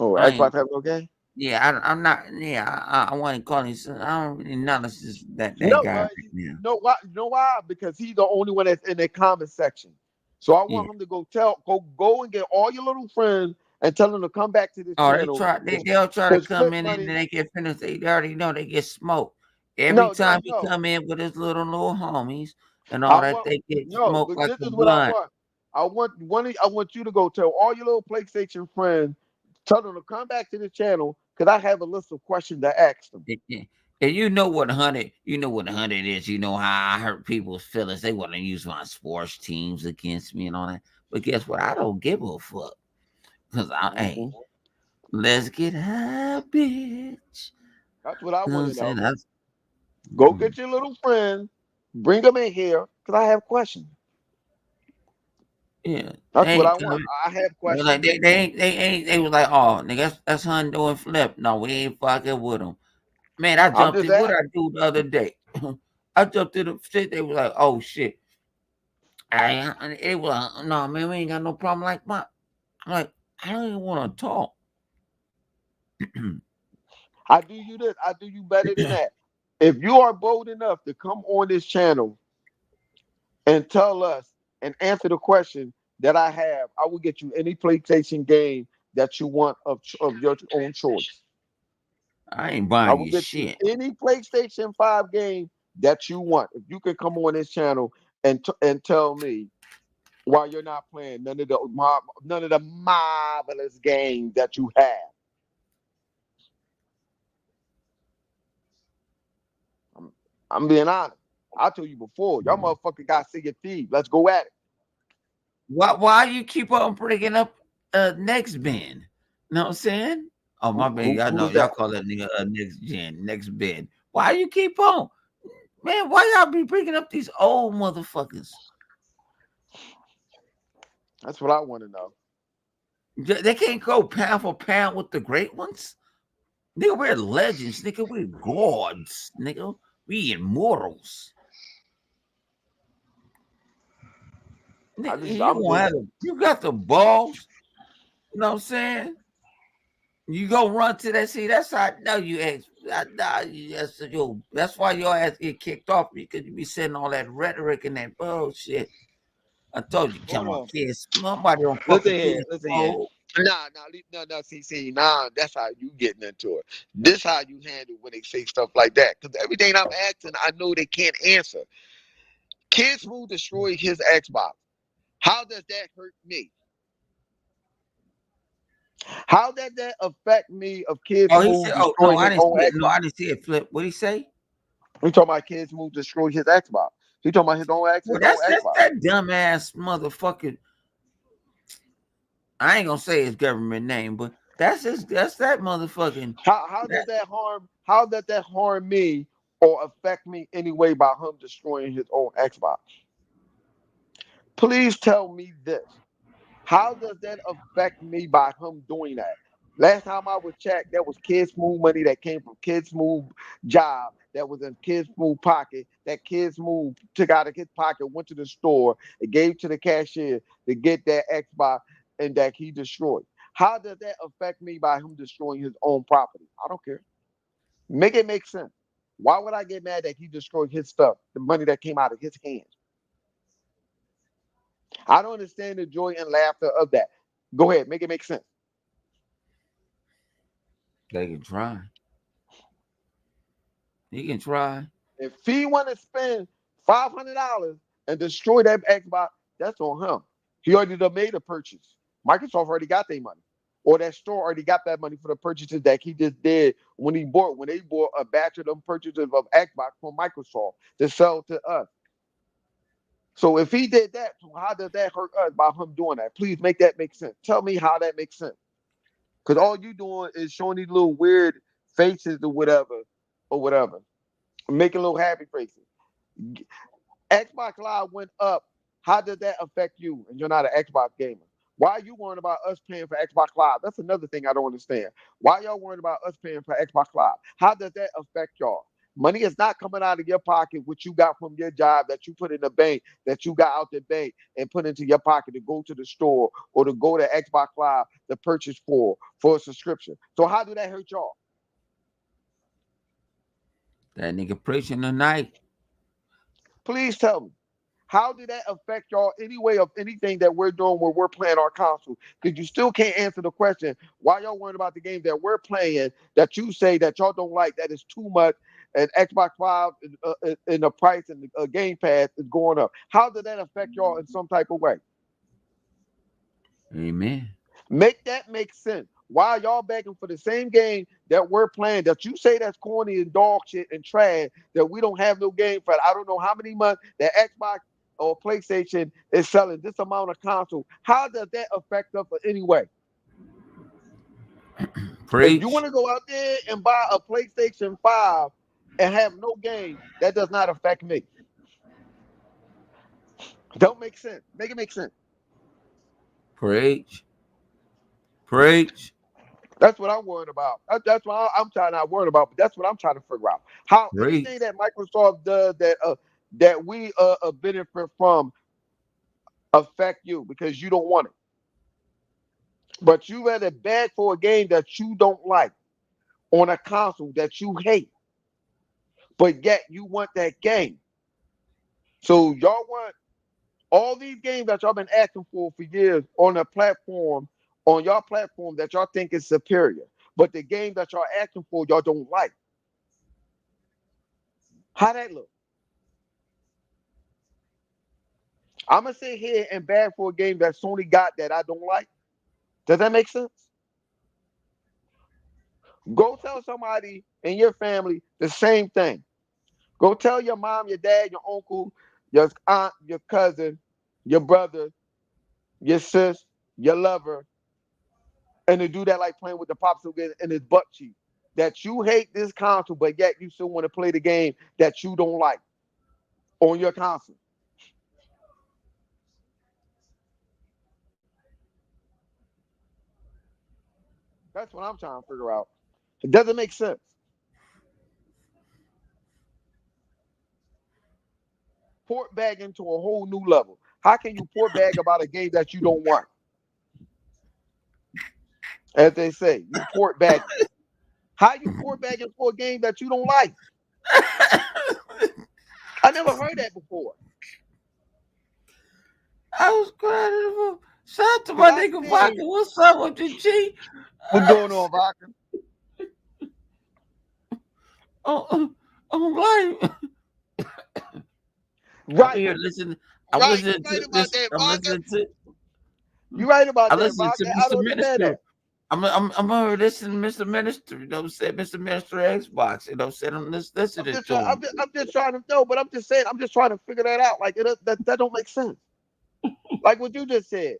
oh, I ain't. Xbox have no game? Yeah, I'm not. Yeah, I want to call him. I don't really acknowledge that No, guy right now. no. Why? You know why? Because he's the only one that's in the comment section. So I Yeah. want him to go and get all your little friends and tell them to come back to this Oh, they channel try. They'll try to to come split in and then money. they get finished. They already know they get smoked every No, time he no. come in with his little homies and I all that. want They get no, smoked but like this a is what I blunt. want. I want you to go tell all your little PlayStation friends, tell them to come back to the channel because I have a list of questions to ask them. And you know what 100 is. You know how I hurt people's feelings. They want to use my sports teams against me and all that. But guess what? I don't give a fuck. Because hey, Mhm. let's get high, bitch. That's what I You know what want I'm to saying? know. That's Go get your little friends, bring them in here because I have questions. yeah. They That's what I ain't want. coming. I have They like questions. they was like, oh nigga, that's Hundo and Flip. No, we ain't fucking with them. Man, I I'm jumped just in. What asking. I do the other day? I jumped in the shit. They was like, oh shit. It was like, no man, we ain't got no problem like my. I'm like, I don't even want to talk. I do you this. I do you better than that. If you are bold enough to come on this channel and tell us and answer the question that I have, I will get you any PlayStation game that you want of your own choice. I ain't I buying will you get you shit. any PlayStation 5 game that you want. If you can come on this channel and tell me why you're not playing none of the marvelous games that you have. I'm being honest. I told you before, y'all motherfucker got CF2025. Let's go at it. Why you keep on bringing up next band? Know what I'm saying? Oh my bad, y'all know Who's y'all that? call that nigga next gen, next band. Why you keep on? Man, why y'all be bringing up these old motherfuckers? That's what I want to know. They can't go pound for pound with the great ones. Nigga, we're legends. Nigga, we're gods. Nigga, we immortals. Nigga, I'm just you got the balls. You know what I'm saying? You go run to that. See, that's how I know you ex. Yes, yo, that's why your ass get kicked off because you be saying all that rhetoric and that bullshit. I told you, come Hold on, on. kids. Nobody don't fuck Listen with here. kids. Listen here. Oh, No, see, nah, that's how you getting into it. This how you handle when they say stuff like that. Because everything I'm asking, I know they can't answer. Kids will destroy his Xbox. How does that hurt me? How does that affect me of Kids oh, he Move said. Oh no, destroying I his didn't own see it. No, Xbox? I didn't see it. Flip. What did he say? We talking about Kids Move destroy his Xbox. He talking about Well, his own that's Xbox. that dumbass motherfucker. I ain't gonna say his government name, but that's his. That's that motherfucking. How does That, that harm? How does that harm me or affect me anyway by him destroying his own Xbox? Please tell me this. How does that affect me by him doing that? Last time I was checked, there was Kids Move money that came from Kids Move job that was in Kids Move pocket. That Kids Move took out of his pocket, went to the store, and gave to the cashier to get that Xbox and that he destroyed. How does that affect me by him destroying his own property? I don't care. Make it make sense. Why would I get mad that he destroyed his stuff, the money that came out of his hands? I don't understand the joy and laughter of that. Go ahead, make it make sense. they can try. He can try. If he want to spend $500 and destroy that Xbox, that's on him. He already done made a purchase. Microsoft already got their money, or that store already got that money for the purchases that he just did when they bought a batch of them purchases of Xbox from Microsoft to sell to us. So if he did that, so how does that hurt us by him doing that? Please make that make sense. Tell me how that makes sense. Because all you doing is showing these little weird faces or whatever, making little happy faces. Xbox Live went up. How did that affect you? And you're not an Xbox gamer. Why are you worrying about us paying for Xbox Live? That's another thing I don't understand. Why y'all worrying about us paying for Xbox Live? How does that affect y'all? Money is not coming out of your pocket, what you got from your job that you put in the bank, that you got out the bank and put into your pocket to go to the store or to go to Xbox Live to purchase for a subscription. So how do that hurt y'all? That nigga preaching tonight. Please tell me. How did that affect y'all anyway of anything that we're doing when we're playing our console? Because you still can't answer the question why y'all worried about the game that we're playing that you say that y'all don't like, that is too much, and Xbox Live in the price and the Game Pass is going up. How did that affect y'all in some type of way? Amen. Make that make sense. Why are y'all begging for the same game that we're playing that you say that's corny and dog shit and trash that we don't have no game for? I don't know how many months that Xbox or PlayStation is selling this amount of console. How does that affect us in any way? If you Preach. want to go out there and buy a PlayStation 5 and have no game, that does not affect me. Don't make sense. Make it make sense. Preach. Preach. That's what I'm worried about. That's what I'm trying not worried about, but that's what I'm trying to figure out. How anything Preach. that Microsoft does that we benefit from affect you because you don't want it. But you rather beg for a game that you don't like on a console that you hate, but yet you want that game. So y'all want all these games that y'all been asking for years on a platform, on your platform that y'all think is superior. But the game that y'all asking for, y'all don't like. How that look? I'm gonna sit here and beg for a game that Sony got that I don't like. Does that make sense? Go tell somebody in your family the same thing. Go tell your mom, your dad, your uncle, your aunt, your cousin, your brother, your sis, your lover, and to do that like playing with the popsicle in his butt cheek. That you hate this console, but yet you still want to play the game that you don't like on your console. That's what I'm trying to figure out. It doesn't make sense. Port bag into a whole new level. How can you port bag about a game that you don't want? As they say, you port bagging. How you quarterbacking for a game that you don't like? I never heard that before. I was crying. Shout out to Cause my I nigga said, Vodka. What's up with the G? what's going on, Vodka? On live. I'm Right, here listening. I'm Right, you listening right to about this. that, I'm Vodka. listening to. you right I about that, listen to Vodka. I Mr. don't understand Minister. that. I'm over listening to Mr. Minister. You know, said Mr. Minister Xbox. You know, said I'm listening to him. I'm just trying to know, but I'm just saying, I'm just trying to figure that out. Like that don't make sense. Like what you just said.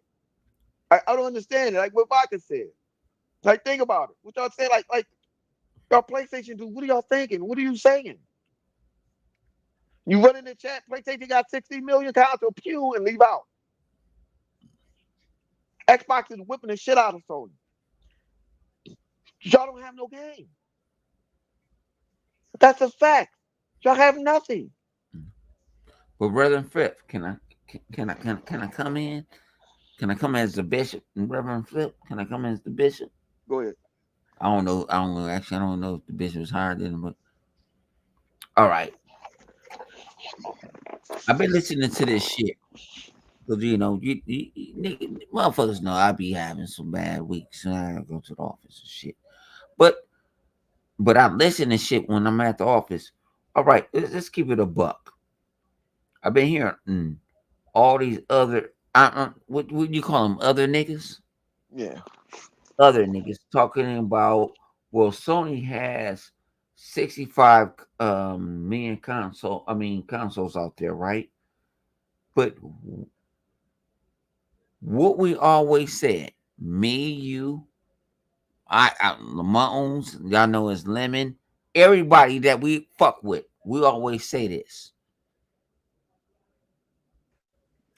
I don't understand it. Like what Vodka said. Like think about it. What y'all say? Like y'all PlayStation do. What are y'all thinking? What are you saying? You run in the chat. PlayStation got 60 million consoles. Pew and leave out. Xbox is whipping the shit out of Sony. Y'all don't have no game. That's a fact. Y'all have nothing. But Reverend Flip, can I come in? Can I come as the bishop? Reverend Flip, can I come as the bishop? Go ahead. I don't know. I don't know. Actually, I don't know if the bishop is higher than him. But all right, I've been listening to this shit because motherfuckers know I be having some bad weeks. And I gotta go to the office and shit. But I listen to shit when I'm at the office. All right, let's keep it a buck. I've been hearing all these other what you call them, other niggas? Yeah. Other niggas talking about, well, Sony has 65 million consoles out there, right? But what we always said, me, you, Lamones, y'all know it's Lemon, everybody that we fuck with, we always say this.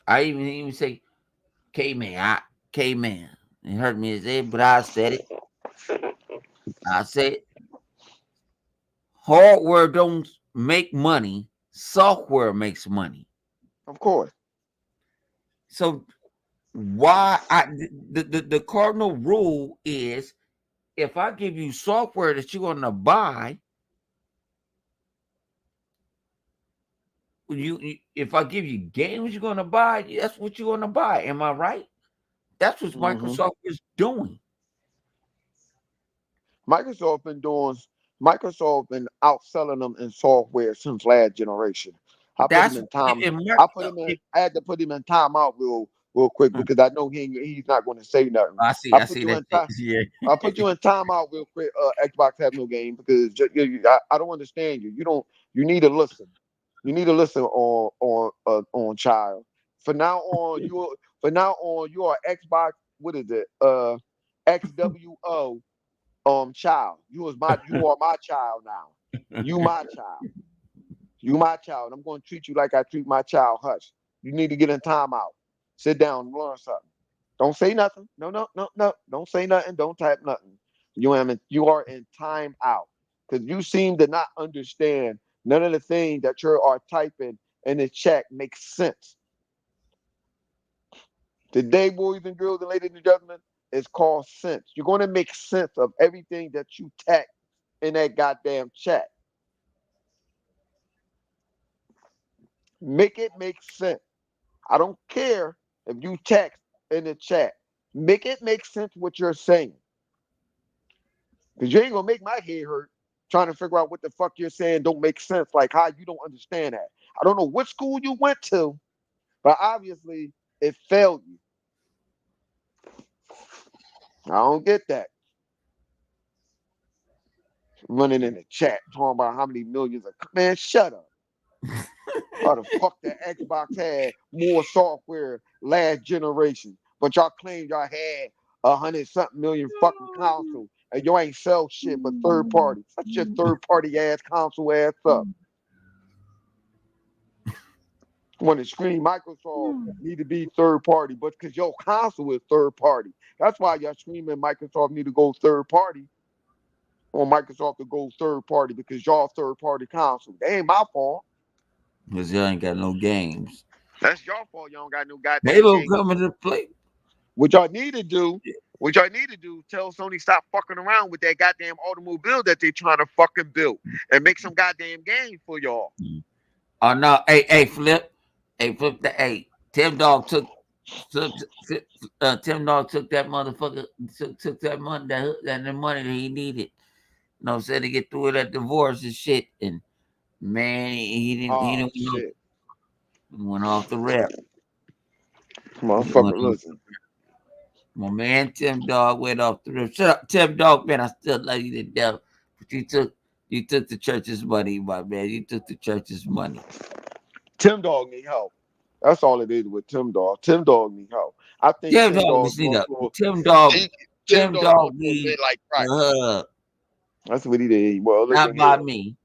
I even say K-Man. It hurt me to say it, but I said it. I said hardware don't make money, software makes money. Of course. So why the cardinal rule is, if I give you software that you're gonna buy, if I give you games you're gonna buy, that's what you're gonna buy. Am I right? That's what Mm-hmm. Microsoft is doing. Microsoft been doing. Microsoft been outselling them in software since last generation. I put him That's in time. if, I put him in. I had to put him in timeout real quick because I know he's not going to say nothing. I I put see you that in shit. time. Yeah. I'll put you in timeout real quick. Xbox have no game because I don't understand you. You don't. You need to listen. You need to listen on child. For now on, you are Xbox. What is it? X.W.O. Child. You are my child now. You my child. You my child. I'm going to treat you like I treat my child. Hush. You need to get in timeout. Sit down and learn something. Don't say nothing. No, no, no, no. Don't say nothing. Don't type nothing. You are in timeout because you seem to not understand none of the things that you are typing in the chat makes sense. Today, boys and girls and ladies and gentlemen, it's called sense. You're going to make sense of everything that you text in that goddamn chat. Make it make sense. I don't care if you text in the chat. Make it make sense what you're saying. Because you ain't gonna make my head hurt trying to figure out what the fuck you're saying don't make sense. Like how you don't understand that. I don't know what school you went to, but obviously it failed you. I don't get that. Running in the chat talking about how many millions of man, shut up. How the fuck that Xbox had more software last generation, but y'all claimed y'all had 100 something million fucking consoles, and you ain't sell shit but third party. Shut your third party ass console ass up. Want to scream Microsoft need to be third party, but because your console is third party, that's why y'all screaming Microsoft need to go third party, or Microsoft to go third party because y'all third party console. They ain't my fault. Because you ain't got no games. That's your fault. You don't got no goddamn Halo game. coming to play. What y'all need to do What y'all need to do, tell Sony stop fucking around with that goddamn automobile that they trying to fucking build and make some goddamn game for y'all. Oh no, flip the Tim Dog took Tim Dog took that motherfucker took that money that the money that he needed. You know what I'm saying, to get through that divorce and shit. And man, he Oh didn't shit. went off the rep. Motherfucker, listen. My man Tim Dog went off the rip. Shut up, Tim Dog, man. I still love you to death. But you took the church's money, my man. You took the church's money. Tim Dog need help. That's all it is with Tim Dog. Tim Dog need help. I think Tim Tim Dog Dog just need going a through Tim Dog. he, Tim Tim Dog going Dog through a need midlife a crisis. hug. That's what he did. Well, look Not at by here. me.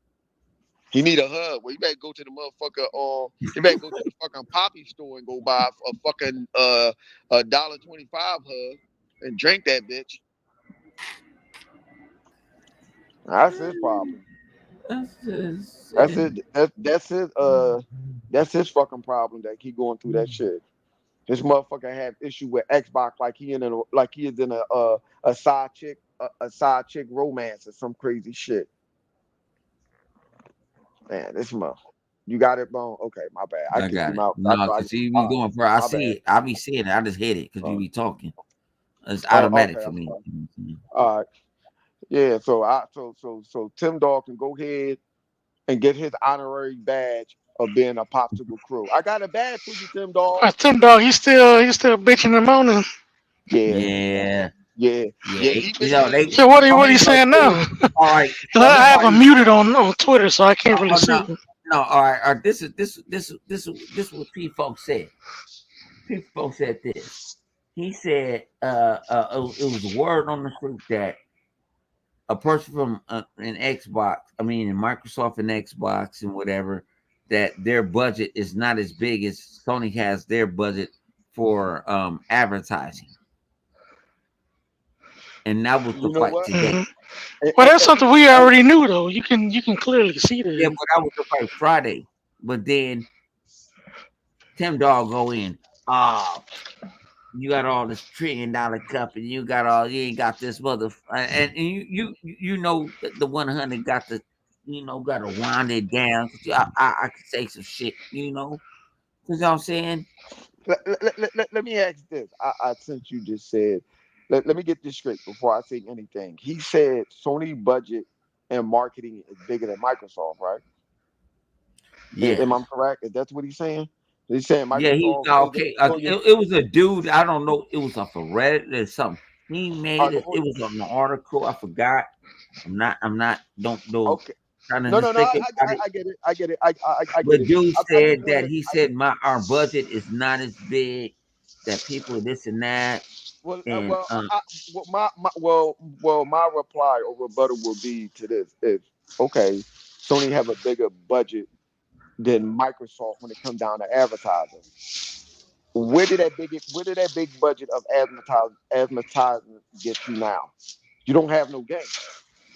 He need a hug. Well, you better go to the motherfucker. You better go to the fucking poppy store and go buy a fucking $1.25 hug and drink that bitch. That's his problem. That's it. That's his fucking problem that he going through that shit. This motherfucker have issue with Xbox like he is in a side chick side chick romance or some crazy shit. Man, this motherfucker. You got it, Bone? Okay, my bad. I I kicked got him it. out. No, because you be going for. I my see bad. it. I be seeing it. I just hit it because you Oh, be talking. It's okay, automatic for I'm me. sorry. All right. Yeah, so Tim Dog can go ahead and get his honorary badge of being a popsicle crew. I got a badge for you, Tim Dog. Tim Dog, he's still bitching and moaning. Yeah, Yeah, yeah, yeah. yeah. He You know been they. he So what I he mean, but saying still, now? all right. 'Cause I have him muted on Twitter, so I can't really Oh see no, him. no. All right. All right. This is what P folks said. P folks said this. He said, it was word on the street that a person from an Xbox, I mean, Microsoft and Xbox and whatever, that their budget is not as big as Sony has their budget for advertising, and that was the You know fight what? today. Hmm. And, Well, and, that's and something we already knew, though. You can clearly see Yeah, that. but that was the fight Friday. But then Tim Dog go in. Oh, you got all this $1 trillion cup, and you ain't got this and you know the 100 got the got to wind it down. 'Cause I could say some shit, because I'm saying, let me ask this. Since you just said, let me get this straight before I say anything. He said Sony budget and marketing is bigger than Microsoft, right? yeah, Am I correct? If that's what he's saying? He's saying yeah, he Microsoft is a okay. billion. It was a dude. I don't know. It was off of Reddit or something. He made it. Oh, It was on the article. I forgot. I'm not. Don't know. okay. Trying to No, just no, no. think about it. I get it. I get it. I get But it. dude I just said that wanted. he said our budget is not as big, that people this and that, Well, and well, my reply or rebuttal will be to this is okay. Sony have a bigger budget than Microsoft when it comes down to advertising. Where did that big budget of advertising get you now? You don't have no game.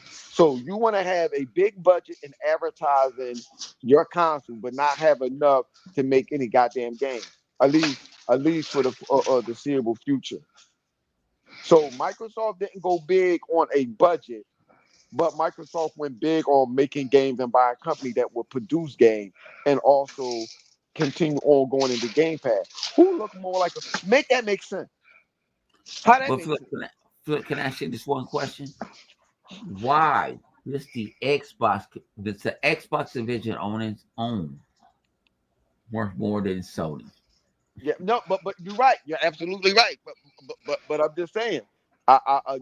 So you want to have a big budget in advertising your console, but not have enough to make any goddamn game. At least for the foreseeable future. So Microsoft didn't go big on a budget, but Microsoft went big on making games and buying a company that would produce games and also continue on going into Game Pass. Who look more like make that make sense? How that but make sense? Flip, can I ask you this one question? Why does the Xbox division own worth more than Sony? Yeah, no, but you're right. You're absolutely right. But I'm just saying. I I,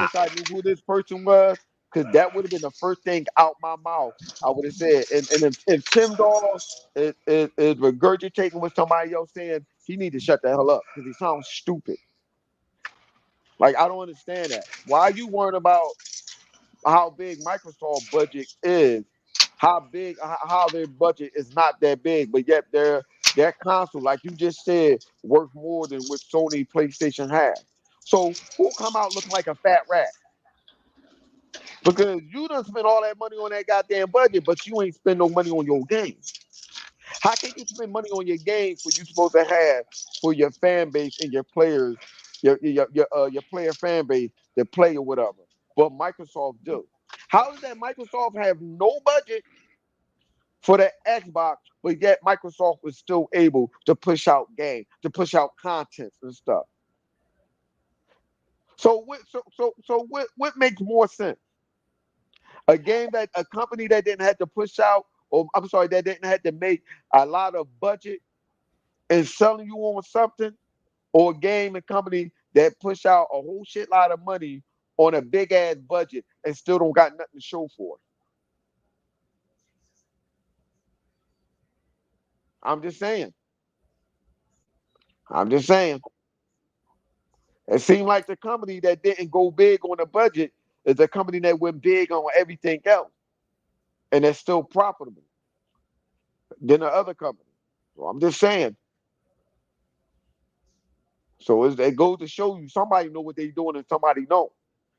wish I knew who this person was because that would have been the first thing out my mouth. I would have said, and if Tim Dawes is regurgitating what somebody else saying, he need to shut the hell up because he sounds stupid. Like I don't understand that. Why are you worrying about how big Microsoft budget is? How their budget is not that big, but yet their console, like you just said, worth more than what Sony PlayStation has. So who come out looking like a fat rat? Because you done spent all that money on that goddamn budget, but you ain't spend no money on your game. How can you spend money on your game for you supposed to have for your fan base and your players your player fan base to play or whatever. But Microsoft do. How is that Microsoft have no budget for the Xbox, but yet Microsoft was still able to push out game, to push out content and stuff? So what makes more sense? A game that a company that didn't have to push out, or I'm sorry, that didn't have to make a lot of budget and selling you on something, or a game and company that push out a whole shit lot of money on a big ass budget and still don't got nothing to show for it. I'm just saying. I'm just saying. It seemed like the company that didn't go big on the budget is the company that went big on everything else, and they're still profitable than the other company. So I'm just saying. So it goes to show you somebody know what they're doing and somebody don't.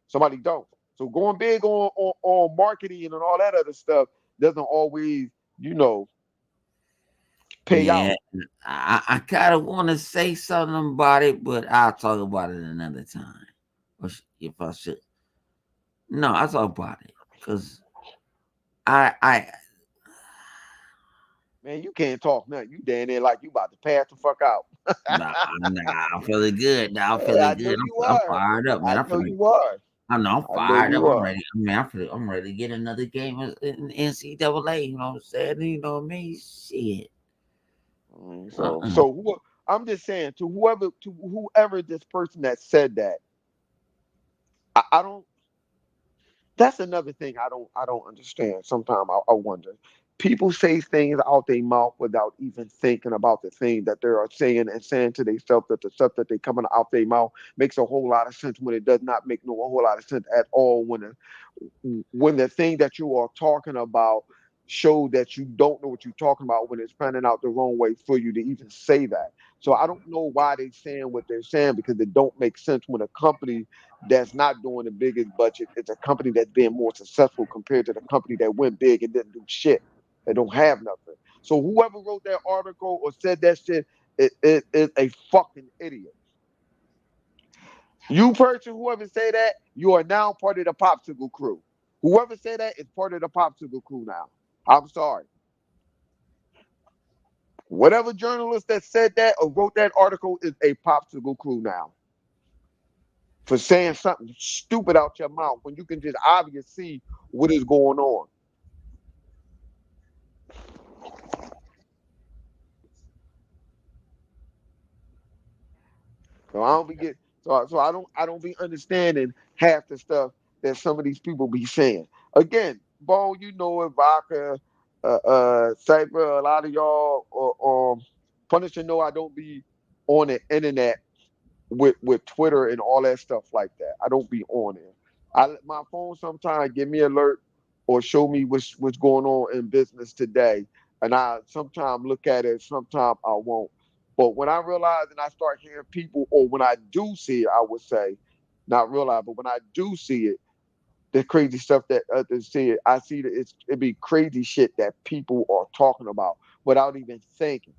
Somebody don't. So going big on marketing and all that other stuff doesn't always, you know, pay out. Yeah, I kind of want to say something about it, but I'll talk about it another time. If I should, no, I'll talk about it because I Man, you can't talk nothing. You down there like you about to pass the fuck out. nah, I'm feeling good. Nah, I'm I feeling know good. you I'm are. fired up, man. I I'm know feeling. you are. I know I'm I know fired up. you I'm are. ready. I mean, I'm ready to get another game in NCAA. You know what I'm saying? You know what I mean? Shit. So Uh-uh. so who, I'm just saying to whoever this person that said that, I don't. That's another thing I don't understand. Sometimes I wonder. People say things out their mouth without even thinking about the thing that they are saying and saying to themselves that the stuff that they coming out their mouth makes a whole lot of sense when it does not make no a whole lot of sense at all when the thing that you are talking about show that you don't know what you're talking about when it's panning out the wrong way for you to even say that. So I don't know why they're saying what they're saying because it don't make sense when a company that's not doing the biggest budget is a company that's being more successful compared to the company that went big and didn't do shit. They don't have nothing. So whoever wrote that article or said that shit it is a fucking idiot. You person, whoever say that, you are now part of the popsicle crew. Whoever say that is part of the popsicle crew now. I'm sorry. Whatever journalist that said that or wrote that article is a popsicle crew now for saying something stupid out your mouth when you can just obviously see what is going on. So I don't be get so I don't be understanding half the stuff that some of these people be saying. Again, Bo, you know it, Vodka, Cypher, a lot of y'all or Punisher know I don't be on the internet with Twitter and all that stuff like that. I don't be on it. My phone sometimes give me alert or show me what's going on in business today, and I sometimes look at it, sometimes I won't. But when I realize and I start hearing people, or when I do see it, I would say, not realize, but when I do see it, the crazy stuff that others see it, I see that it be crazy shit that people are talking about without even thinking.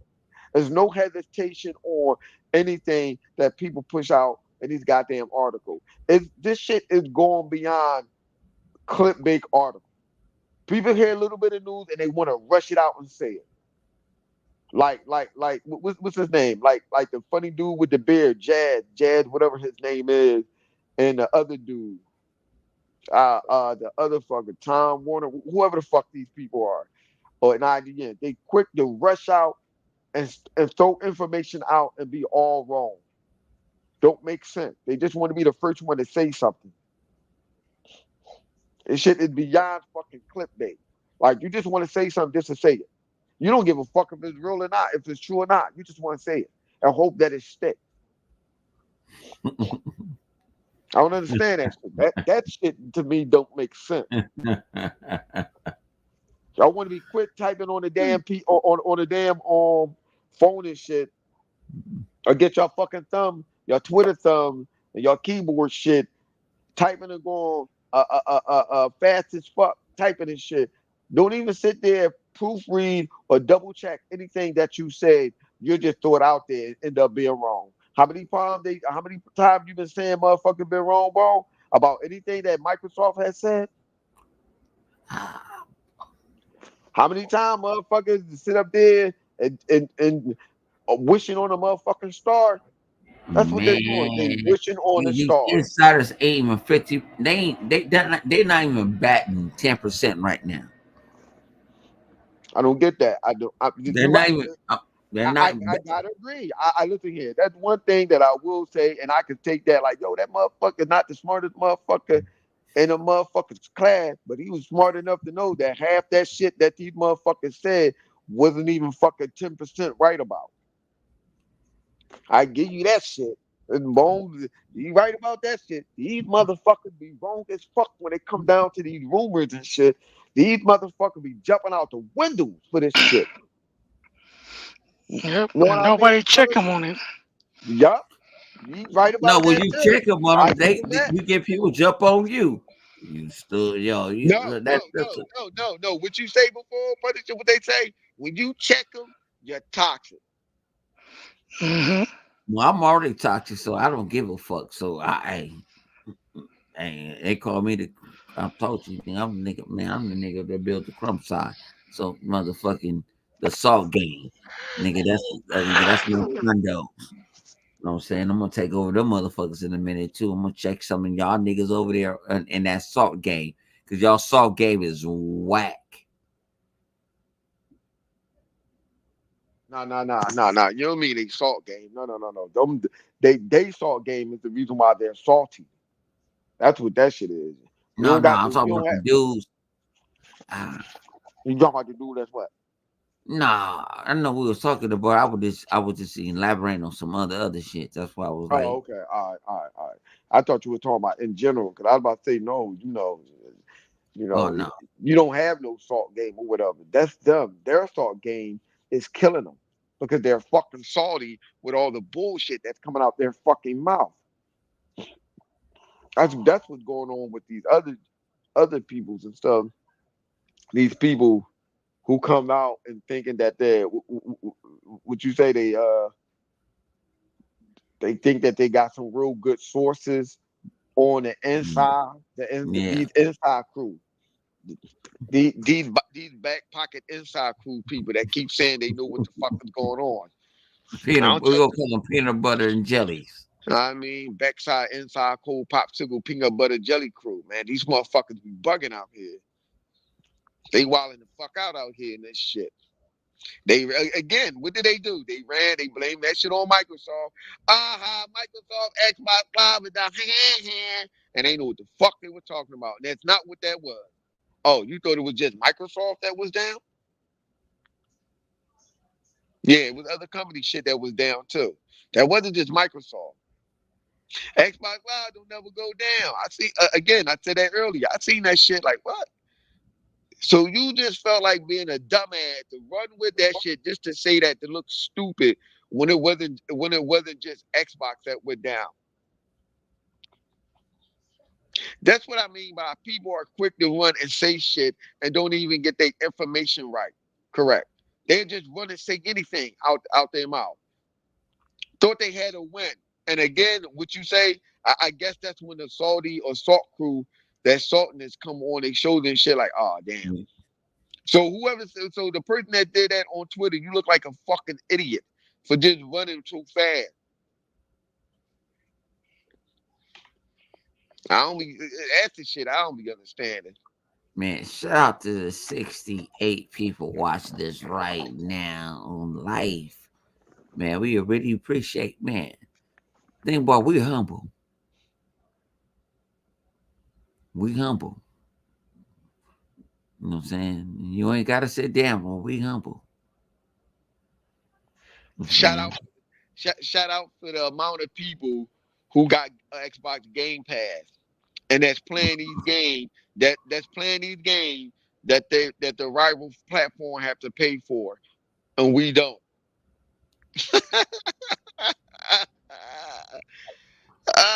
There's no hesitation on anything that people push out in these goddamn articles. This shit is going beyond clickbait articles. People hear a little bit of news and they want to rush it out and say it. Like what's his name? Like the funny dude with the beard, Jazz, whatever his name is, and the other dude, the other fucker, Tom Warner, whoever the fuck these people are, or an IGN. They quick to rush out and throw information out and be all wrong. Don't make sense. They just want to be the first one to say something. This shit is beyond fucking clickbait. Like you just want to say something just to say it. You don't give a fuck if it's real or not, if it's true or not. You just want to say it and hope that it sticks. I don't understand that shit. That shit to me don't make sense. I want to be quick typing on the damn on the damn phone and shit, or get your fucking thumb, your Twitter thumb, and your keyboard shit typing and going fast as fuck, typing and shit. Don't even sit there, proofread or double check anything that you said. You just throw it out there and end up being wrong. How many times you been saying motherfucker been wrong, bro? About anything that Microsoft has said? Ah, How many times motherfuckers sit up there and wishing on a motherfucking star? That's what they're doing. They man, wishing on a these star. insiders ain't even 50. They're not even batting 10% right now. I don't get that. I don't. They're You're not right. even. They're not. I gotta agree. I listen here. That's one thing that I will say, and I can take that like, yo, that motherfucker not the smartest motherfucker in a motherfucker's class, but he was smart enough to know that half that shit that these motherfuckers said wasn't even fucking 10% right about. I give you that shit. And Bones, you right about that shit. These motherfuckers be wrong as fuck when it come down to these rumors and shit. These motherfuckers be jumping out the windows for this shit. You Yep. know what And I mean, nobody check brother? them on it. Yup. You right No, about when that you too. check them on I them, give them that. you get people jump on you. You stood, yo. No, no, That's no, no, no, no. What you say before, Punisher, what they say? When you check them, you're toxic. Hmm. well, I'm already toxic, so I don't give a fuck. So they call me the. I told you, I'm the nigga, man. I'm the nigga that built the crumb side. So motherfucking the salt game, nigga. That's my condo. You know what I'm saying? I'm gonna take over them motherfuckers in a minute too. I'm gonna check some of y'all niggas over there in that salt game. Cause y'all salt game is whack. No, no, no, no, no. You don't mean they salt game. No, no, no, no. They salt game is the reason why they're salty. That's what that shit is. You No, don't no, got I'm no. You talking don't about the have. dudes. Ah, You don't have to do that's what. nah, I know we was talking about. I was just elaborating on some other shit. That's why I was Oh, like, okay. All right, all right, all right. I thought you were talking about in general because I was about to say no. You oh know, no, you don't have no salt game or whatever. That's them. Their salt game is killing them because they're fucking salty with all the bullshit that's coming out their fucking mouth. That's what's going on with these other peoples and stuff. These people who come out and thinking that would you say they think that they got some real good sources on the mm, inside, yeah, these inside crew. These back pocket inside crew people that keep saying they know what the fuck is going on. I peanut. don't We trust gonna call them peanut butter and jellies. I mean, backside, inside, cold popsicle, peanut butter jelly crew, man. These motherfuckers be bugging out here. They wilding the fuck out here in this shit. They again, what did they do? They ran. They blamed that shit on Microsoft. Microsoft Xbox Live is down, and they know what the fuck they were talking about. And that's not what that was. Oh, you thought it was just Microsoft that was down? Yeah, it was other company shit that was down too. That wasn't just Microsoft. Xbox Live don't never go down. I see again. I said that earlier. I seen that shit. Like what? So you just felt like being a dumbass to run with that shit just to say that to look stupid when it wasn't just Xbox that went down. That's what I mean by people are quick to run and say shit and don't even get their information right. Correct. They just run and say anything out their mouth. Thought they had a win. And again, what you say, I guess that's when the Saudi or Salt crew, that saltiness come on their shoulders and shit like, oh damn. So so the person that did that on Twitter, you look like a fucking idiot for just running too fast. I don't be that's the shit I don't be understanding. Man, shout out to the 68 people watching this right now on live. Man, we really appreciate, man. Think about we humble. We humble. You know what I'm saying? You ain't gotta sit down, but we humble. You know what I'm Shout saying? out, shout out for the amount of people who got Xbox Game Pass and that's playing these games that's playing these games that the rival platform have to pay for and we don't.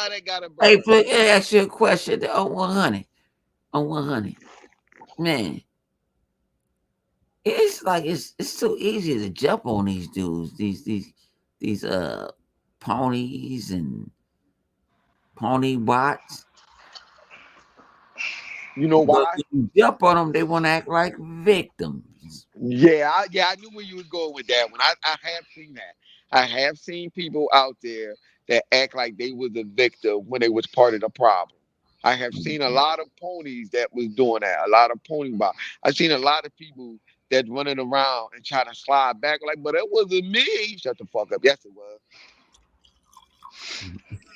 They gotta Hey, burn. let me ask you a question. On 100. On 100. Man, it's like it's so easy to jump on these dudes, these ponies and pony bots. You know But why? when you jump on them, they want to act like victims. Yeah, I knew where you was going with that one. I have seen that. I have seen people out there that act like they was a victim when they was part of the problem. I have seen a lot of ponies that was doing that. A lot of pony bob. I've seen a lot of people that running around and trying to slide back like, but it wasn't me. Shut the fuck up. Yes, it was.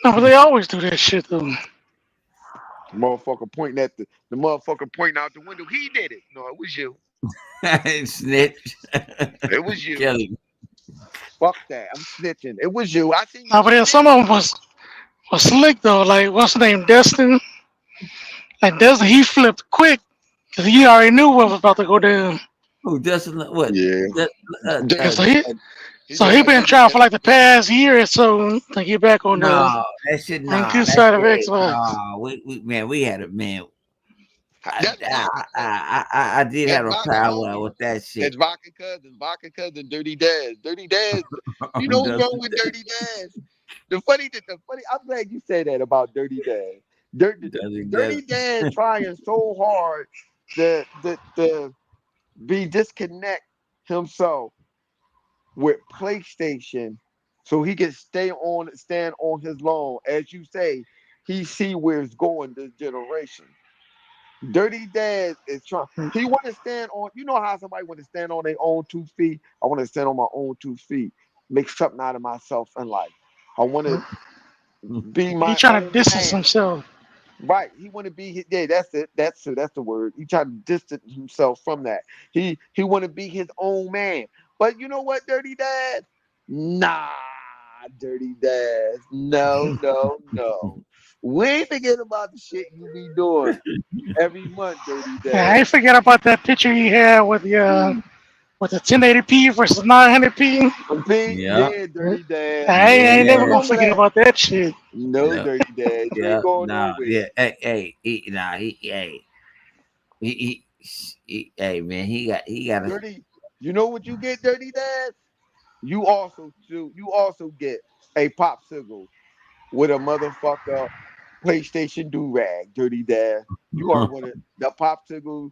No, but they always do that shit though. Motherfucker pointing at the motherfucker pointing out the window. He did it. No, it was you. Snitch. It was you. Kelly. Fuck that. I'm snitching. It was you. I seen you No, but then snitch. some of them was slick though. Like what's his name, Destin? Like Destin, he flipped quick because he already knew what was about to go down. Who doesn't what? Yeah. That, Yeah, Dirty. uh, He so talking he about been dirty. trying for like the past year or so to get back no, that shit. on Nah, good that side of shit. Xbox. No, man, we had a man. That's vodka cousin. I did That's have a vodka power homie. with that That's shit. vodka cousin. Vodka cousin. Dirty Daz. Dirty Daz. You know what's wrong with Dirty Daz? The funny. I'm glad you said that about Dirty Daz. Dirty Daz trying so hard to be disconnect himself with PlayStation so he can stand on his lawn. As you say, he see where it's going this generation. Dirty Dad is trying. He want to stand on. You know how somebody want to stand on their own 2 feet. I want to stand on my own 2 feet. Make something out of myself in life. I want to be He my trying to own distance man. himself. Right. He want to be. Yeah, that's it. That's the word. He trying to distance himself from that. He want to be his own man. But you know what, Dirty Dad? Nah, Dirty Dad. No, no, no. We ain't forget about the shit you be doing every month, Dirty Yeah, I Dad. ain't forget about that picture he had with the 1080p versus 900p. Pete, Yeah, yeah, Dirty Dad. I ain't You never yeah, gonna remember forget that? about that shit. No, yeah, Dirty Dad. You ain't yeah. going No, nowhere. yeah. Hey, man, he got a. Dirty. You know what you get, Dirty Dad? You also get a popsicle with a motherfucker PlayStation do rag, Dirty Dad. You are one of the popsicle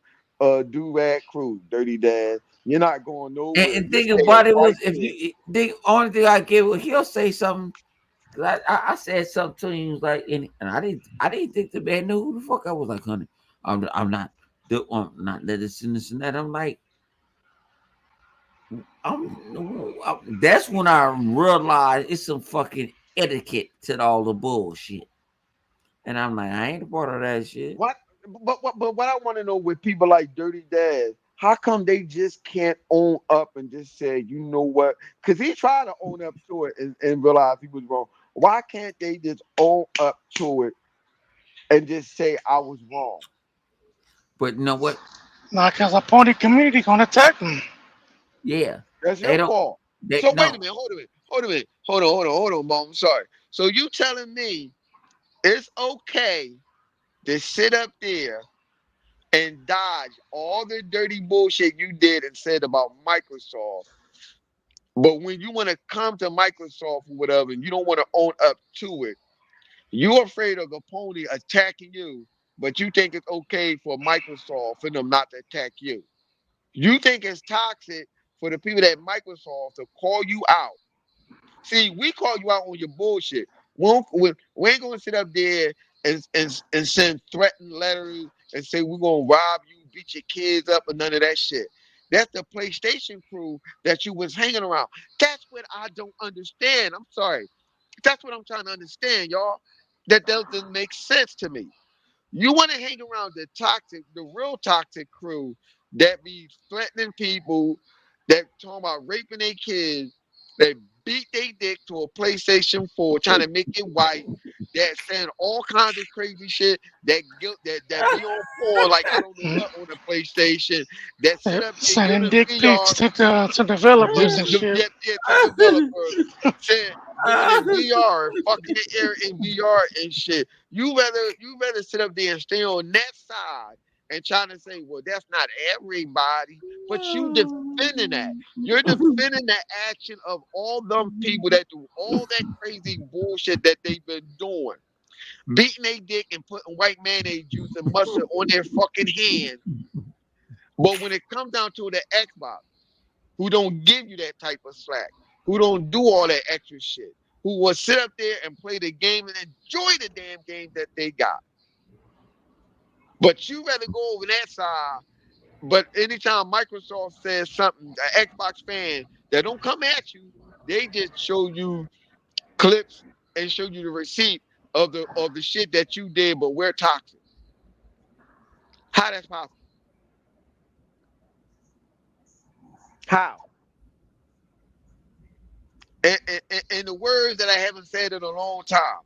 do rag crew, Dirty Dad. You're not going nowhere. And You're think staying about it right was if there. you the only thing I give he'll say something. 'Cause I said something to him. He was like, and I didn't think the man knew who the fuck I was. Like, honey, I'm not not this and this and that. I'm like, that's when I realized it's some fucking etiquette to all the bullshit. And I'm like, I ain't a part of that shit. What? But what I want to know with people like Dirty Dad, how come they just can't own up and just say, you know what? Because he tried to own up to it and realize he was wrong. Why can't they just own up to it and just say I was wrong? But you know what? Nah, cause a pony community gonna attack him. Yeah, That's they your don't. fault. They So wait a no. minute, hold a minute. Hold on, Mom. I'm sorry. So you telling me it's okay to sit up there and dodge all the dirty bullshit you did and said about Microsoft. But when you want to come to Microsoft or whatever, and you don't want to own up to it, you're afraid of a pony attacking you, but you think it's okay for Microsoft for them not to attack you. You think it's toxic for the people at Microsoft to call you out. See, we call you out on your bullshit. We ain't gonna sit up there and send threatened letters and say we're gonna rob you, beat your kids up, and none of that shit. That's the PlayStation crew that you was hanging around. That's what I don't understand. I'm sorry. That's what I'm trying to understand, y'all. That doesn't make sense to me. You want to hang around the real toxic crew that be threatening people, that talking about raping their kids, that beat their dick to a PlayStation 4, trying to make it white, that saying all kinds of crazy shit, that be on porn like I don't know Mm. what on the PlayStation, that sit up there Sending giving dick pics VR to developers and shit. to developers saying living in VR, fucking the air in VR and shit. You rather sit up there and stay on that side and trying to say, well, that's not everybody, but you defending that. You're defending the action of all them people that do all that crazy bullshit that they've been doing. Beating their dick and putting white mayonnaise juice and mustard on their fucking hand. But when it comes down to the Xbox, who don't give you that type of slack, who don't do all that extra shit, who will sit up there and play the game and enjoy the damn game that they got. But you rather go over that side. But anytime Microsoft says something, an Xbox fan, they don't come at you. They just show you clips and show you the receipt of the shit that you did, but we're toxic. How that's possible? How? In the words that I haven't said in a long time,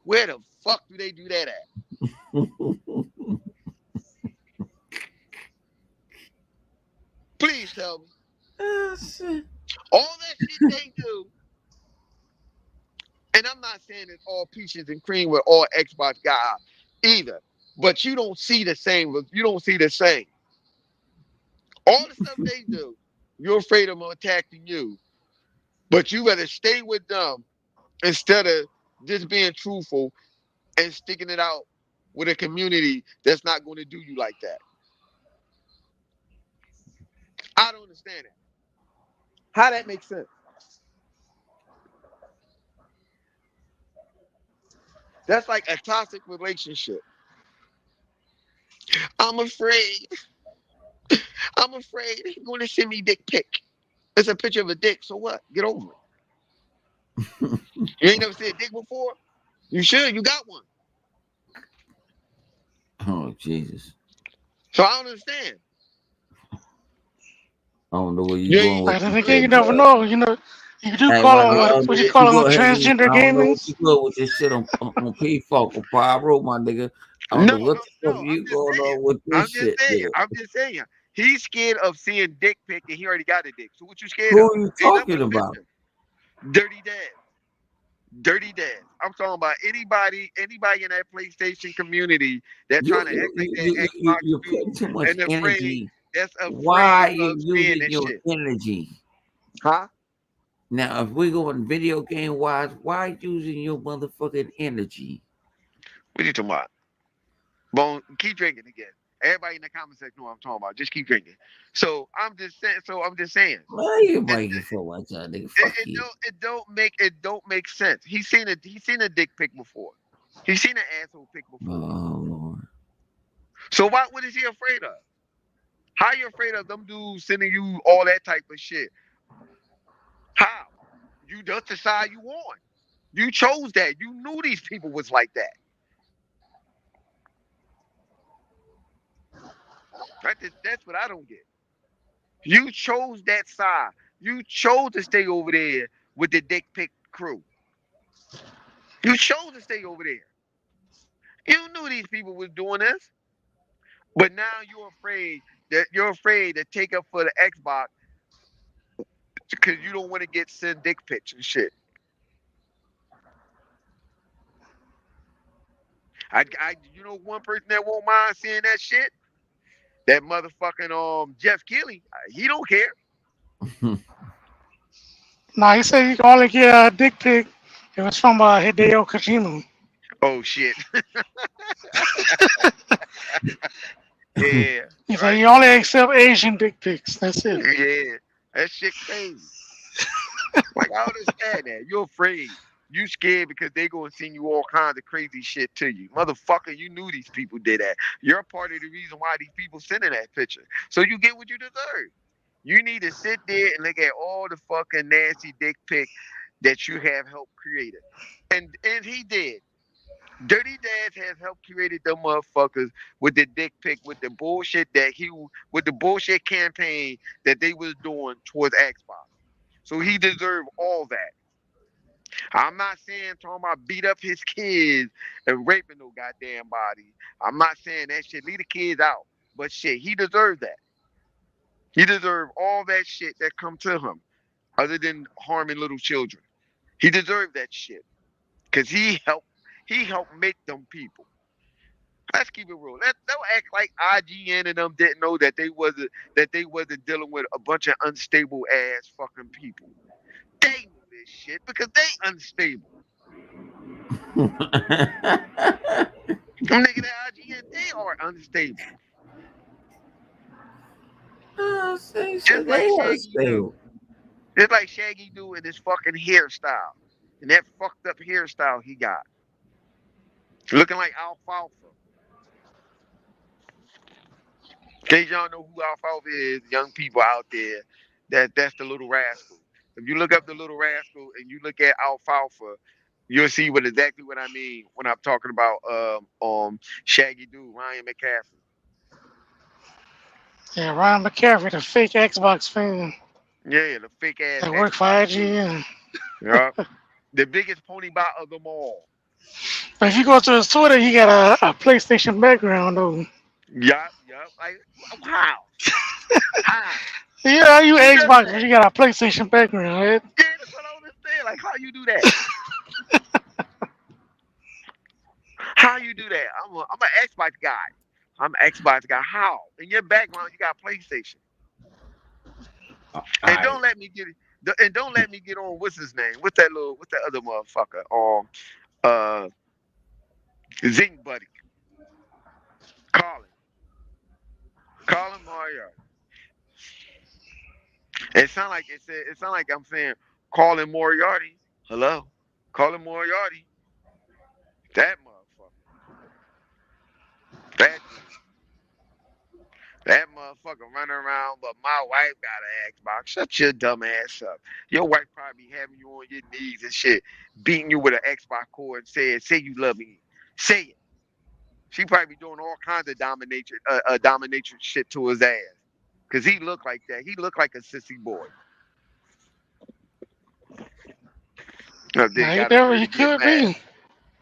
where the fuck do they do that at? Please tell me. All that shit they do, and I'm not saying it's all peaches and cream with all Xbox guys either, but you don't see the same. You don't see the same. All the stuff they do, you're afraid of them attacking you, but you rather stay with them instead of just being truthful and sticking it out with a community that's not going to do you like that. I don't understand it. How that makes sense? That's like a toxic relationship. I'm afraid. I'm afraid he's going to send me dick pic. It's a picture of a dick. So what? Get over it. You ain't never seen a dick before? You should. You got one. Oh Jesus! So I don't understand. I don't know where You you ain't, going with Like, then this, again, you shit, never bro. know. You know, you do Hey, call my them nigga, oh I what? don't What know you shit. what you call them? go ahead with. Transgender I don't know what gamers? you go with this shit on P Funk or Pyro, my nigga. I don't No, know what the fuck no. I'm you just going saying. on with this I'm just shit, saying. nigga. I'm just saying. He's scared of seeing dick pic and he already got a dick. So what you scared Who of? are you Ain't nothing talking but a about? picture. Dirty dad. Dirty dads. I'm talking about anybody in that PlayStation community that You trying to you act like you they're you you Xbox you're dude putting too much and afraid energy. that's Why afraid are you of saying using this your shit. energy? Huh? Now, if we going video game wise, why using your motherfucking energy? What you talking about? Bone, keep drinking again. Everybody in the comment section know what I'm talking about. Just keep drinking. So I'm just saying. Why you It, making so much out, nigga? it, Fuck it you. don't make sense. He's seen a dick pic before. He's seen an asshole pic before. Oh Lord. So what is he afraid of? How you afraid of them dudes sending you all that type of shit? How? You just decide you want. You chose that. You knew these people was like that. That's what I don't get. You chose that side. You chose to stay over there with the dick pic crew. You chose to stay over there. You knew these people was doing this, but now you're afraid to take up for the Xbox because you don't want to get sent dick pics and shit. You know one person that won't mind seeing that shit. That motherfucking Jeff Keighley. He don't care. Nah, he said you can only get a dick pic. It was from Hideo Kojima. Oh shit. Yeah. He said Right. you only accept Asian dick pics. That's it. Yeah. That shit crazy. Like I understand that. You're afraid. You scared because they gonna send you all kinds of crazy shit to you. Motherfucker, you knew these people did that. You're part of the reason why these people sending that picture. So you get what you deserve. You need to sit there and look at all the fucking nasty dick pic that you have helped create. And he did. Dirty Dads has helped created them motherfuckers with the dick pic, with the bullshit with the bullshit campaign that they was doing towards Xbox. So he deserved all that. I'm not saying talking about beat up his kids and raping no goddamn body. I'm not saying that shit. Leave the kids out. But shit, he deserved that. He deserved all that shit that come to him, other than harming little children. He deserved that shit. Cause he helped make them people. Let's keep it real. Don't act like IGN and them didn't know that they wasn't dealing with a bunch of unstable ass fucking people. They knew this shit because they unstable. Them niggas at IGN, they are unstable. So Just like they are Shaggy do. stable. Just like Shaggy do in his fucking hairstyle. And that fucked up hairstyle he got. Looking like alfalfa. In case y'all know who alfalfa is, young people out there, that's the little rascal. If you look up the little rascal and you look at alfalfa, you'll see exactly what I mean when I'm talking about Shaggy Dude, Ryan McCaffrey. Yeah, Ryan McCaffrey, the fake Xbox fan Yeah, the fake ass that worked for Xbox dude. IGN. Yeah. The biggest pony bot of them all. But if you go to his Twitter, he got a PlayStation background though. Yup, yup. Like how? How? Yeah, you Who does Xbox, but that? you got a PlayStation background, right? Yeah, that's what I understand. Like how you do that? How you do that? I'm an Xbox guy. I'm an Xbox guy. How? In your background, you got PlayStation. All And right. don't let me get and don't let me get on what's his name? What's that other motherfucker? Uh Zing Buddy. Colin. Colin Mario. It sound like I'm saying Colin Moriarty. Hello? Colin Moriarty. That motherfucker. That dude. That motherfucker running around, but my wife got an Xbox. Shut your dumb ass up. Your wife probably having you on your knees and shit, beating you with an Xbox cord and say you love me. Say it. She probably be doing all kinds of dominatrix shit to his ass. Cause he looked like that. He looked like a sissy boy. Then Now, got a there nerve he to get could mad. be.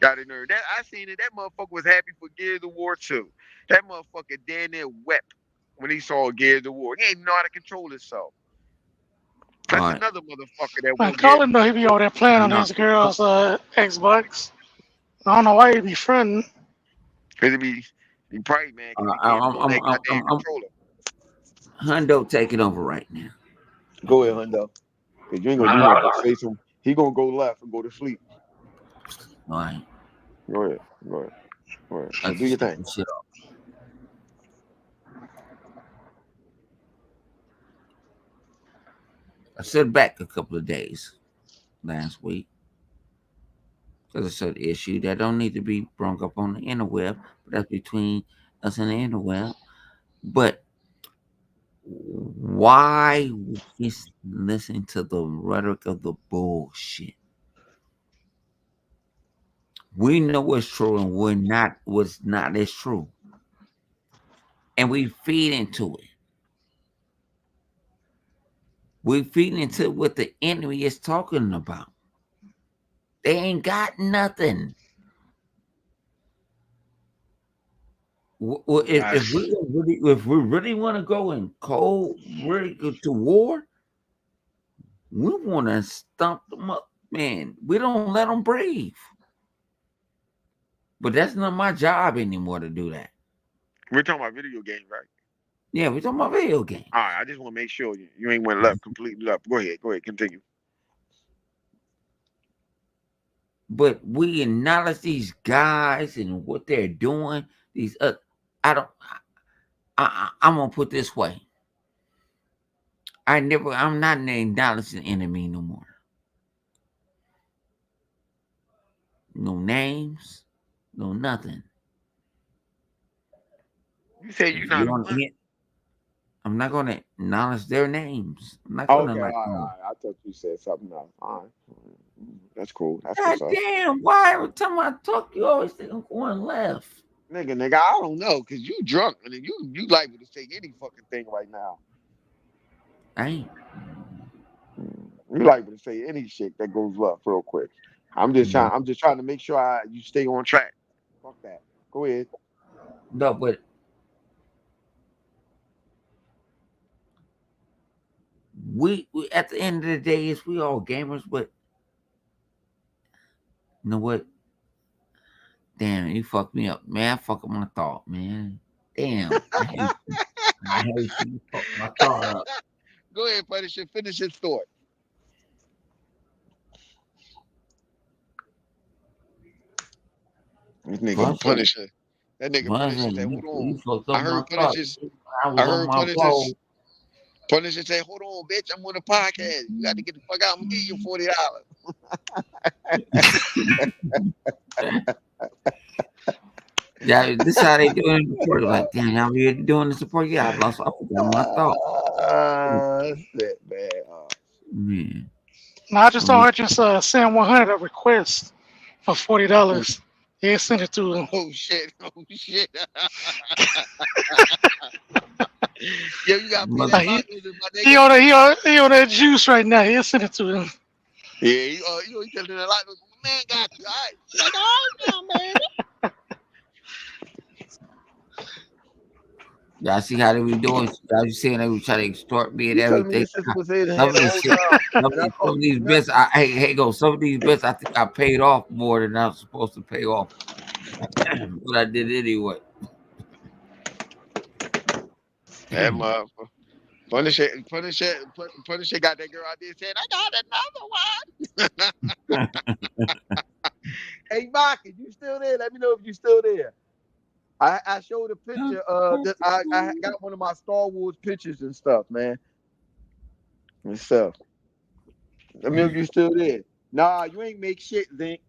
Got a nerve. I seen it. That motherfucker was happy for Gears of War 2. That motherfucker damn near wept when he saw Gears of War. He ain't know how to control himself. All That's right. another motherfucker that Man, want Gears Colin of though, he be War. over there playing on No. his girl's Xbox. I don't know why he be fronting. Cause he probably mad because he can't I'm, pull that goddamn I'm controller. Hundo taking over right now. Go ahead, Hundo. Cause you ain't gonna do All nothing but say some. He gonna go left and go to sleep. right. Go ahead. Go ahead. Go ahead. I So can do your shut thing. this shit off. I said back a couple of days last week because it's an issue that don't need to be brought up on the interweb, but that's between us and the interweb. But why we keep listening to the rhetoric of the bullshit? We know what's true and what's not is true. And we feed into it. We feed into what the enemy is talking about. They ain't got nothing. Well, Yes. if we really want to go in cold, really go to war, we want to stump them up, man. We don't let them breathe. But that's not my job anymore to do that. We're talking about video games, right? Yeah, we talking about video All games. right, I just want to make sure you ain't went left, completely left. Go ahead, continue. But we acknowledge these guys and what they're doing. These, I don't. I'm gonna put this way. I'm not acknowledging the enemy no more. No names, no nothing. You say If you you not a want what? to, I'm not gonna acknowledge their names. I'm not gonna Okay. like, All oh, right. I thought you said something else. All right. That's cool. That's God what's up. damn! Why every time I talk, you always think I'm going left? Nigga, I don't know, cause you drunk and you liable to say any fucking thing right now. I ain't. You liable to say any shit that goes left real quick. I'm just trying to make sure you stay on track. Fuck that. Go ahead. No, but we at the end of the day, is we all gamers. But you know what? Damn, you fucked me up, man. Fuck up my thought, man. Damn, I hate you. I hate you. You fucked my thought up. Go ahead, Punisher. Finish his thought. This nigga Punisher, Punisher. That nigga Punisher, Punisher said, "Hold you on." fucked I up my heard thought. Punisher's. I I was on heard my Punisher's. road. Punisher said, "Hold on, bitch. I'm on a podcast. You got to get the fuck out. I'm gonna give you $40." Yeah, this how they doing in the support. Like, damn, y'all really doing the support? Yeah, I forgot my thought. Shit, man. Man, Now I just I'm saw her just send 100 a request for $40. Yeah, send it to him. Oh shit! Oh shit! Yo, you gotta pay mother, that Like lot visit, my he nigga. on that juice right now. He'll send it to him. Yeah, he telling the lot visit. My man got you. All right, like, all right now, man. y'all see how they be doing? Y'all saying they was trying to extort me and You telling me everything. your sister was in Some here of the this whole shit, time, some, and I some called of you these bets, nothing? hey, go. Some of these bets, I think I paid off more than I was supposed to pay off, but I did anyway. That motherfucker. Punisher got that girl out there saying, "I got another one." Hey, Maki, you still there? Let me know if you still there. I showed a picture. That I got one of my Star Wars pictures and stuff, man. And stuff. Let me know if you still there. Nah, you ain't make shit, Zink.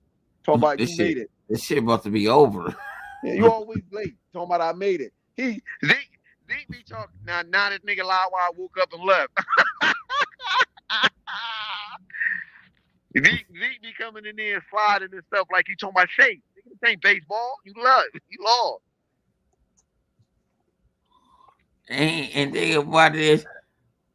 Talking about you This shit, made it. this shit about to be over. Yeah, you always late. Talking about I made it. Zeke be talking now. This nigga lied while I woke up and left. Zeke be coming in there and sliding and stuff like he talking about shape. Nigga, this ain't baseball. You lost. And think about this,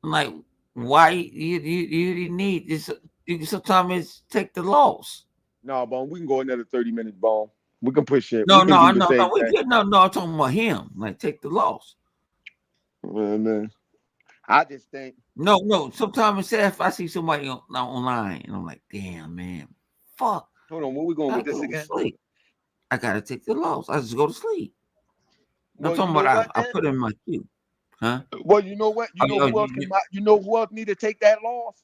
I'm like, why you didn't need this? You sometimes take the loss. No, Bone, we can go another 30 minutes, Bone. We can push it. We No, can do no, the no, same no. We thing. get no. I'm talking about him. Like, take the loss. Man. I just think, No. Sometimes it's sad if I see somebody online and I'm like, damn, man, fuck. hold on, where we going I with this go to again? sleep. I gotta take the loss. I just go to sleep. I'm Well, you talking know about what I then? put in my queue, huh? Well, you know what? Oh, oh, You know who else need to take that loss?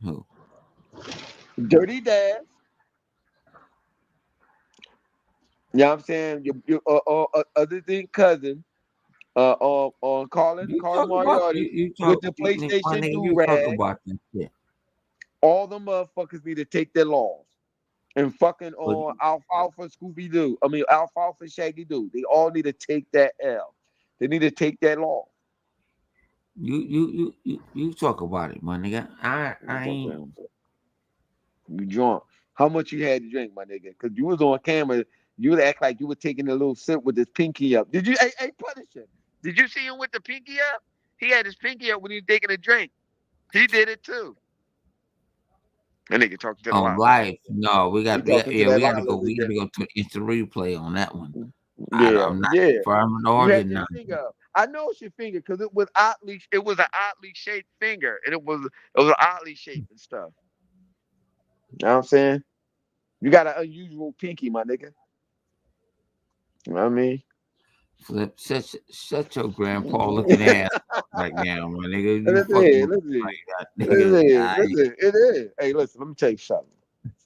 who? Dirty Dash. You know what I'm saying? Your other than cousin, Carlin You talk about Moriarty you with talk the my PlayStation nigga. do You talk rag. about that shit. All the motherfuckers need to take their loss. And fucking But on Alfalfa Scooby Doo. I mean Alfalfa Shaggy Doo. They all need to take that L. They need to take that loss. you talk about it, my nigga. I ain't. You drunk. How much you had to drink, my nigga? Because you was on camera. You would act like you were taking a little sip with his pinky up. Did you? Hey, Punisher. Did you see him with the pinky up? He had his pinky up when he was taking a drink. He did it too. That nigga talking to the On lot lizard. live, no, He talking to yeah, that we got lot to go. lizard We got again. to go to the instant replay on that one. Yeah, I'm not yeah. confirming You or had your denying. finger up. I know it's your finger because it was an oddly shaped finger. And it was an oddly shaped and stuff. You know what I'm saying? You got an unusual pinky, my nigga. You know what I mean? Flip, shut your grandpa looking ass right now, my nigga. You Listen fucking here, with listen me here. like that, nigga. Listen, it is. Hey, listen, let me tell you something.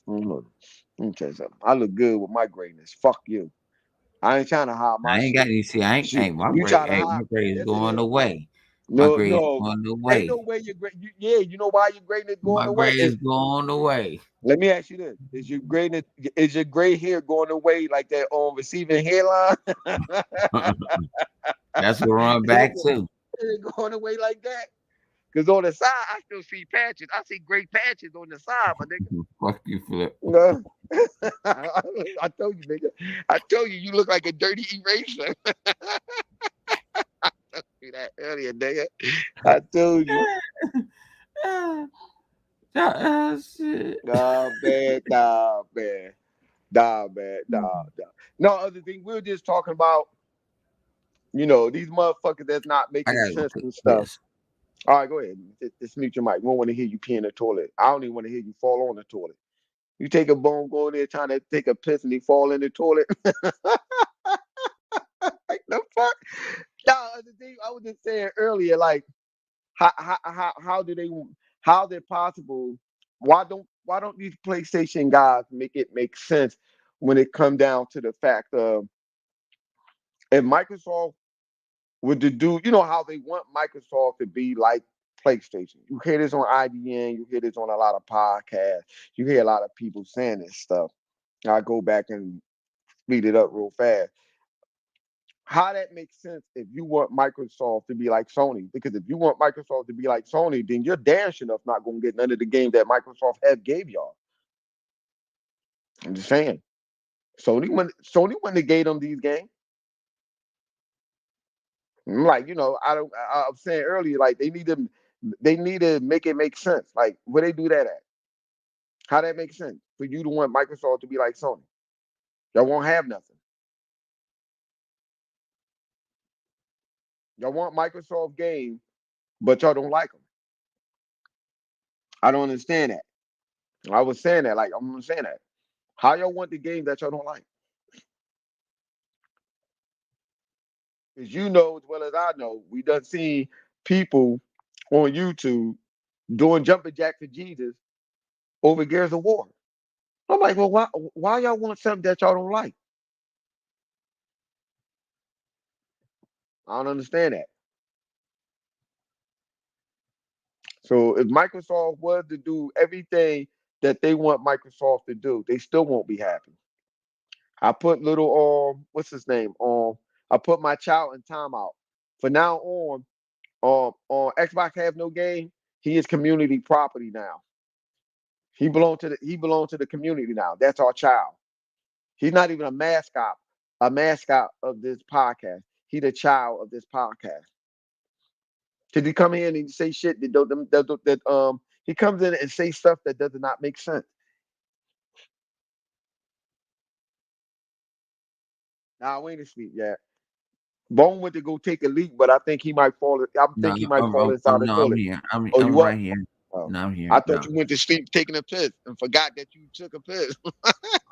Let me tell you something. I look good with my greatness. Fuck you. I ain't trying to hide my I ain't got shit. you. See, I ain't. Hey, You try to hey, hide. my grade is Yes, it going is. away. My No, grade is no. going Ain't no away. way you're great. Yeah, you know why your greatness going My away? grade is going away. Let me ask you this: is your gray hair going away like that on receiving hairline? That's what I'm Is back to. it going away like that? Because on the side, I still see patches. I see great patches on the side, my nigga. Fuck you, Flip. No. I told you, nigga. I told you, you look like a dirty eraser. I told you that earlier, nigga. I told you. Shit. Nah, man, nah, man. Nah, man, nah. No, other thing, we were just talking about, these motherfuckers that's not I making gotta go sense take and stuff. this. All right, go ahead. Just mute your mic. We don't want to hear you pee in the toilet. I don't even want to hear you fall on the toilet. You take a bone, go in there trying to take a piss, and he fall in the toilet. Like the fuck? No, the thing I was just saying earlier, like how do they how they're possible? Why don't these PlayStation guys make it make sense when it come down to the fact of if Microsoft would to do, you know how they want Microsoft to be like PlayStation. You hear this on IGN, you hear this on a lot of podcasts, you hear a lot of people saying this stuff. I go back and speed it up real fast. How that makes sense if you want Microsoft to be like Sony? Because if you want Microsoft to be like Sony, then you're damn sure enough not going to get none of the games that Microsoft have gave y'all. I'm just saying. Sony wouldn't have gave them these games. Like, I was saying earlier, like they need to make it make sense. Like, where they do that at? How that makes sense for you to want Microsoft to be like Sony? Y'all won't have nothing. Y'all want Microsoft games, but y'all don't like them. I don't understand that. I was saying that, like I'm saying that. How y'all want the game that y'all don't like? Because you know as well as I know, we done seen people on YouTube doing jumping jack for Jesus over Gears of War. I'm like, well, why y'all want something that y'all don't like? I don't understand that. So if Microsoft was to do everything that they want Microsoft to do, they still won't be happy. I put little what's his name? I put my child in timeout. For now on Xbox have no game, he is community property now. He belonged to the community now. That's our child. He's not even a mascot of this podcast. He the child of this podcast. Cause he come in and say shit that he comes in and say stuff that does not make sense. Now we ain't asleep yet. Bone went to go take a leak, but I think he might fall. I No, think he might fall inside the no, I'm toilet. here. Oh, I'm you up? right here. Oh, No, I'm here. I thought No. you went to sleep taking a piss and forgot that you took a piss.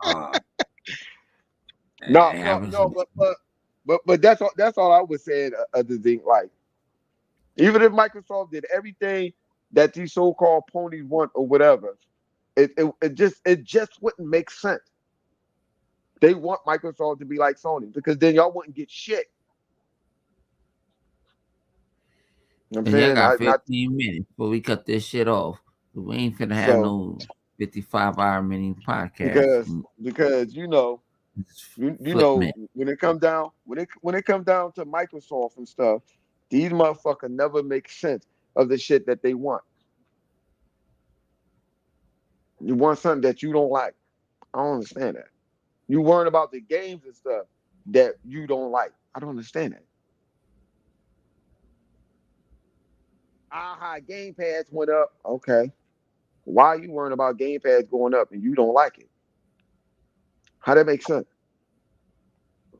Uh, No, I no, was. no, but that's all I was saying. Other thing, like even if Microsoft did everything that these so-called ponies want or whatever, it just wouldn't make sense. They want Microsoft to be like Sony because then y'all wouldn't get shit. You know what I'm And y'all saying? got Not 15 minutes before we cut this shit off. We ain't finna have so no 55-hour mini podcast. because you Flip know me. when it comes down when it comes down to Microsoft and stuff, these motherfuckers never make sense of the shit that they want. You want something that you don't like. I don't understand that. You worrying about the games and stuff that you don't like. I don't understand that. Aha, Game Pass went up. Okay. Why are you worrying about Game Pass going up and you don't like it? How that make sense?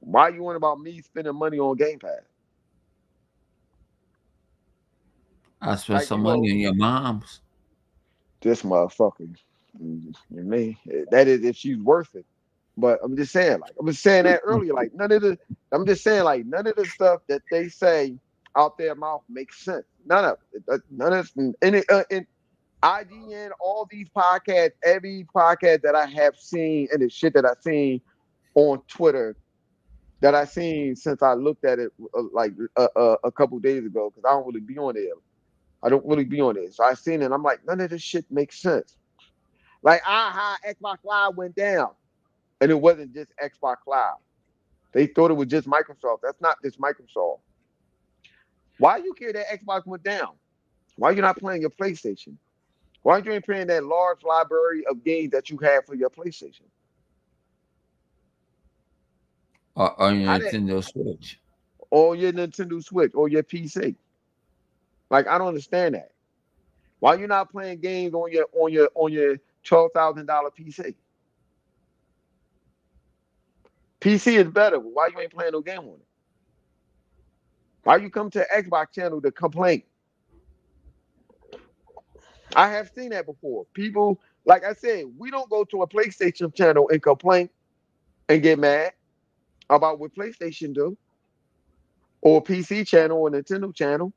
Why are you worrying about me spending money on Game Pass? I spent Like, some money on your mom's. this motherfucker. Me. That is if she's worth it. But I'm just saying, like, I was saying that earlier, like I'm just saying, like, none of the stuff that they say out their mouth makes sense. None of it. None of it. In IGN, all these podcasts, every podcast that I have seen and the shit that I've seen on Twitter that I seen since I looked at it a couple days ago, because I don't really be on there. I don't really be on there. So I seen it. I'm like, none of this shit makes sense. Like, Xbox Live went down. And it wasn't just Xbox Live. They thought it was just Microsoft. That's not just Microsoft. Why you care that Xbox went down? Why you not playing your PlayStation? Why you ain't playing that large library of games that you have for your PlayStation? Or your How that Nintendo Switch. or your Nintendo Switch or your PC? Like, I don't understand that. Why you not playing games on your $12,000 PC? PC is better. But why you ain't playing no game on it? Why you come to the Xbox channel to complain? I have seen that before. People Like I said, we don't go to a PlayStation channel and complain and get mad about what PlayStation do or a PC channel or Nintendo channel.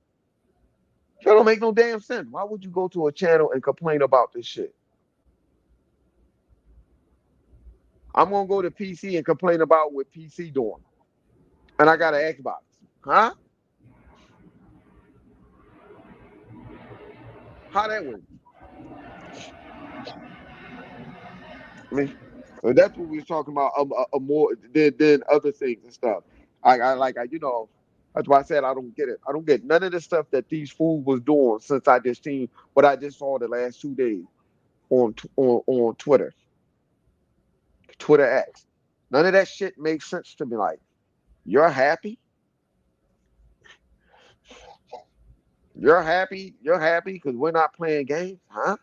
That don't make no damn sense. Why would you go to a channel and complain about this shit? I'm gonna go to PC and complain about what PC doing, and I got an Xbox, huh? How that work? I mean, that's what we was talking about. More than other things and stuff. That's why I said I don't get it. I don't get none of the stuff that these fools was doing since I just seen what I just saw the last 2 days on Twitter X. None of that shit makes sense to me. Like, you're happy, you're happy because we're not playing games, huh?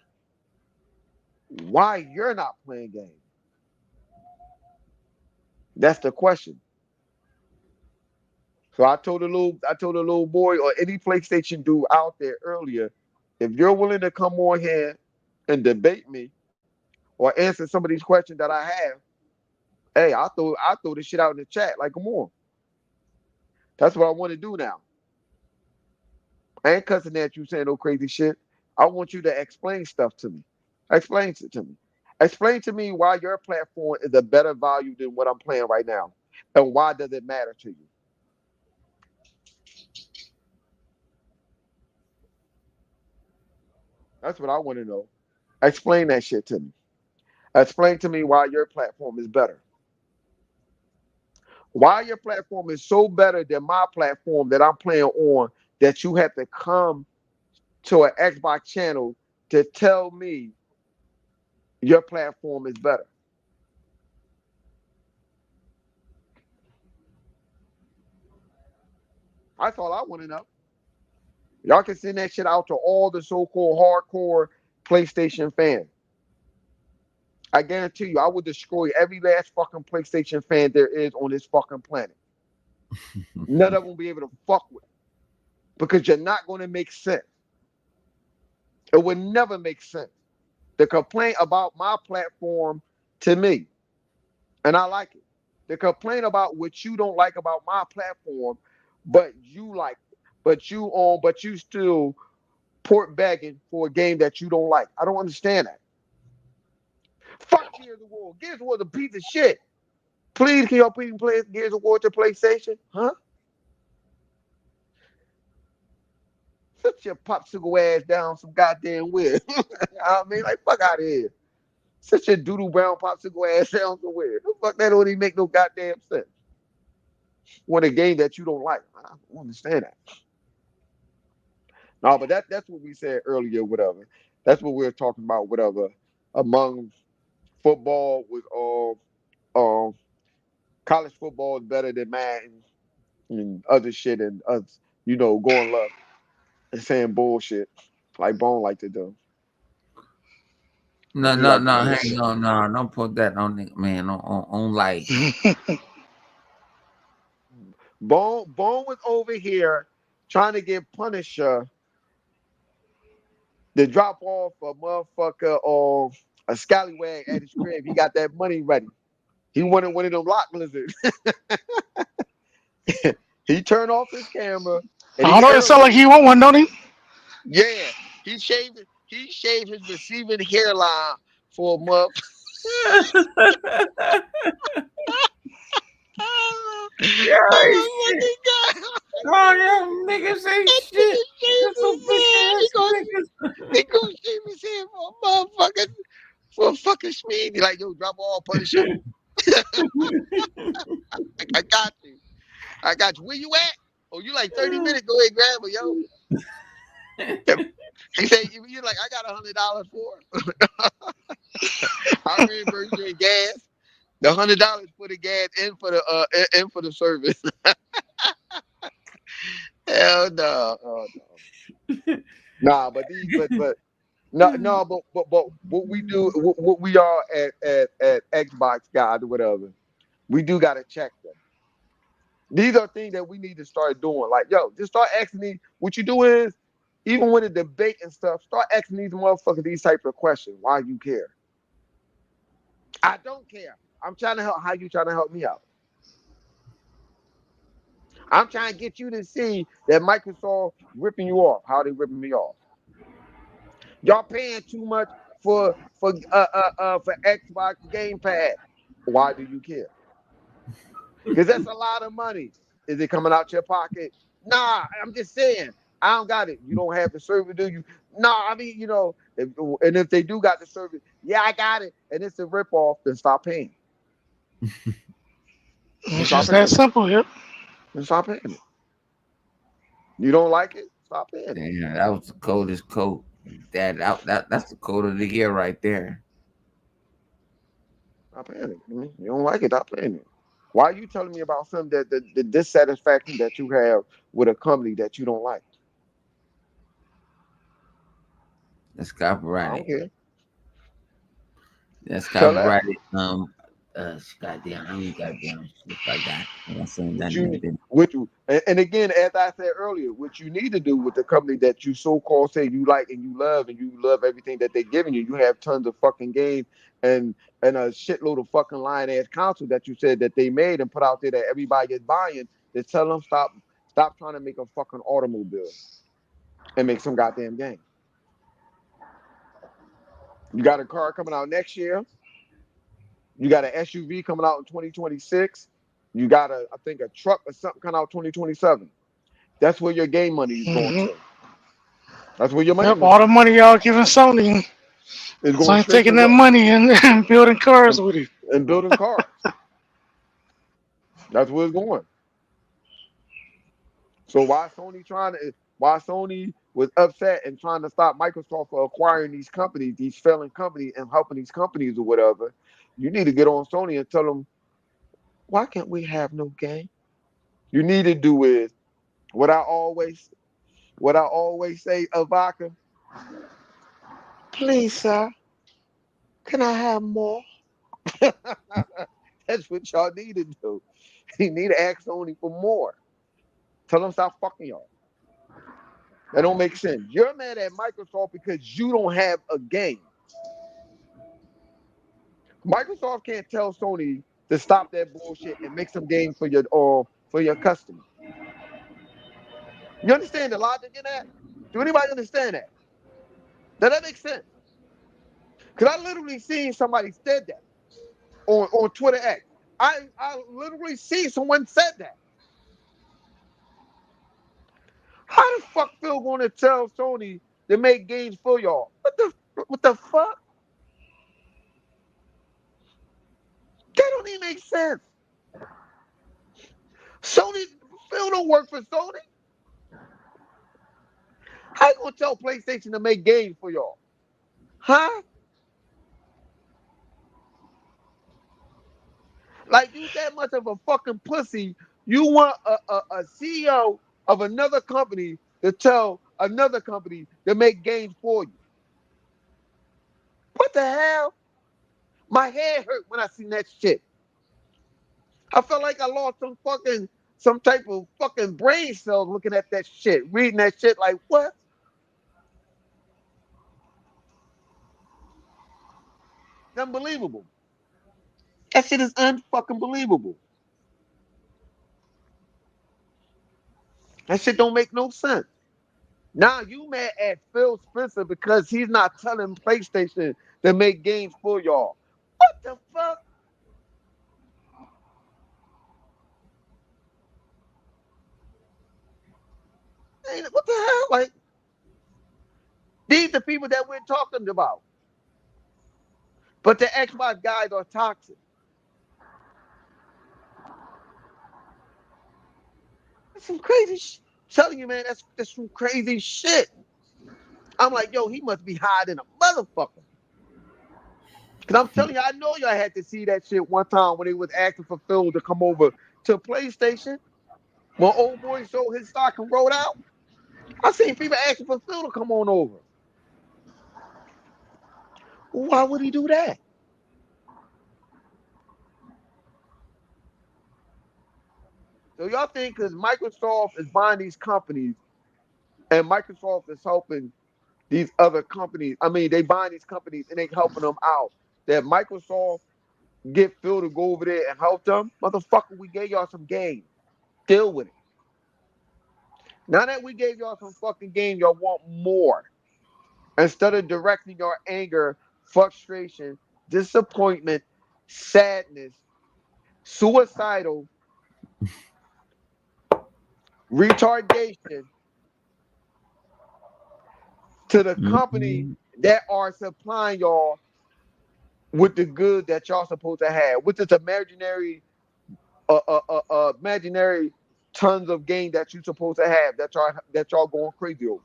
Why you're not playing games? That's the question. So I told a little boy or any PlayStation dude out there earlier, if you're willing to come on here and debate me or answer some of these questions that I have, hey, I throw this shit out in the chat. Like, come on. That's what I want to do now. I ain't cussing at you saying no crazy shit. I want you to explain stuff to me. Explain it to me. Explain to me why your platform is a better value than what I'm playing right now. And why does it matter to you? That's what I want to know. Explain that shit to me. Explain to me why your platform is better. Why your platform is so better than my platform that I'm playing on that you have to come to an Xbox channel to tell me your platform is better. That's all I want to know. Y'all can send that shit out to all the so-called hardcore PlayStation fans. I guarantee you, I will destroy every last fucking PlayStation fan there is on this fucking planet. None of them will be able to fuck with it because you're not going to make sense. It would never make sense. The complaint about my platform to me, and I like it. The complaint about what you don't like about my platform, but you like it. But you still port bagging for a game that you don't like. I don't understand that. Fuck Gears of War. Gears of War is a piece of shit. Please, can y'all please play Gears of War to PlayStation? Huh? Sit your popsicle ass down some goddamn way. I mean, like, fuck out of here. Sit your doodle brown popsicle ass down somewhere. The fuck that don't even make no goddamn sense. Want a game that you don't like. I don't understand that. No, but that's what we said earlier, whatever. That's what we were talking about, whatever. Among football was all college football is better than Madden and other shit and us, going left and saying bullshit like Bone like to do. No, He no, like to no, do hang on, no, don't put that on the man on like. Bone was over here trying to get Punisher to drop off a motherfucker or a scallywag at his crib. He got that money ready. He wanted one of them lock lizards. He turned off his camera and I he don't know. It sounds like he want one, don't he? yeah, he shaved his receiving hairline for a month. Yeah, shit. Oh, yeah, niggas ain't shit. That's some bitch ass niggas. He gonna shave his head for a fucking Schmeed. He like, yo, drop all Punisher. I got you. I got you. Where you at? Oh, you like 30 minutes? Go ahead, grab her, yo. He said, you're like, I got $100 for it. I reimburse you in gas. The $100 for the gas and for the service. Hell no. Oh, no. Nah, but what we do, what we are at Xbox guys or whatever, we do gotta check them. These are things that we need to start doing. Like, yo, just start asking these. What you do is, even when the debate and stuff, start asking these motherfuckers these types of questions. Why you care? I don't care. I'm trying to help. How you trying to help me out? I'm trying to get you to see that Microsoft ripping you off. How they ripping me off? Y'all paying too much for Xbox Game Pass. Why do you care? Because that's a lot of money. Is it coming out your pocket? Nah, I'm just saying. I don't got it. You don't have the service, do you? Nah, I mean, and if they do got the service, yeah, I got it. And it's a ripoff, then stop paying. Then It's stop just that paying it. simple. Yep. Then stop paying it. You don't like it? Stop paying it. Damn, that was the coldest coat. That's the coat of the year right there. Stop paying it. You don't like it? Stop paying it. Why are you telling me about something that the dissatisfaction that you have with a company that you don't like? That's I don't copyrighted. care. That's Tell that. copyrighted. Goddamn, how many goddamn shit I got? I seen What that you nigga did. what you and again, as I said earlier, what you need to do with the company that you so called say you like and you love everything that they're giving you. You have tons of fucking games and a shitload of fucking lying ass console that you said that they made and put out there that everybody is buying. To tell them stop trying to make a fucking automobile and make some goddamn game. You got a car coming out next year. You got an SUV coming out in 2026. You got I think a truck or something coming out 2027. That's where your game money is going Hmm. to. That's where your money Yep. going All the money y'all giving Sony, is going Sony straight to taking that what? money and building cars And, with it. and building cars. That's where it's going. So why Sony was upset and trying to stop Microsoft for acquiring these companies, these failing companies, and helping these companies or whatever? You need to get on Sony and tell them, why can't we have no game? You need to do is what I always say, Avaka. Please, sir, can I have more? That's what y'all need to do. You need to ask Sony for more. Tell them stop fucking y'all. That don't make sense. You're mad at Microsoft because you don't have a game. Microsoft can't tell Sony to stop that bullshit and make some games for your customer. You understand the logic in that? Do anybody understand that? Does that make sense? Because I literally seen somebody said that on Twitter X. I literally see someone said that. How the fuck Phil gonna tell Sony to make games for y'all? What the fuck? That don't even make sense. Sony Phil don't work for Sony. How you gonna tell PlayStation to make games for y'all? Huh? Like you that much of a fucking pussy? You want a CEO of another company to tell another company to make games for you? What the hell? My head hurt when I seen that shit. I felt like I lost some type of fucking brain cells looking at that shit, reading that shit. Like what? It's unbelievable. That shit is unfucking believable. That shit don't make no sense. Now you mad at Phil Spencer because he's not telling PlayStation to make games for y'all. What the fuck? What the hell? Like these are people that we're talking about. But the Xbox guys are toxic. That's some crazy shit. Telling you, man, that's some crazy shit. I'm like, yo, he must be high than a motherfucker. Cause I'm telling you, I know y'all had to see that shit one time when they was asking for Phil to come over to PlayStation. When old boy sold his stock and rolled out, I seen people asking for Phil to come on over. Why would he do that? So y'all think because Microsoft is buying these companies and Microsoft is helping these other companies. I mean, they buying these companies and they helping them out. That Microsoft get Phil to go over there and help them. Motherfucker, we gave y'all some game. Deal with it. Now that we gave y'all some fucking game, y'all want more. Instead of directing your anger, frustration, disappointment, sadness, suicidal, retardation to the company Mhm. that are supplying y'all with the good that y'all supposed to have, with this imaginary tons of game that you supposed to have that y'all going crazy over.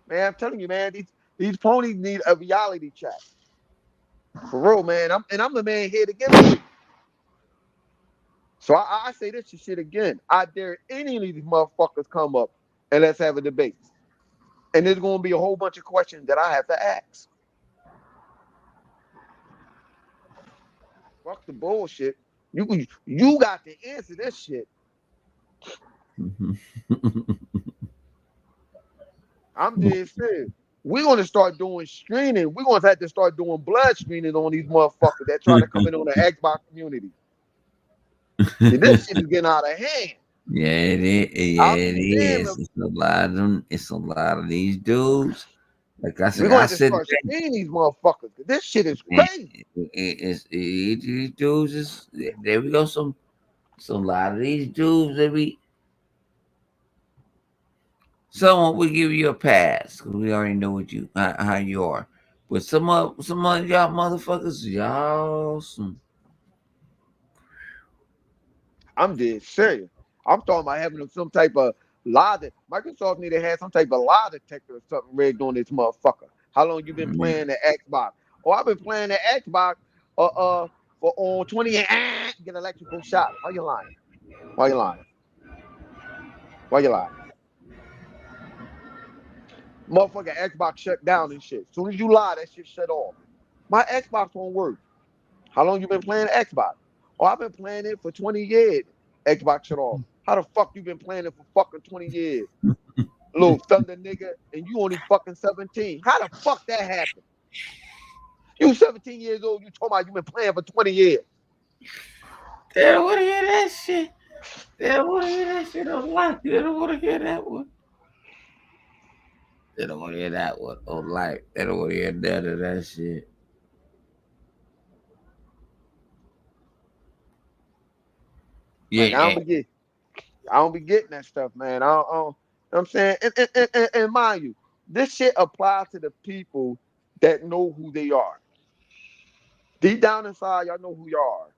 Man, I'm telling you, man, these ponies need a reality check. For real, man. I'm the man here to give it to you. So I say this shit again. I dare any of these motherfuckers come up and let's have a debate. And there's gonna be a whole bunch of questions that I have to ask. Fuck the bullshit. You got to answer this shit. I'm dead serious. We're gonna start doing screening. We're gonna have to start doing blood screening on these motherfuckers that try to come in on the Xbox community. This shit is getting out of hand. Yeah, it is. Yeah, I'll it be damned. is. It's a lot of them. It's a lot of these dudes. Like We're gonna I have to said, start screening these motherfuckers. This shit is man, crazy. these dudes is there. We go. Some a lot of these dudes that we. Someone will give you a pass because we already know what you how you are. But some of y'all motherfuckers, y'all some. I'm dead serious. I'm talking about having some type of lie that Microsoft need to have some type of lie detector or something rigged on this motherfucker. How long you been playing the Xbox? Oh, I've been playing the Xbox for on 20 years. Get electrical shock. Why you lying? Why you lying? Why you lying? Motherfucker Xbox shut down and shit. As soon as you lie, that shit shut off. My Xbox won't work. How long you been playing Xbox? Oh, I've been playing it for 20 years. Xbox shut off. How the fuck you been playing it for fucking 20 years? Little thunder nigga, and you only fucking 17. How the fuck that happened? You 17 years old, you talking about you been playing for 20 years. They don't want to hear that shit. They don't want to hear that shit on life. They don't want to hear that one. They don't want to hear that one on life. They don't want to hear none of that shit. Yeah, Like yeah. I don't be getting that stuff, man. I don't, you know what I'm saying, and mind you, this shit applies to the people that know who they are. Deep down inside, y'all know who y'all are.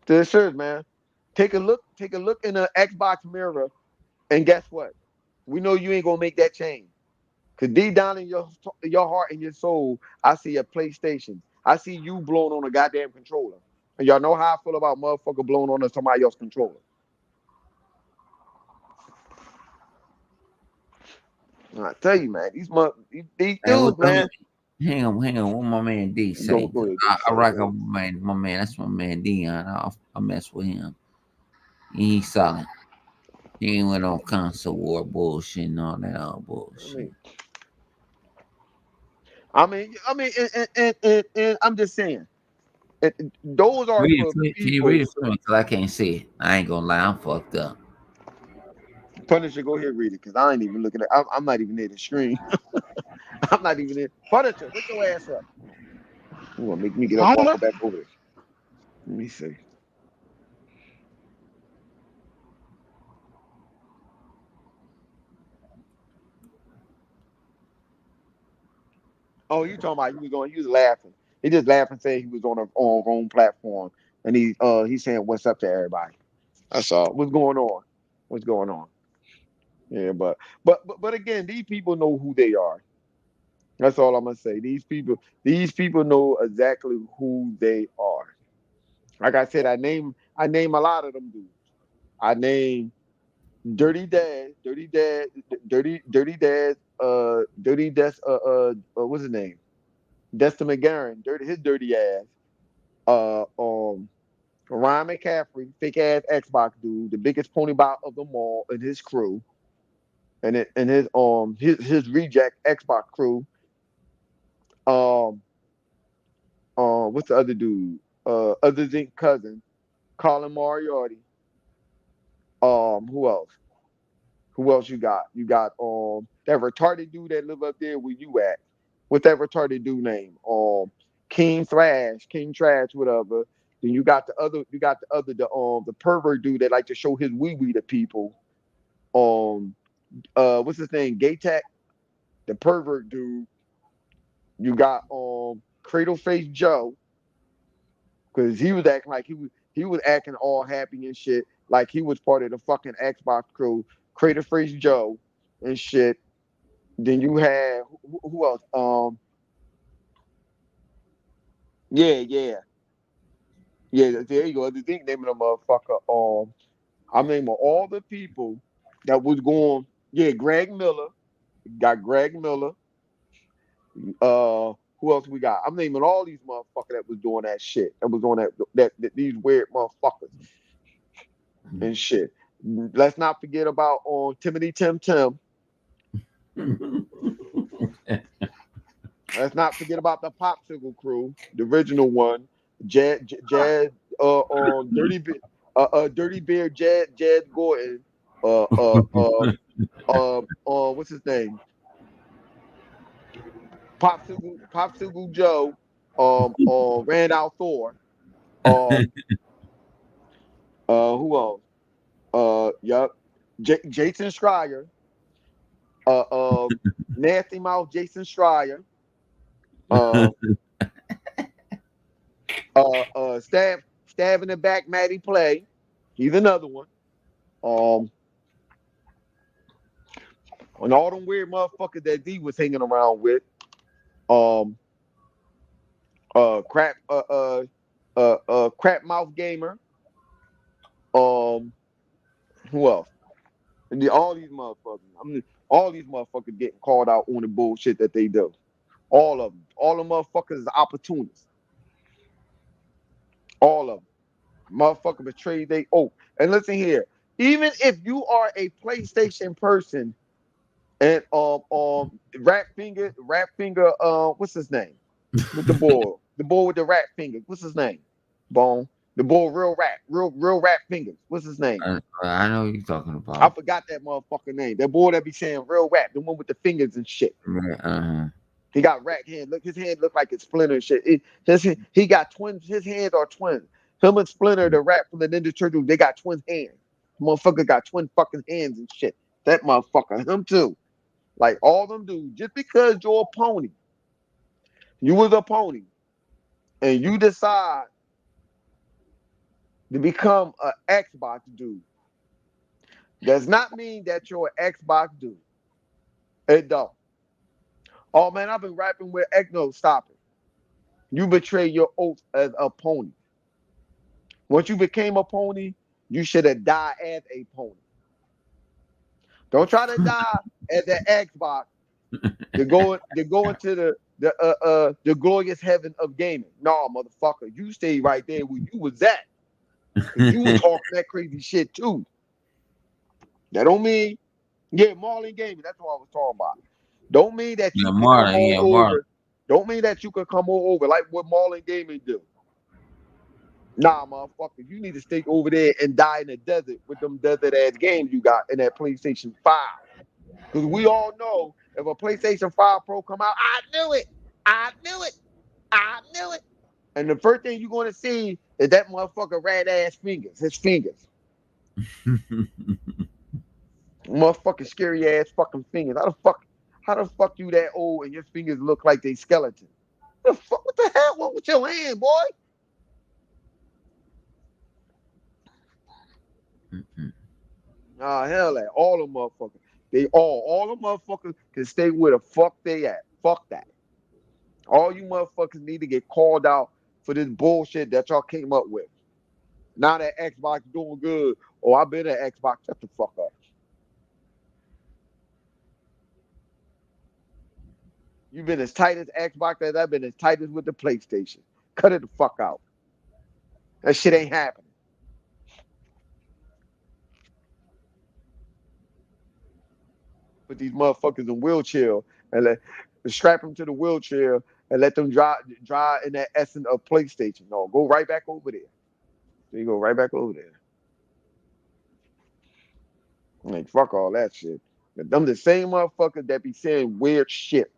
This is, man. Take a look in the Xbox mirror, and guess what? We know you ain't gonna make that change. Cause deep down in your heart and your soul, I see a PlayStation. I see you blown on a goddamn controller. And y'all know how I feel about motherfucker blown on somebody else's controller. And I tell you, man, these Hey, dudes, man. hang on. What my man D say? Go 'Cause ahead, D. I Say, rock go up ahead. my man. That's my man Dion. I mess with him. He solid. He ain't went on console war bullshit and all that other I bullshit. mean, and I'm just saying, those are Read it for for me. Can you read people. it for me? Cause I can't see it. I ain't gonna lie. I'm fucked up. Punisher, go ahead, read it, cause I ain't even looking at. I'm not even near the screen. I'm not even in. Punisher, wake your ass up. You gonna make me get up, I don't walk know. her back over there. Let me see. Oh, you talking about he was laughing. He just laughing saying he was on a on own platform and he's saying what's up to everybody. That's all. What's going on? What's going on? Yeah, but again, these people know who they are. That's all I'm gonna say. These people know exactly who they are. Like I said, I name a lot of them dudes. I name Dirty Dad, what's his name? Destin McGarren, his dirty ass. Uh, um, Ryan McCaffrey, fake ass Xbox dude, the biggest pony bot of them all, and his crew. and his reject Xbox crew. Um, what's the other dude? Other than cousin, Colin Moriarty. Who else? Who else you got? You got that retarded dude that live up there where you at. What's that retarded dude name? King Trash, whatever. Then the pervert dude that like to show his wee wee to people. Um, what's his name? Gay Tech, the pervert dude. You got Cradle Face Joe, because he was acting like he was acting all happy and shit, like he was part of the fucking Xbox crew. Cradle Face Joe and shit. Then you had who else? Yeah, yeah, yeah. There you go. The thing naming a motherfucker. I'm naming all the people that was going. Yeah, Greg Miller. Got Greg Miller. Who else we got? I'm naming all these motherfuckers that was doing that shit. That was doing that these weird motherfuckers and shit. Let's not forget about Timothy Tim Tim. Let's not forget about the Popsicle Crew, the original one. Jad, Dirty Bear, Jad Gordon, what's his name? Popsicle Joe, Randolph Thor, um, who else? Yup, Jason Schreier, uh, uh, Nasty Mouth Jason Schreier, uh, stab in the back Matty Play. He's another one. Um, and all them weird motherfuckers that D was hanging around with. Um, crap, crap mouth gamer. Um, who else? And all these motherfuckers. All these motherfuckers getting called out on the bullshit that they do. All of them. All the motherfuckers is opportunists. All of them. Motherfucker betrayed they oath. And listen here. Even if you are a PlayStation person and rat finger, what's his name? With the boy with the rat fingers. What's his name? Bone. The boy real rat fingers. What's his name? I know what you're talking I about. forgot that motherfucker name. That boy that be saying real rat, the one with the fingers and shit. Uh-huh. He got rat hand. Look, his hand look like it's Splinter and shit. He got twins. His hands are twins. Him and Splinter, the rat from the Ninja Turtles, they got twin hands. Motherfucker got twin fucking hands and shit. That motherfucker, him too. Like all them dudes, just because you're a pony, you was a pony, and you decide to become an Xbox dude, does not mean that you're an Xbox dude. It don't. Oh man, I've been rapping with Ecno. Stop it. You betray your oath as a pony. Once you became a pony, you should have died as a pony. Don't try to die as an Xbox to go into the glorious heaven of gaming. No, motherfucker, you stay right there where you was at. Cause you was talking that crazy shit too. That don't mean, yeah, Marlon Gaming. That's what I was talking about. Don't mean that Yeah, you can come Marlon. on Yeah, Marlon. over. Don't mean that you can come on over like what Marlon Gaming do. Nah, motherfucker, you need to stay over there and die in the desert with them desert ass games you got in that PlayStation 5. Because we all know if a PlayStation 5 Pro come out, I knew it. I knew it. I knew it. And the first thing you're going to see is that motherfucker rat ass fingers, his fingers. Motherfucking scary ass fucking fingers. How the fuck you that old and your fingers look like they skeleton? What the hell? What with your hand, boy? Hell that. All them motherfuckers. All them motherfuckers can stay where the fuck they at. Fuck that. All you motherfuckers need to get called out for this bullshit that y'all came up with. Now that Xbox doing good, oh, I been at Xbox. Shut the fuck up. You've been as tight as Xbox as I've been as tight as with the PlayStation. Cut it the fuck out. That shit ain't happening. Put these motherfuckers in wheelchair and strap them to the wheelchair and let them drive in that essence of PlayStation. No, go right back over there. So you go right back over there. Like fuck all that shit. But them the same motherfuckers that be saying weird shit.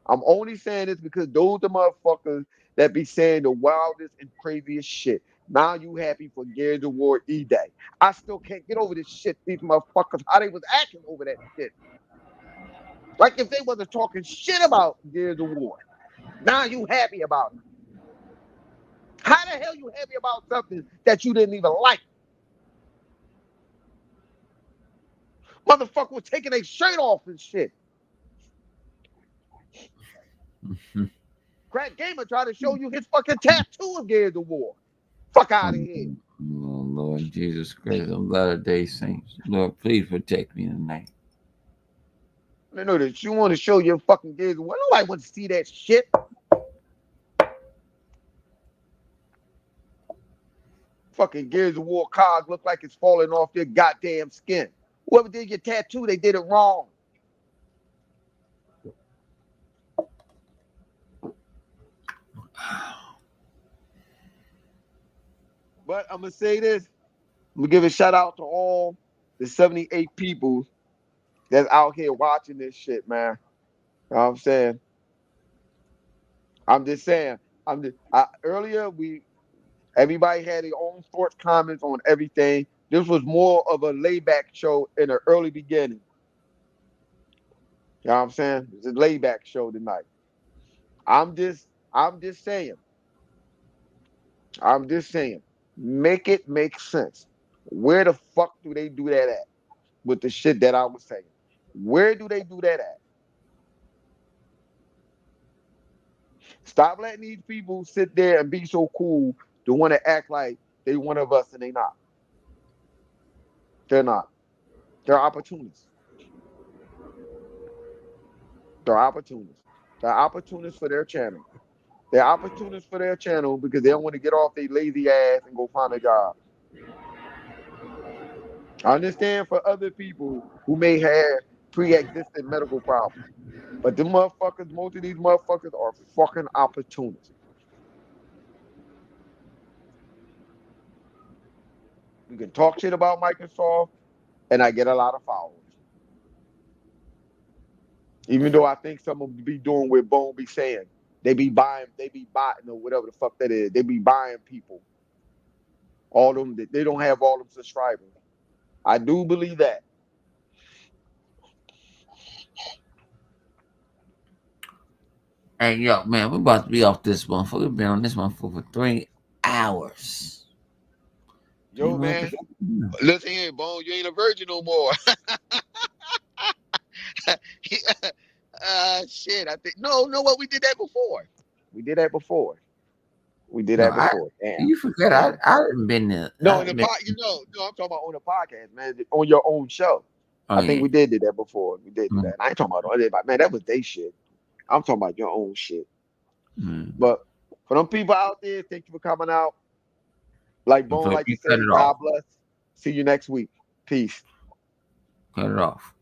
I'm only saying this because those the motherfuckers that be saying the wildest and craziest shit. Now you happy for Gears of War E-Day. I still can't get over this shit. These motherfuckers, how they was acting over that shit. Like if they wasn't talking shit about Gears of War. Now you happy about it. How the hell you happy about something that you didn't even like? Motherfucker was taking a shirt off and shit. Crack Gamer tried to show you his fucking tattoo of Gears of War. Fuck out of here. Oh, Lord Jesus Christ, I'm Latter-day Saints. Lord, please protect me tonight. I know that you want to show your fucking Gears of War. Nobody wants to see that shit. Fucking Gears of War cog look like it's falling off their goddamn skin. Whoever did your tattoo, they did it wrong. But I'm gonna say this. I'm gonna give a shout out to all the 78 people that's out here watching this shit, man. You know what I'm saying? I'm just saying. Earlier everybody had their own thoughts, comments on everything. This was more of a layback show in the early beginning. You know what I'm saying? It's a layback show tonight. I'm just saying. I'm just saying. Make it make sense. Where the fuck do they do that at? With the shit that I was saying. Where do they do that at? Stop letting these people sit there and be so cool to want to act like they one of us and they not. They're not. They're opportunists. They're opportunists. They're opportunists for their channel. They're opportunists for their channel because they don't want to get off their lazy ass and go find a job. I understand for other people who may have pre-existing medical problems. But the motherfuckers, most of these motherfuckers are fucking opportunists. You can talk shit about Microsoft, and I get a lot of followers. Even though I think some of them be doing what Bone be saying. They be buying or whatever the fuck that is. They be buying people. All them, they don't have all them subscribers. I do believe that. Hey, yo, man, we're about to be off this motherfucker. We've been on this motherfucker for 3 hours. Do you Yo, want man, to? listen here, Bone, you ain't a virgin no more. Shit, I think no, what we did that before. We did that before. We did No, that before. Damn. you forget Damn. I haven't been there. No, in the pod, no, I'm talking about on the podcast, man, on your own show. Oh, I think yeah. we did that before. We did do Mm. that. I ain't talking about other, man. That was they shit. I'm talking about your own shit. Mm. But for them people out there, thank you for coming out. Like Bone Before like to you cut say, it God off. bless. See you next week. Peace. Cut it off.